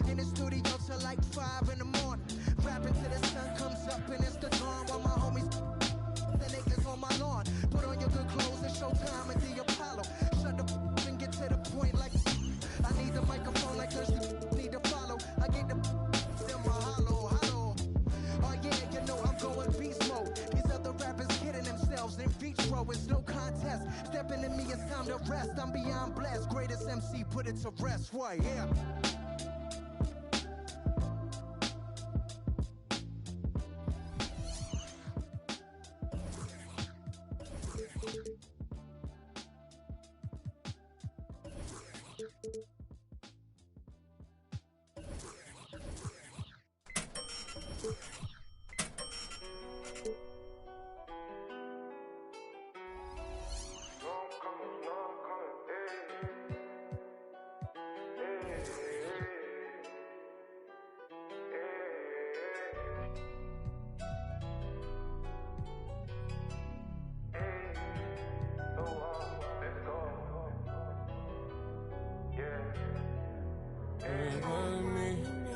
In the studio till like 5 in the morning. Rapping till the sun comes up and it's the dawn. While my homies the acres on my lawn. Put on your good clothes and show time at the Apollo. Shut the and get to the point like I need the microphone like thirsty need to follow. I get the in my hollow. Oh yeah, you know I'm going beast mode. These other rappers kidding themselves in vitro. It's no contest. Stepping in me, it's time to rest. I'm beyond blessed. Greatest MC, put it to rest. Why, yeah.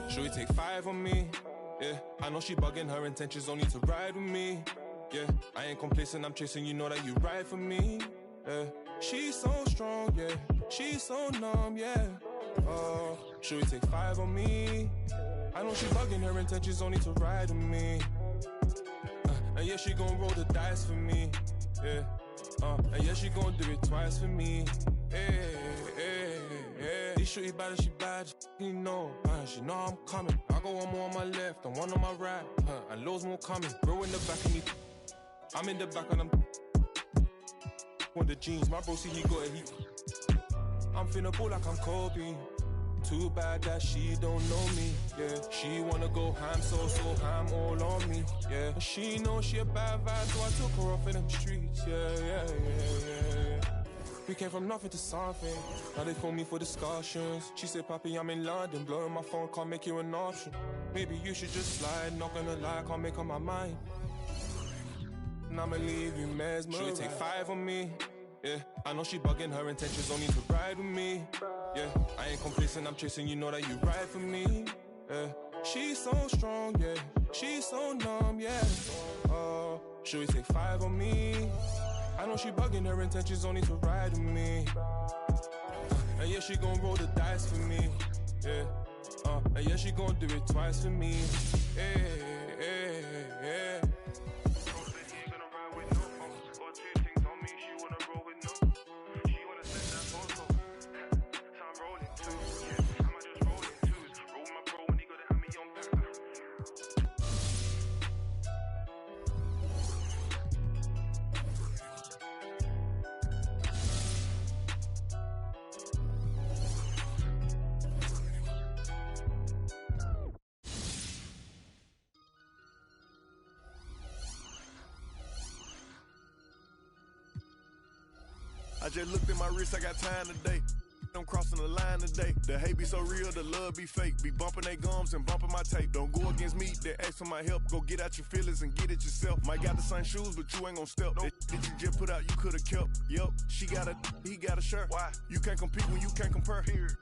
Should we take 5 on me? Yeah, I know she bugging, her intentions only to ride with me. Yeah, I ain't complacent, I'm chasing, you know that you ride for me. Yeah, she's so strong, yeah, she's so numb, yeah. Oh, should we take 5 on me? I know she bugging, her intentions only to ride with me. And yeah, she gon' roll the dice for me. Yeah, and yeah, she gon' do it twice for me. Hey, hey, hey. This shorty bad as she bad, you know. She know I'm coming. I go one more on my left and one on my right. And loads more coming. Bro in the back of me. I'm in the back and I'm with the jeans. My bro see he got it. I'm finna ball like I'm Kobe. Too bad that she don't know me. Yeah, she wanna go ham, so ham all on me. Yeah, and she know she a bad vibe, so I took her off in them streets. Yeah. We came from nothing to something. Now they phone me for discussions. She said, Papi, I'm in London. Blowing my phone, can't make you an option. Maybe you should just slide. Not gonna lie, can't make up my mind. And I'ma leave you mesmerized. Should we take 5 on me? Yeah, I know she bugging, her intentions only to ride with me. Yeah, I ain't complacent, I'm chasing, you know that you ride for me. Yeah, she's so strong, yeah, she's so numb, yeah. Oh, should we take 5 on me? I know she bugging, her intentions only to ride with me. And yeah, she gon' roll the dice for me. Yeah, and yeah, she gon' do it twice for me. Hey. I just looked at my wrist, I got time today. I'm crossing the line today. The hate be so real, the love be fake. Be bumping they gums and bumping my tape. Don't go against me, they ask for my help. Go get out your feelings and get it yourself. Might got the same shoes, but you ain't gon' step. Nope. That you just put out, you could've kept. Yup, she got a, he got a shirt. Why? You can't compete when you can't compare. Here.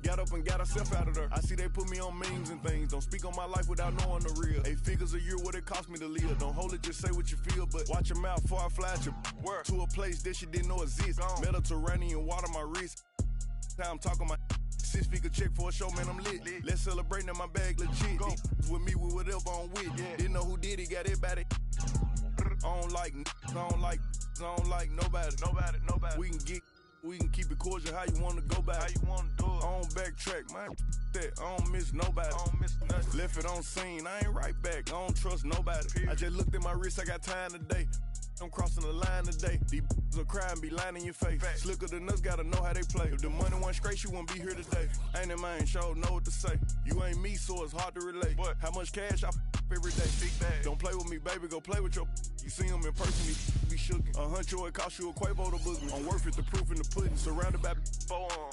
Got up and got herself out of there. I see they put me on memes and things. Don't speak on my life without knowing the real. 8 figures a year, what it cost me to live. Don't hold it, just say what you feel. But watch your mouth before I fly at your word. To a place that she didn't know exist. Mediterranean water my wrist. Time talking my 6 figure check for a show, man, I'm lit. Let's celebrate in my bag, legit. Go. With me, with whatever I'm with. Yeah. Didn't know who did it, got it about it. I don't like nobody. We can get. We can keep it cordial, how you wanna go back. How you wanna do it. I don't backtrack, man. That I don't miss nobody. I don't miss nothing. Left it on scene, I ain't right back. I don't trust nobody. Period. I just looked at my wrist, I got time today. I'm crossing the line today. These will cry and be lying in your face. Fact. Slicker than us, gotta know how they play. If the money wasn't straight, you wouldn't be here today. Ain't in mind, sure know what to say. You ain't me, so it's hard to relate. What? How much cash I every day? Big bag. Don't play with me, baby, go play with your. You see him in person, he be shook. A huncho, it cost you a Quavo to book me. I'm worth it, the proof in the pudding. Surrounded by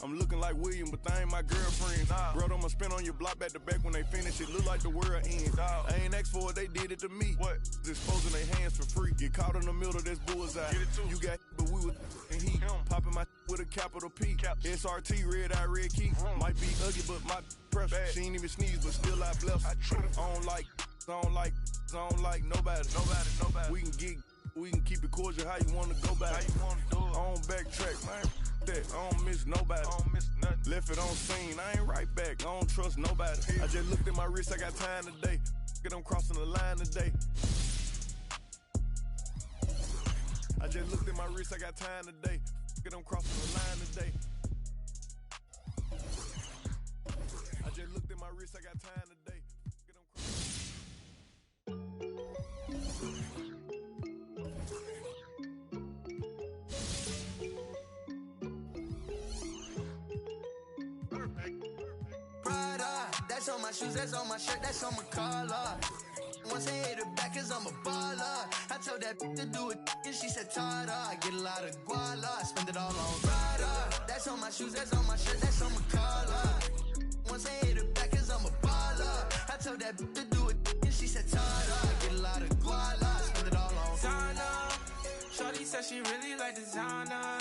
I'm looking like William, but they ain't my girlfriend. Bro, I'ma spin on your block back to back when they finish. It look like the world ends. I ain't asked for it, they did it to me. What? Exposing their hands for free. Get caught in the middle, that's bullseye. Get it too. You got but we was and he popping my with a capital P. SRT, red eye, red key. Might be ugly, but my pressure. She ain't even sneeze, but still I bless. I don't like nobody. We can keep it cordial how you wanna go back. I don't backtrack, man. That I don't miss nobody. Left it on scene, I ain't right back. I don't trust nobody. I just looked at my wrist, I got time today. Get them crossing the line today. I just looked at my wrist, I got time today. Get them crossing the line today. I just looked at my wrist, I got time today. Get them That's on my shoes, that's on my shirt, that's on my collar. Once I hit her back, cause I'm a baller. I told that to do it, and she said, Tada. I get a lot of guala, I spend it all on Prada. That's on my shoes, that's on my shirt, that's on my collar. Once I hit her back, cause I'm a baller. I told that to do it, and she said, Tada. I get a lot of guala, I spend it all on Zana. Shorty said she really like designer.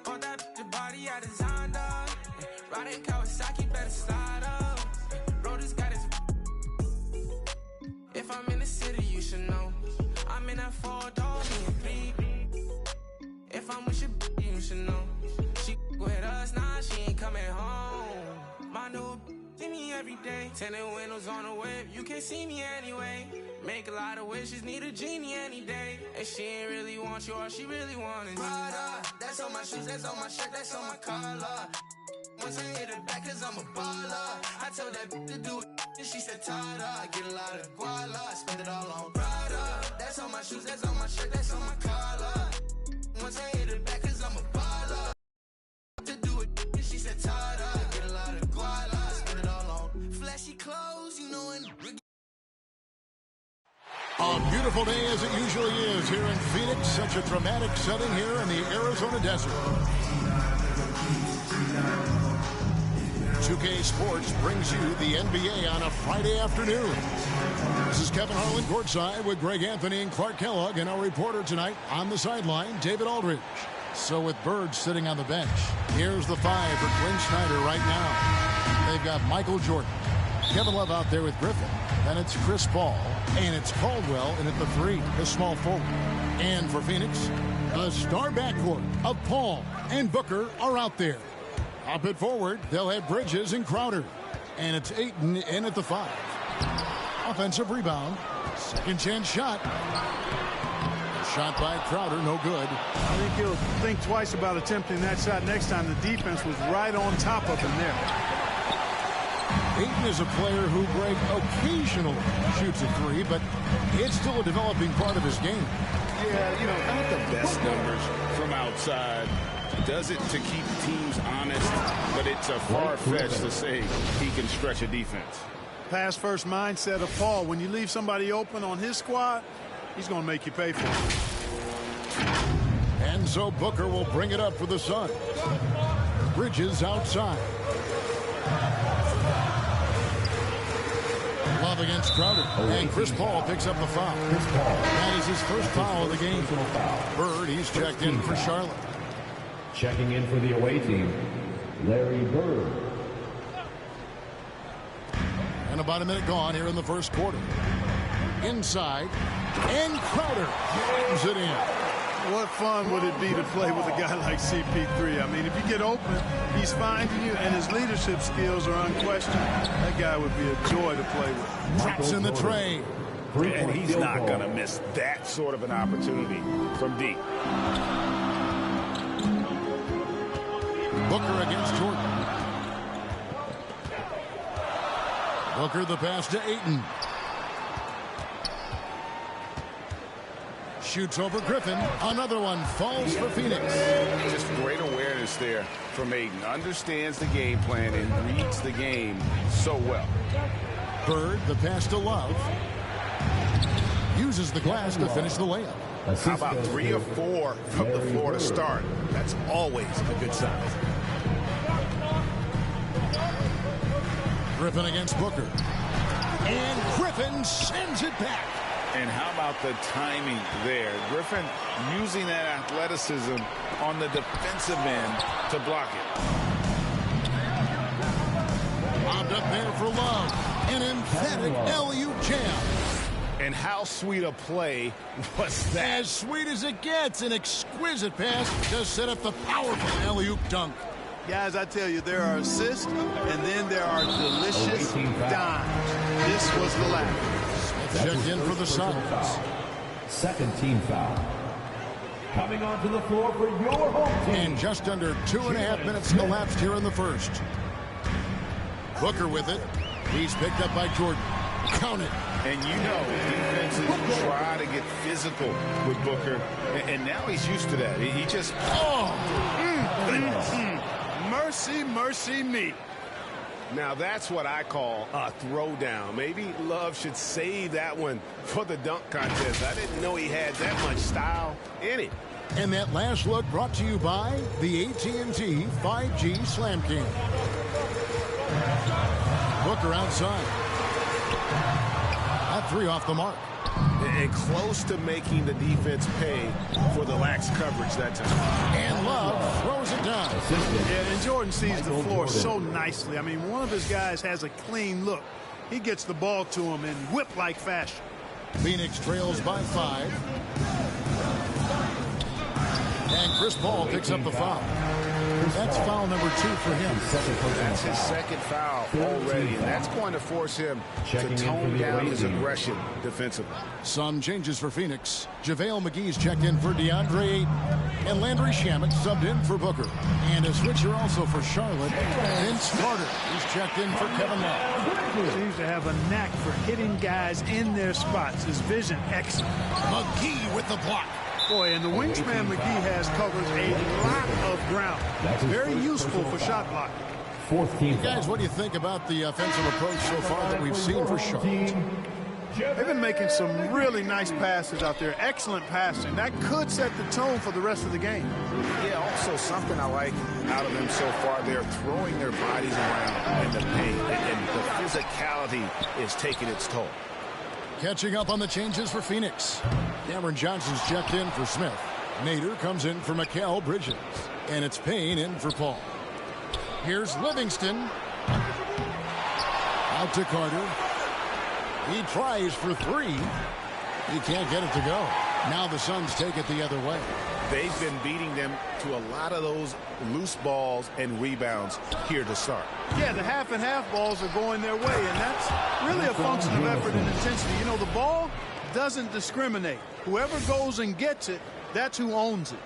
On that the body I designed her. Riding Kawasaki, better slide up. Rollers got his. If I'm in the city, you should know. I'm in that 4-door, me and 3. If I'm with your you should know. She with us, nah, she ain't coming home. My new see me every day. Tinted windows on the whip, you can't see me anyway. Make a lot of wishes, need a genie any day. And she ain't really want you, all she really want is Prada. That's on my shoes, that's on my shirt, that's on my collar. Once I hit her back, cause I'm a baller. I told that to do it, and she said, Tada. I get a lot of guala, I spend it all on Prada. That's on my shoes, that's on my shirt, that's on my collar. Once I hit her back, cause I'm a baller. To do it, and she said, Tada. I get a lot of guala, I spend it all on flashy clothes, you know, and a beautiful day as it usually is here in Phoenix. Such a dramatic setting here in the Arizona desert. 2K Sports brings you the NBA on a Friday afternoon. This is Kevin Harlan courtside with Greg Anthony and Clark Kellogg, and our reporter tonight on the sideline, David Aldridge. So with Bird sitting on the bench, here's the 5 for Quinn Snyder right now. They've got Michael Jordan, Kevin Love out there with Griffin. Then it's Chris Paul, and it's Caldwell in at the 3, the small forward. And for Phoenix, the star backcourt of Paul and Booker are out there. Up at forward, they'll have Bridges and Crowder. And it's Ayton in at the 5. Offensive rebound. Second chance shot. Shot by Crowder, no good. I think he'll think twice about attempting that shot next time. The defense was right on top of him there. Ayton is a player who, Greg, occasionally shoots a 3, but it's still a developing part of his game. Yeah, you know, not the best numbers from outside. Does it to keep teams honest, but it's a far-fetched to say he can stretch a defense. Pass-first mindset of Paul. When you leave somebody open on his squad, he's going to make you pay for it. And so Booker will bring it up for the Suns. Bridges outside. Love against Crowder. And Chris Paul picks up the foul. That is his first foul of the game. Bird, he's checked in for Charlotte. Checking in for the away team, Larry Bird. And about a minute gone here in the first quarter. Inside, and Crowder jams it in. What fun would it be to play with a guy like CP3? I mean, if you get open, he's finding you, and his leadership skills are unquestioned. That guy would be a joy to play with. Drops in the tray. And he's not going to miss that sort of an opportunity from deep. Booker against Jordan. Booker the pass to Ayton. Shoots over Griffin. Another one falls for Phoenix. Just great awareness there from Ayton. Understands the game plan and reads the game so well. Bird the pass to Love. Uses the glass to finish the layup. How about 3 or 4 from the floor to start? That's always a good sign. Griffin against Booker. And Griffin sends it back. And how about the timing there? Griffin using that athleticism on the defensive end to block it. Bobbed up there for Love. An emphatic alley-oop jam. And how sweet a play was that? As sweet as it gets. An exquisite pass to set up the powerful alley-oop dunk. Guys, I tell you, there are assists, and then there are delicious dimes. This was the latter. Checked in for the Suns. Second team foul. Coming onto the floor for your home team. And just under 2.5 minutes elapsed here in the first. Booker with it. He's picked up by Jordan. Count it. And you know, defenses try to get physical with Booker, and now he's used to that. He just, mercy, mercy me. Now that's what I call a throwdown. Maybe Love should save that one for the dunk contest. I didn't know he had that much style in it. And that last look brought to you by the AT&T 5G Slam King. Booker outside. That 3 off the mark. And close to making the defense pay for the lax coverage that time. And Love throws it down. Yeah, and Jordan sees the floor so nicely. I mean, one of his guys has a clean look. He gets the ball to him in whip-like fashion. Phoenix trails by 5. And Chris Paul picks up the foul. That's foul number 2 for him. That's his second foul already, and that's going to force him to tone down his aggression defensively. Some changes for Phoenix. JaVale McGee's checked in for DeAndre Ayton. And Landry Shamet subbed in for Booker. And a switcher also for Charlotte. Vince Carter is checked in for Kevin Love. Seems to have a knack for hitting guys in their spots. His vision excellent. McGee with the block. Boy, and the wingspan McGee has covers a lot of ground. Very useful for shot blocking. Fourth team. Guys, what do you think about the offensive approach so far that we've seen for Charlotte? They've been making some really nice passes out there. Excellent passing. That could set the tone for the rest of the game. Yeah, also something I like out of them so far, they're throwing their bodies around in the paint, and the physicality is taking its toll. Catching up on the changes for Phoenix. Cameron Johnson's checked in for Smith. Nader comes in for Mikal Bridges. And it's Payne in for Paul. Here's Livingston. Out to Carter. He tries for 3. He can't get it to go. Now the Suns take it the other way. They've been beating them to a lot of those loose balls and rebounds here to start. Yeah, the half and half balls are going their way, and that's really a function of effort and intensity. You know, the ball doesn't discriminate. Whoever goes and gets it, that's who owns it.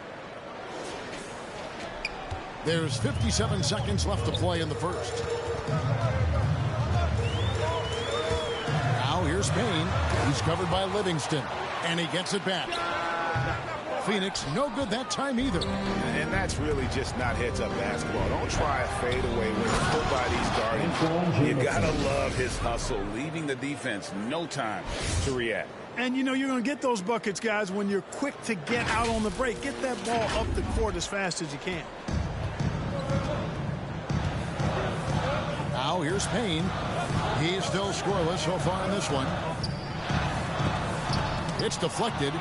There's 57 seconds left to play in the first. Now here's Payne. He's covered by Livingston, and he gets it back. Phoenix, no good that time either. And that's really just not heads-up basketball. Don't try a fadeaway when nobody's guarding. You gotta love his hustle, leaving the defense no time to react. And, you know, you're going to get those buckets, guys, when you're quick to get out on the break. Get that ball up the court as fast as you can. Now here's Payne. He's still scoreless so far in this one. It's deflected.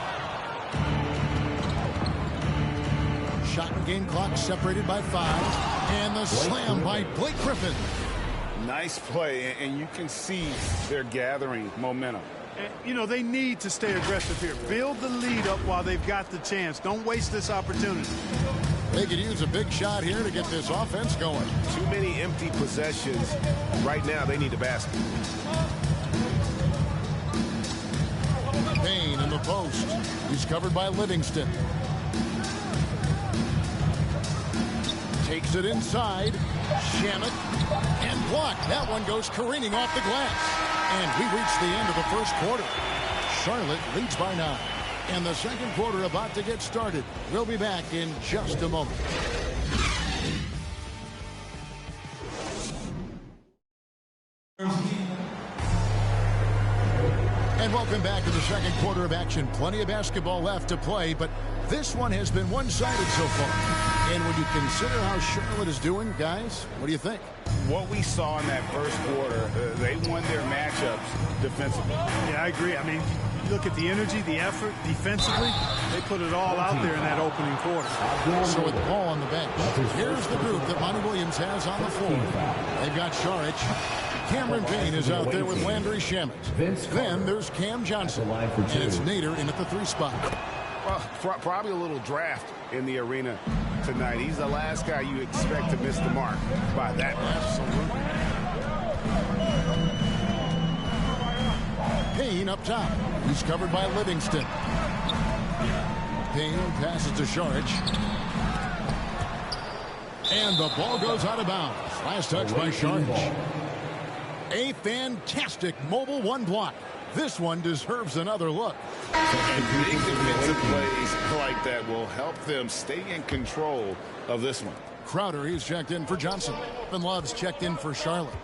Shot and game clock separated by 5. And the slam by Blake Griffin. Nice play, and you can see they're gathering momentum. And, you know, they need to stay aggressive here. Build the lead up while they've got the chance. Don't waste this opportunity. They could use a big shot here to get this offense going. Too many empty possessions. Right now, they need the basket. Payne in the post. He's covered by Livingston. Takes it inside. Shamet. And blocked. That one goes careening off the glass. And we reach the end of the first quarter. Charlotte leads by 9. And the second quarter about to get started. We'll be back in just a moment. And welcome back to the second quarter of action. Plenty of basketball left to play, but this one has been one-sided so far. And when you consider how Charlotte is doing, guys, what do you think? What we saw in that first quarter, they won their matchups defensively. Yeah, I agree. I mean, you look at the energy, the effort, defensively, they put it all out there in that opening quarter. So with Paul on the bench, here's the group that Monty Williams has on the floor. They've got Saric. Cameron Payne is out there with Landry Shamet. Then there's Cam Johnson. And it's Nader in at the 3 spot. Well, probably a little draft in the arena tonight. He's the last guy you expect to miss the mark by that much. Absolutely. Payne up top. He's covered by Livingston. Payne passes to Saric. And the ball goes out of bounds. Last touch by Saric. A fantastic mobile 1 block. This one deserves another look. And big defensive plays like that will help them stay in control of this one. Crowder, he's checked in for Johnson. And Love's checked in for Charlotte.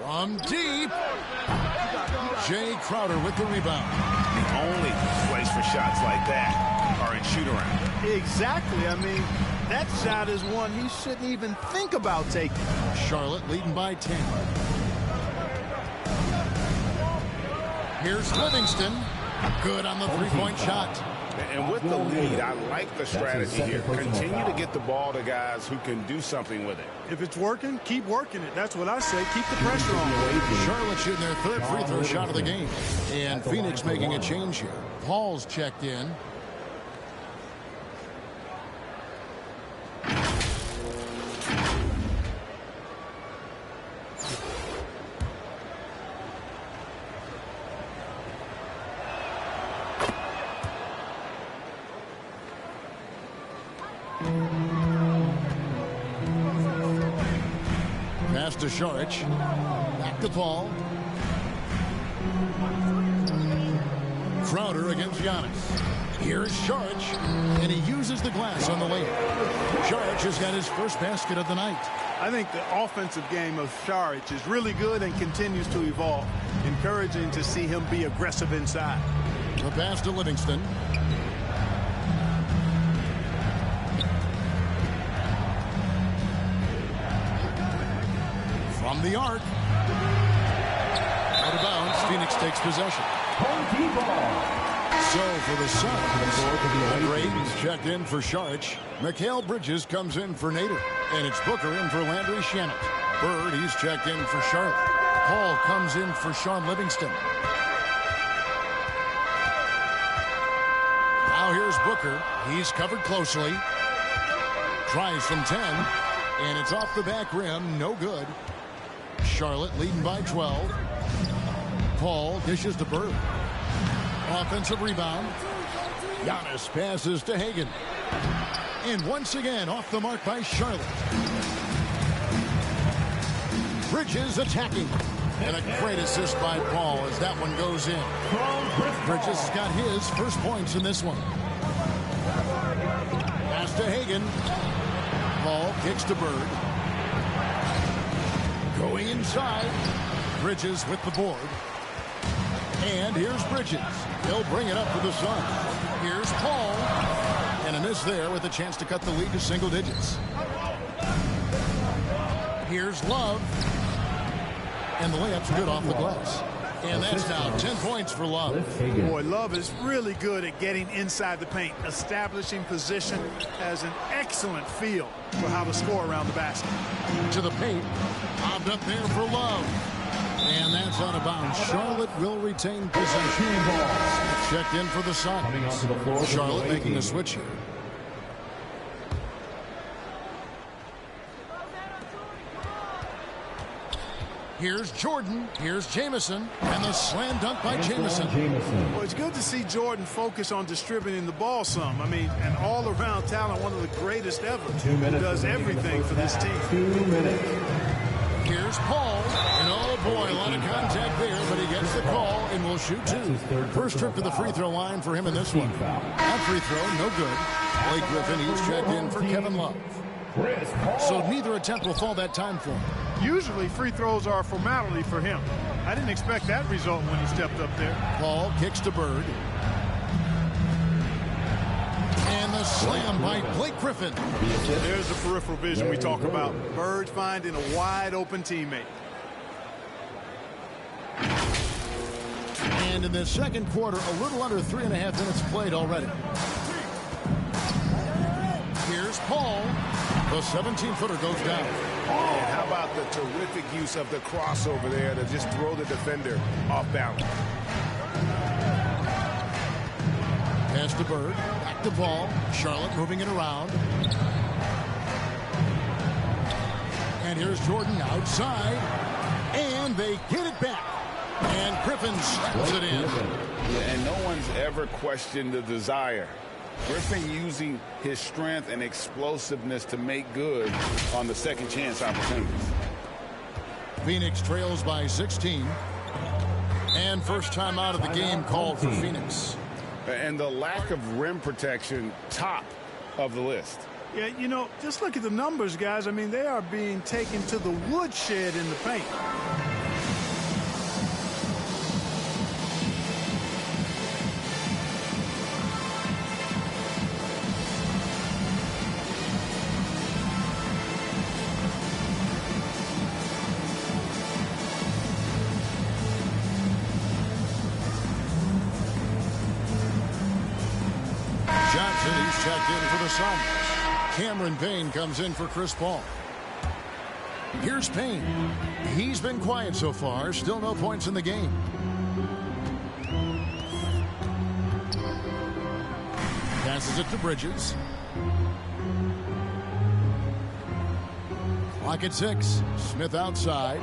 From deep. Jay Crowder with the rebound. The only place for shots like that are in shoot-around. Exactly. I mean, that shot is one he shouldn't even think about taking. Charlotte leading by 10. Here's Livingston. Good on the 3-point shot. And with the lead, I like the strategy here. Continue to get the ball to guys who can do something with it. If it's working, keep working it. That's what I say. Keep the pressure on. Charlotte shooting their 3rd free throw shot of the game. And Phoenix making a change here. Paul's checked in. Pass to Saric. Back to Paul. Crowder against Giannis. Here's Saric, and he uses the glass on the layup. Saric has got his first basket of the night. I think the offensive game of Saric is really good and continues to evolve. Encouraging to see him be aggressive inside. The pass to Livingston. From the arc. Out of bounds. Phoenix takes possession. So for the Suns, Drayton's checked in for Saric. Mikal Bridges comes in for Nader. And it's Booker in for Landry Shamet. Bird, he's checked in for Charlotte. Paul comes in for Sean Livingston. Now here's Booker. He's covered closely. Tries from 10. And it's off the back rim. No good. Charlotte leading by 12. Paul dishes to Bird. Offensive rebound. Giannis passes to Hagan. And once again off the mark by Charlotte. Bridges attacking. And a great assist by Paul as that one goes in. Bridges has got his first points in this one. Pass to Hagan. Paul kicks to Bird. Going inside. Bridges with the board. And here's Bridges. He'll bring it up for the Suns. Here's Paul. And a miss there with a chance to cut the lead to single digits. Here's Love. And the layup's good off the glass. And that's now 10 points for Love. Boy, Love is really good at getting inside the paint, establishing position, has an excellent feel for how to score around the basket. To the paint. Bobbed up there for Love. And that's out of bounds. Charlotte will retain possession. Checked in for the Suns. Charlotte making a switch here. Here's Jordan. Here's Jamison. And the slam dunk by Jamison. Well, it's good to see Jordan focus on distributing the ball some. I mean, an all-around talent, one of the greatest ever. 2 minutes. Who does everything for this team. 2 minutes. Here's Paul. And oh boy, a lot of contact there, but he gets the call and will shoot 2. First trip to the free throw line for him in this one. That free throw, no good. Blake Griffin, he's checked in for Kevin Love. So neither attempt will fall that time for him. Usually free throws are a formality for him. I didn't expect that result when he stepped up there. Paul kicks to Bird. And the slam by Blake Griffin. There's the peripheral vision we talk about. Bird finding a wide open teammate. And in the second quarter, a little under 3.5 minutes played already. Here's Paul. The 17-footer goes down. And how about the terrific use of the crossover there to just throw the defender off balance. Pass to Bird. Back to Paul. Charlotte moving it around. And here's Jordan outside. And they get it back. And Griffin slaps it in. And no one's ever questioned the desire. Griffin using his strength and explosiveness to make good on the second chance opportunities. Phoenix trails by 16. And first time out of the game called for Phoenix. And the lack of rim protection, top of the list. Yeah, you know, just look at the numbers, guys. I mean, they are being taken to the woodshed in the paint. He's checked in for the Suns. Cameron Payne comes in for Chris Paul. Here's Payne. He's been quiet so far. Still no points in the game. Passes it to Bridges. Clock at 6. Smith outside.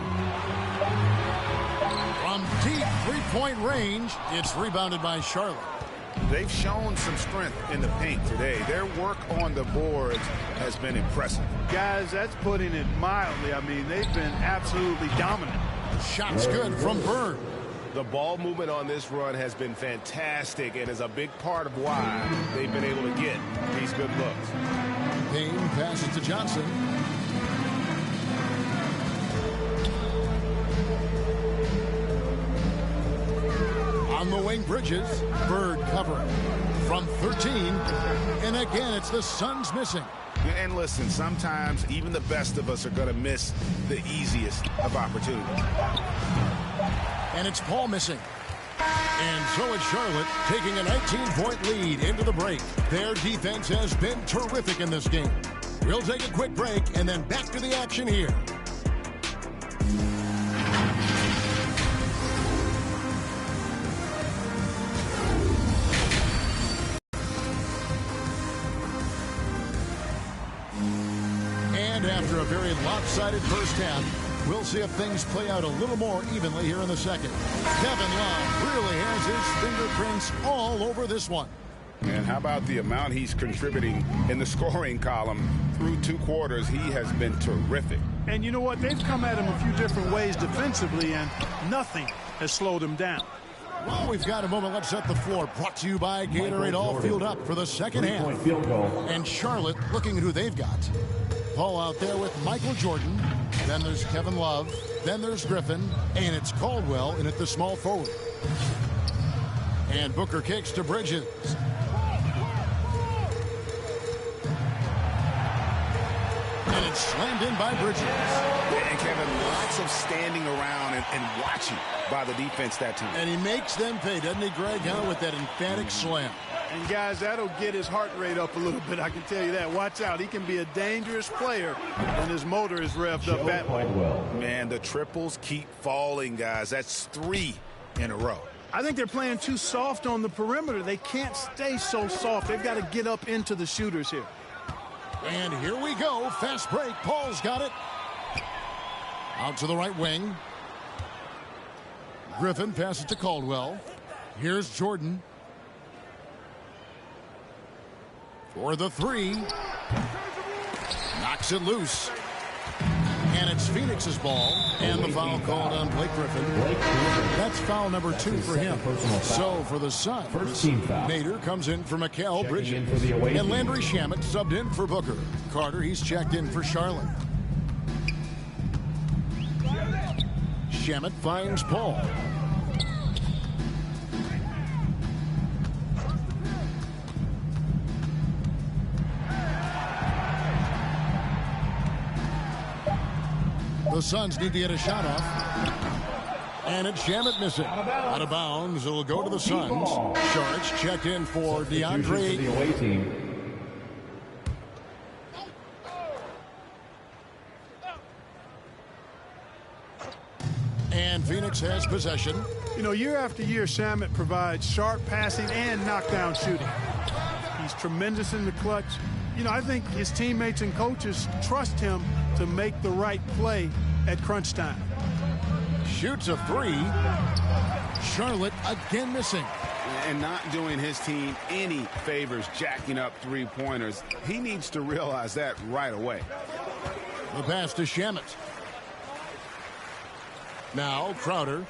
From deep three-point range, it's rebounded by Charlotte. They've shown some strength in the paint today. Their work on the boards has been impressive. Guys, that's putting it mildly. I mean, they've been absolutely dominant. Shot's good from Bird. The ball movement on this run has been fantastic and is a big part of why they've been able to get these good looks. Payne passes to Johnson. On the wing, Bridges. Bird covering from 13. And again, it's the Suns missing. And listen, sometimes even the best of us are going to miss the easiest of opportunities. And it's Paul missing. And so it's Charlotte taking a 19-point lead into the break. Their defense has been terrific in this game. We'll take a quick break and then back to the action here. After a very lopsided first half, we'll see if things play out a little more evenly here in the second. Kevin Love really has his fingerprints all over this one. And how about the amount he's contributing in the scoring column through 2 quarters? He has been terrific. And you know what? They've come at him a few different ways defensively, and nothing has slowed him down. Well, we've got a moment. Let's set the floor. Brought to you by Gatorade. All fueled up for the second half. And Charlotte looking at who they've got. Paul out there with Michael Jordan. Then there's Kevin Love. Then there's Griffin. And it's Caldwell in at the small forward. And Booker kicks to Bridges. And it's slammed in by Bridges. And Kevin, lots of standing around and watching by the defense that time. And he makes them pay, doesn't he, Greg, with that emphatic slam. And, guys, that'll get his heart rate up a little bit, I can tell you that. Watch out. He can be a dangerous player when his motor is revved up that way. Man, the triples keep falling, guys. That's 3 in a row. I think they're playing too soft on the perimeter. They can't stay so soft. They've got to get up into the shooters here. And here we go. Fast break. Paul's got it. Out to the right wing. Griffin passes to Caldwell. Here's Jordan. For the 3. Knocks it loose. And it's Phoenix's ball. And the foul called on Blake Griffin. That's foul number 2 for him. So for the Suns, Nader comes in for Mikal Bridges. And Landry Shamet subbed in for Booker. Carter, he's checked in for Charlotte. Shamet finds Paul. The Suns need to get a shot off. And it's Shamet missing. Out of bounds. It'll go to the Suns. Sharks checked in for DeAndre. The away team. And Phoenix has possession. You know, year after year, Shamet provides sharp passing and knockdown shooting. He's tremendous in the clutch. You know, I think his teammates and coaches trust him to make the right play at crunch time. Shoots a three. Charlotte again missing. And not doing his team any favors jacking up three-pointers. He needs to realize that right away. The pass to Shamet. Now Crowder.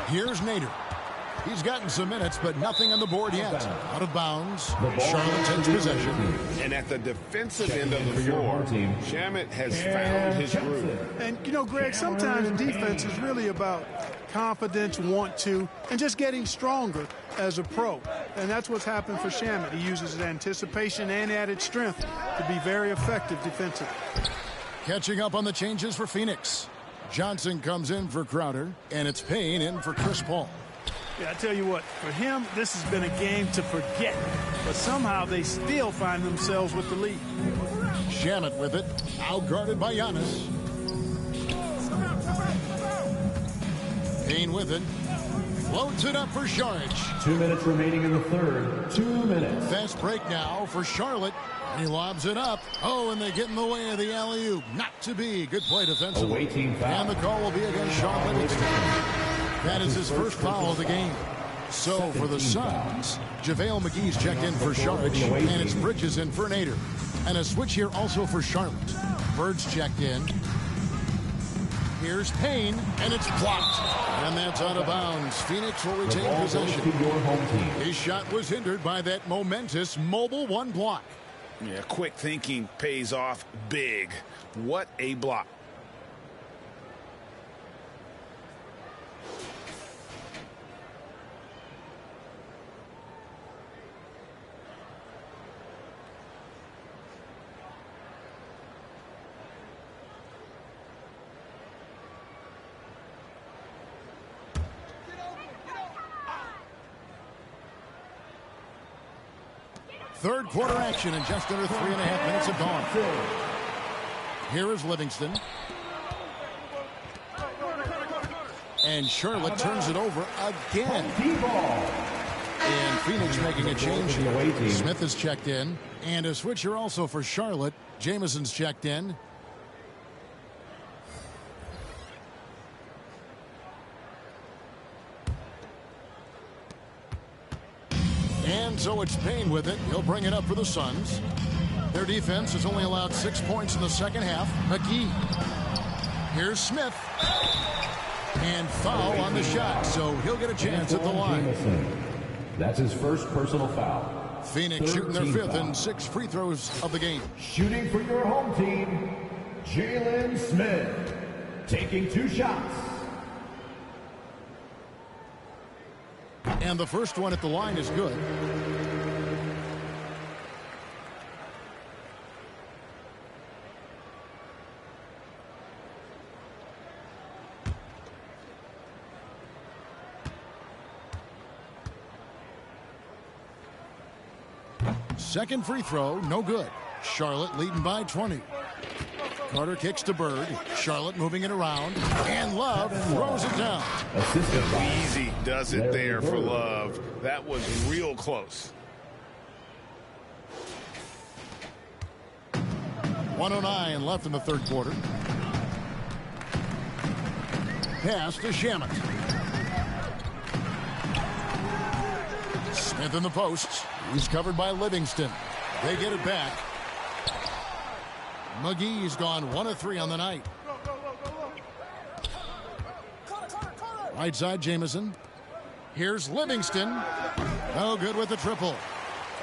Here's Nader. He's gotten some minutes, but nothing on the board yet. Out of bounds. Charlotte takes possession. And at the defensive end of the floor, Shamet has found his groove. And, you know, Greg, sometimes defense is really about confidence, want to, and just getting stronger as a pro. And that's what's happened for Shamet. He uses his anticipation and added strength to be very effective defensively. Catching up on the changes for Phoenix. Johnson comes in for Crowder, and it's Payne in for Chris Paul. Yeah, I tell you what, for him, this has been a game to forget. But somehow they still find themselves with the lead. Shamet with it, outguarded by Giannis. Payne with it. Floats it up for Saric. 2 minutes remaining in the third. 2 minutes. Fast break now for Charlotte. He lobs it up. Oh, and they get in the way of the alley-oop. Not to be. Good play defensively. Away team foul. And the call will be against Sean Livingston. That is his first foul of the game. So for the Suns, JaVale McGee's checked in for Saric, and it's Bridges in for Nader. And a switch here also for Charlotte. Bird's checked in. Here's Payne, and it's blocked. And that's out of bounds. Phoenix will retain possession. His shot was hindered by that momentous mobile one block. Yeah, quick thinking pays off big. What a block. Third quarter action in just under 3.5 minutes have gone. Here is Livingston. And Charlotte turns it over again. And Phoenix making a change. Smith is checked in. And a switcher also for Charlotte. Jameson's checked in. And so it's Payne with it. He'll bring it up for the Suns. Their defense has only allowed 6 points in the second half. McGee. Here's Smith. And foul on the shot, so he'll get a chance at the line. That's his first personal foul. Phoenix shooting their fifth and 6 free throws of the game. Shooting for your home team, Jalen Smith, taking 2 shots. And the first one at the line is good. Second free throw, no good. Charlotte leading by 20. Carter kicks to Bird. Charlotte moving it around. And Love throws it down. Easy does it there for Love. That was real close. 1:09 left in the third quarter. Pass to Shamet. Smith in the post. He's covered by Livingston. They get it back. McGee's gone 1 of 3 on the night. Right side, Jameson. Here's Livingston. No good with the triple.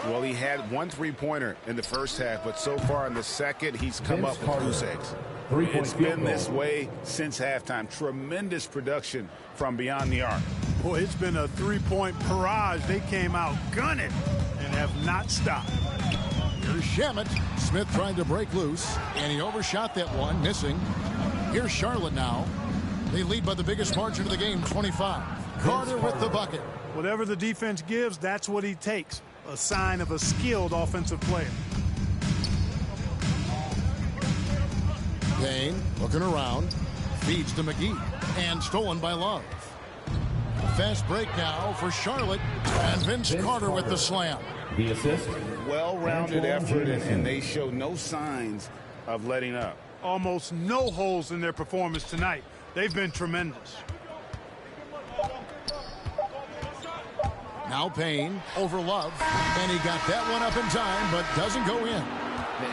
Well, he had 1 3-pointer in the first half, but so far in the second, he's come up with goose eggs. It's been this way since halftime. Tremendous production from beyond the arc. Boy, it's been a three-point barrage. They came out gunning and have not stopped. Here's Shamet. Smith trying to break loose, and he overshot that one, missing. Here's Charlotte now. They lead by the biggest margin of the game, 25. Carter with the bucket. Whatever the defense gives, that's what he takes. A sign of a skilled offensive player. Payne looking around. Feeds to McGee. And stolen by Love. Fast break now for Charlotte. And Vince Carter with the slam. The assist. Well-rounded effort, and they show no signs of letting up. Almost no holes in their performance tonight. They've been tremendous. Now Payne over Love. And he got that one up in time, but doesn't go in.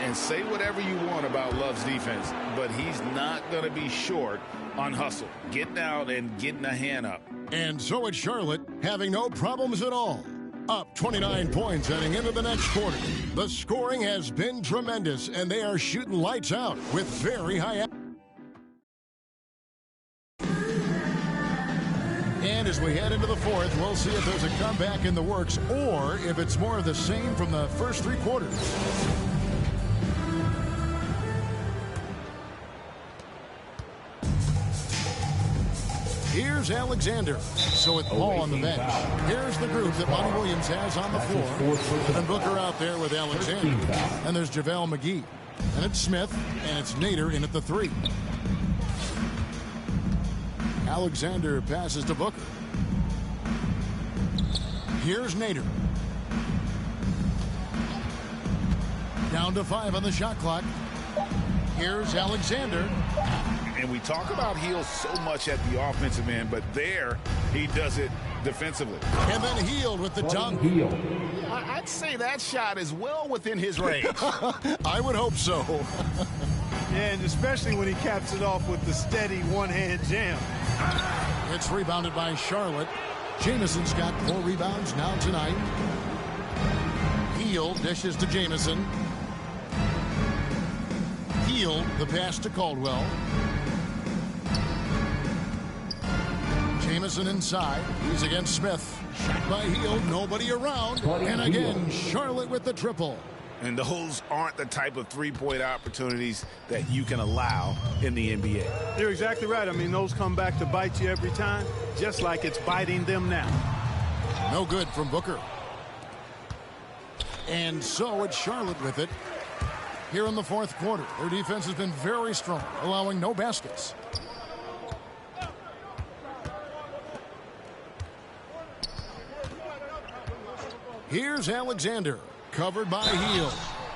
And say whatever you want about Love's defense, but he's not going to be short on hustle, getting out and getting a hand up. And so it's Charlotte having no problems at all. Up 29 points heading into the next quarter. The scoring has been tremendous, and they are shooting lights out with very high. And as we head into the fourth, we'll see if there's a comeback in the works or if it's more of the same from the first three quarters. Here's Alexander. So with Paul on the bench, here's the group that Monty Williams has on the floor. And Booker out there with Alexander. And there's JaVale McGee. And it's Smith. And it's Nader in at the 3. Alexander passes to Booker. Here's Nader. Down to 5 on the shot clock. Here's Alexander. And we talk about Hield so much at the offensive end, but there he does it defensively. And then Hield with the dunk. I'd say that shot is well within his range. I would hope so. Yeah, and especially when he caps it off with the steady one-hand jam. It's rebounded by Charlotte. Jamison's got 4 rebounds now tonight. Hield dishes to Jamison. Hield, the pass to Caldwell. Jamison inside. He's against Smith. Shot by Hield. Nobody around. And again, Charlotte with the triple. And those aren't the type of three-point opportunities that you can allow in the NBA. You're exactly right. I mean, those come back to bite you every time, just like it's biting them now. No good from Booker. And so it's Charlotte with it. Here in the fourth quarter, their defense has been very strong, allowing no baskets. Here's Alexander, covered by Hield.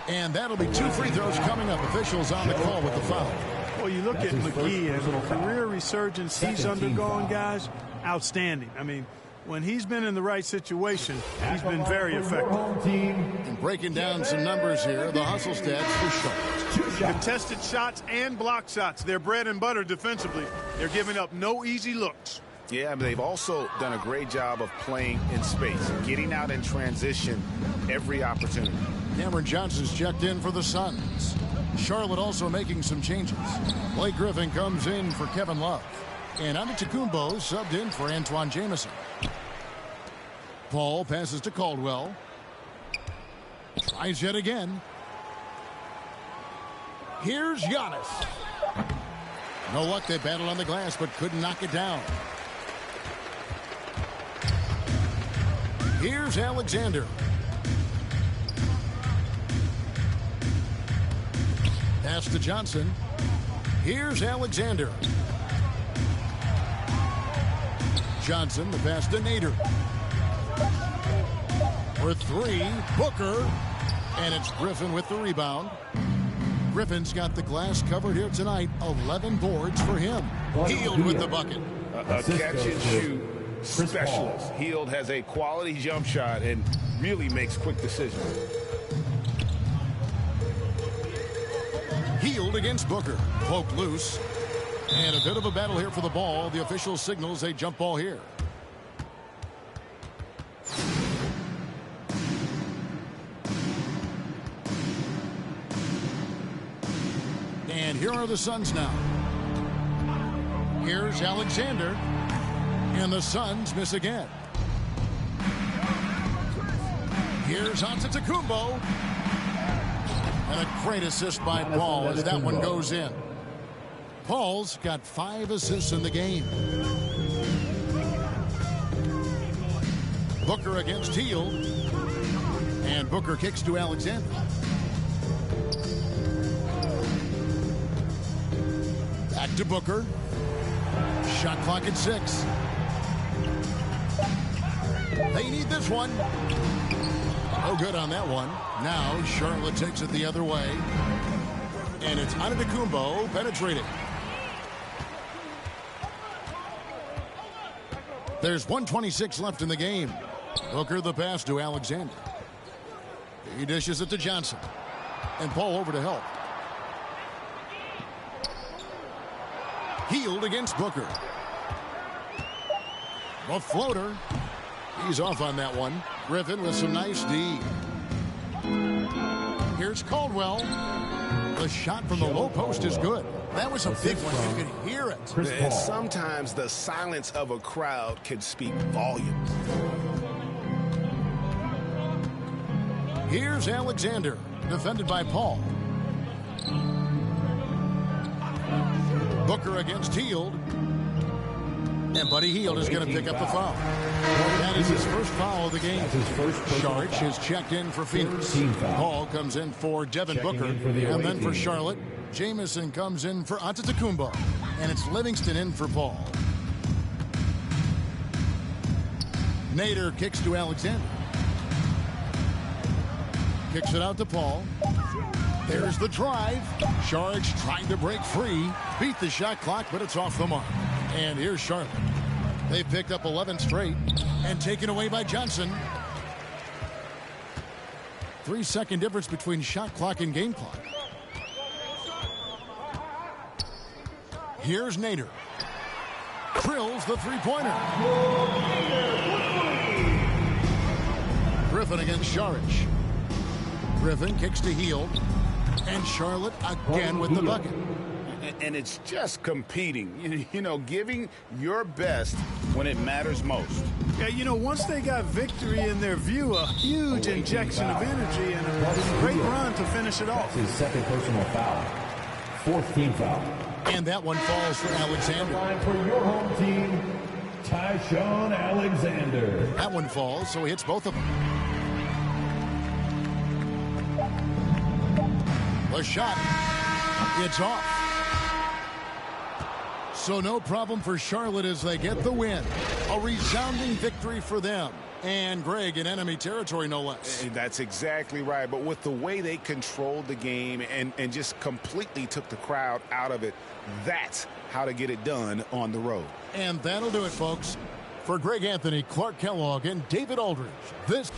And that'll be 2 free throws coming up. Officials on the call with the foul. Well, you look at McGee and the career resurgence he's undergone, guys, outstanding. I mean, when he's been in the right situation, he's been very effective. And breaking down some numbers here, the hustle stats for Charlotte. Contested shots and block shots. They're bread and butter defensively. They're giving up no easy looks. Yeah, I mean, they've also done a great job of playing in space, getting out in transition every opportunity. Cameron Johnson's checked in for the Suns. Charlotte also making some changes. Blake Griffin comes in for Kevin Love. And Antetokounmpo subbed in for Antoine Jamison. Paul passes to Caldwell. Tries yet again. Here's Giannis. No luck, they battled on the glass but couldn't knock it down. Here's Alexander. Pass to Johnson. Here's Alexander. Johnson, the pass to Nader. For 3, Booker. And it's Griffin with the rebound. Griffin's got the glass covered here tonight. 11 boards for him. Hield with the bucket. A catch-and-shoot specialist. Hield has a quality jump shot and really makes quick decisions. Hield against Booker. Poked loose. And a bit of a battle here for the ball. The official signals a jump ball here. And Here are the Suns now. Here's Alexander. And the Suns miss again. Here's Antetokounmpo. And a great assist by Paul as that one goes in. Paul's got 5 assists in the game. Booker against Hield. And Booker kicks to Alexander. Back to Booker. Shot clock at 6. They need this one. No good on that one. Now Charlotte takes it the other way. And it's Antetokounmpo penetrating. There's 1:26 left in the game. Booker the pass to Alexander. He dishes it to Johnson. And Paul over to help. Hield against Booker. A floater. He's off on that one. Griffin with some nice D. Here's Caldwell. The shot from the low post is good. That was a big one. You could hear it. And sometimes the silence of a crowd can speak volumes. Here's Alexander, defended by Paul. Booker against Hield. And Buddy Hield is going to pick up the foul. That is his first foul of the game. Saric is checked in for Phoenix. Paul comes in for Devin Booker. And then for Charlotte, Jamison comes in for Antetokounmpo. And it's Livingston in for Paul. Nader kicks to Alexander. Kicks it out to Paul. There's the drive. Saric trying to break free. Beat the shot clock, but it's off the mark. And here's Charlotte. They picked up 11 straight and taken away by Johnson. 3-second difference between shot clock and game clock. Here's Nader. Drills the three-pointer. Griffin against Saric. Griffin kicks to Hield. And Charlotte again with the bucket. And it's just competing, you know, giving your best when it matters most. Yeah, you know, once they got victory in their view, a huge injection of energy and a great run to finish it off. His second personal foul. 4th team foul. And that one falls for Alexander. Line for your home team, Tyshawn Alexander. That one falls, so he hits both of them. The shot, it's off. So no problem for Charlotte as they get the win. A resounding victory for them. And Greg in enemy territory, no less. That's exactly right. But with the way they controlled the game and just completely took the crowd out of it, that's how to get it done on the road. And that'll do it, folks. For Greg Anthony, Clark Kellogg, and David Aldridge, this...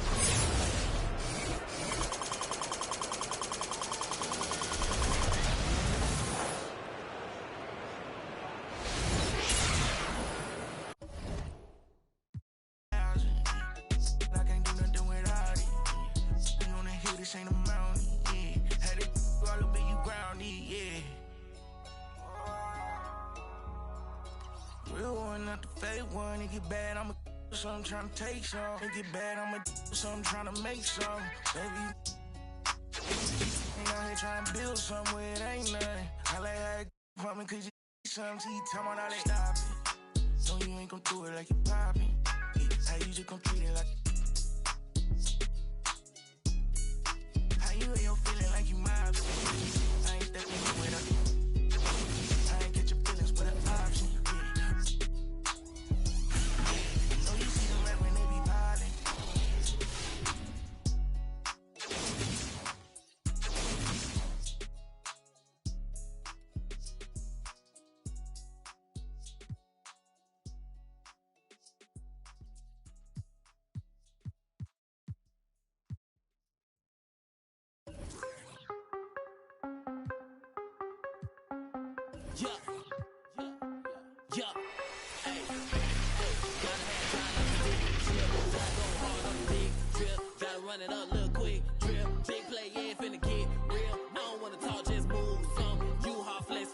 So I'm trying to take some. It get bad, I'ma so I'm trying to make some. Baby, ain't out here trying to build somewhere it ain't nothing. I like how it for me 'cause you some. See, time on all that stop it. No, you ain't gon' do it like you poppin'. How you just gon' treat it like. How you ain't your feeling like you mobbing. I ain't stepping in with her. I ain't get your feelings with an option. Yeah, yeah, yeah, hey, gotta have time not to drip, gotta go hard on the dick, drip, gotta run it up, little quick, drip, big play, yeah, finna get real, I don't wanna talk, just move some, you hard flex.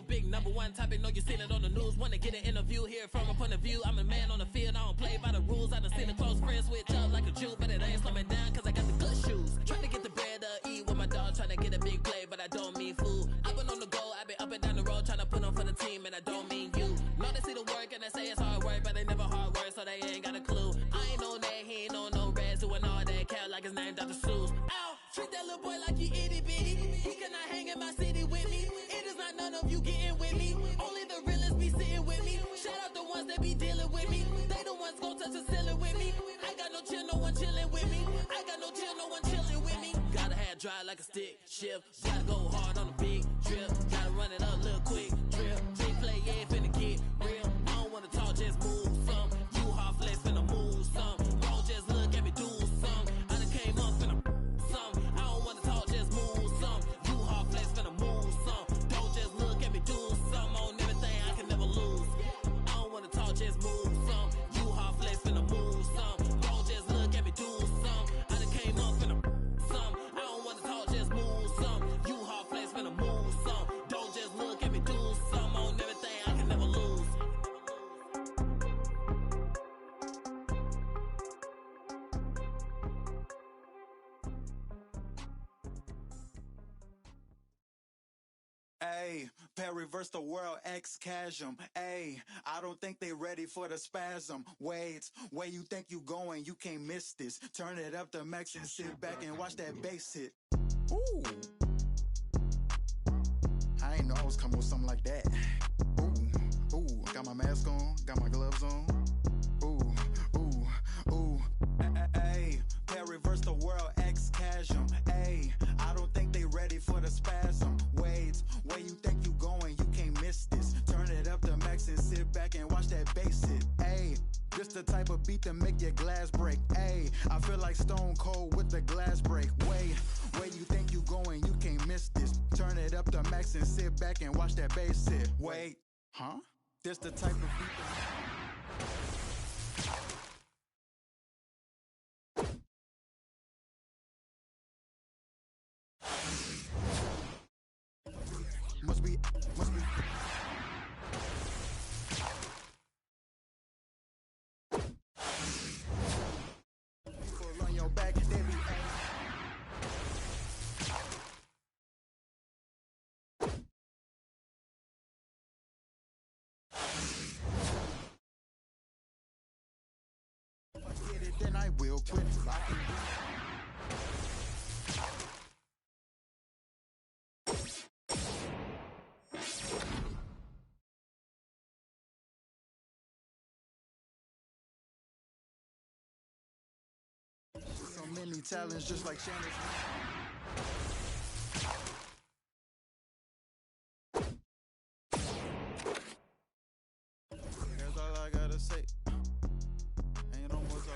big #1 topic, know you seen it on the news. Wanna get an interview here from a point of view. I'm a man on the field, I don't play by the rules. I done seen a close friend switch up like a Jew, but it ain't slow me down cause I got the good shoes. Trying to get the bread to eat with my dog, trying to get a big play, but I don't mean food. I've been on the go, I've been up and down the road, trying to put on for the team, and I don't mean you. Know they see the work and they say it's hard work, but they never hard work, so they ain't got a clue. I ain't on that, he ain't on no reds, doing all that cat like his name Dr. Seuss. Ow, treat that little boy like he itty bitty. He cannot hang in my city with me. It is not none of you getting with me. Only the realest be sitting with me. Shout out the ones that be dealing with me. They the ones gon' touch the ceiling with me. I got no chill, no one chilling with me. I got no chill, no one chilling with me. Gotta have dry like a stick shift. Gotta go hard on a big trip. Gotta run it up, little quick trip. Big play, yeah, finna get real. I don't wanna talk, just move some. You hard flex, finna move some. Don't just look at me, do some. I done came up, finna some. I don't wanna talk, just move some. You hard flex, finna move some. Don't just look at me, do some. On everything, I can never lose. I don't wanna talk, just move some. You hard flex, finna move some. Don't just look at me, do some. I done came up, finna some. I don't wanna talk, just move some. You hard flex, finna move some. Don't just look at me, do some. On everything, I can never lose. Ayy, reverse the world, X-Chasm. Ayy, I don't think they ready for the spasm. Wait, where you think you going? You can't miss this. Turn it up to max and sit back and watch that bass hit. Ooh. I ain't know I was coming with something like that. Ooh, ooh, got my mask on, got my gloves on. Ooh, ooh, ooh. Ayy, reverse the world, X-Chasm. Ayy, I don't think they ready for the spasm. Wait, where you think you going? You can't miss this. Turn it up to max and sit back and watch that bass hit. Ayy, this the type of beat that make your glass break. Ayy, I feel like Stone Cold with the glass break. Wait, where you think you going? You can't miss this. Turn it up to max and sit back and watch that bass hit. Wait, huh? This the type of beat that... Must be. People on your back, they be. If I get it, then I will quit. So many talents just like Shannon. That's all I gotta say. Ain't no more talking.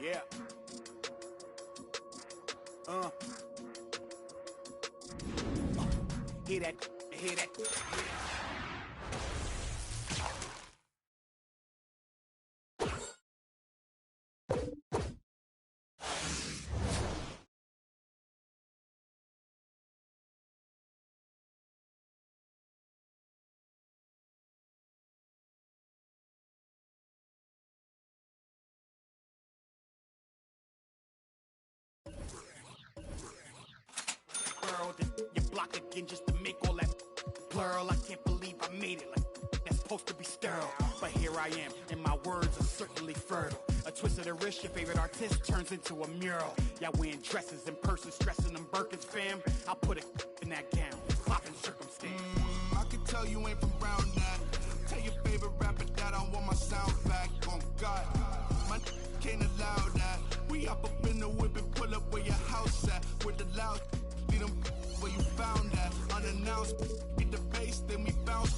Yeah. Hear that, hear that. You block again just to make all that plural. I can't believe I made it like that's supposed to be sterile. But here I am, and my words are certainly fertile. A twist of the wrist, your favorite artist turns into a mural. Y'all wearing dresses in person, stressing them Birkins, fam. I'll put it in that gown, popping circumstance. I can tell you ain't from round that. Tell your favorite rapper that I want my sound back. On God, my can't allow that. We up in the whip and pull up where your house at. With the loud, lead them where you found that. Unannounced, get the bass, then we bounce.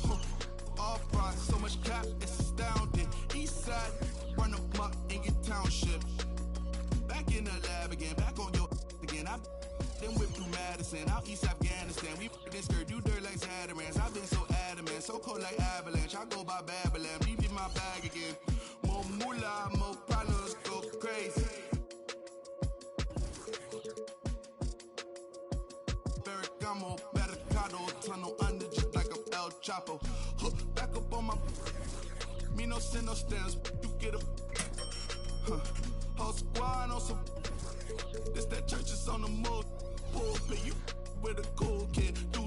off front, so much cap, it's astounding. East side, run them up in your township. Back in the lab again, back on your again. I then whip through Madison, out East Afghanistan. We this skirt, do dirt like Zatarans. I've been so adamant, so cold like avalanche. I go by Babylon, leave me my bag again. More moolah, more problems, go crazy. Ferragamo, Barricado, tunnel under just like a El Chapo. Back up on my, me no send no stamps, you get a, whole squad on some, this that church is on the move, pulpit, you with a cool kid, do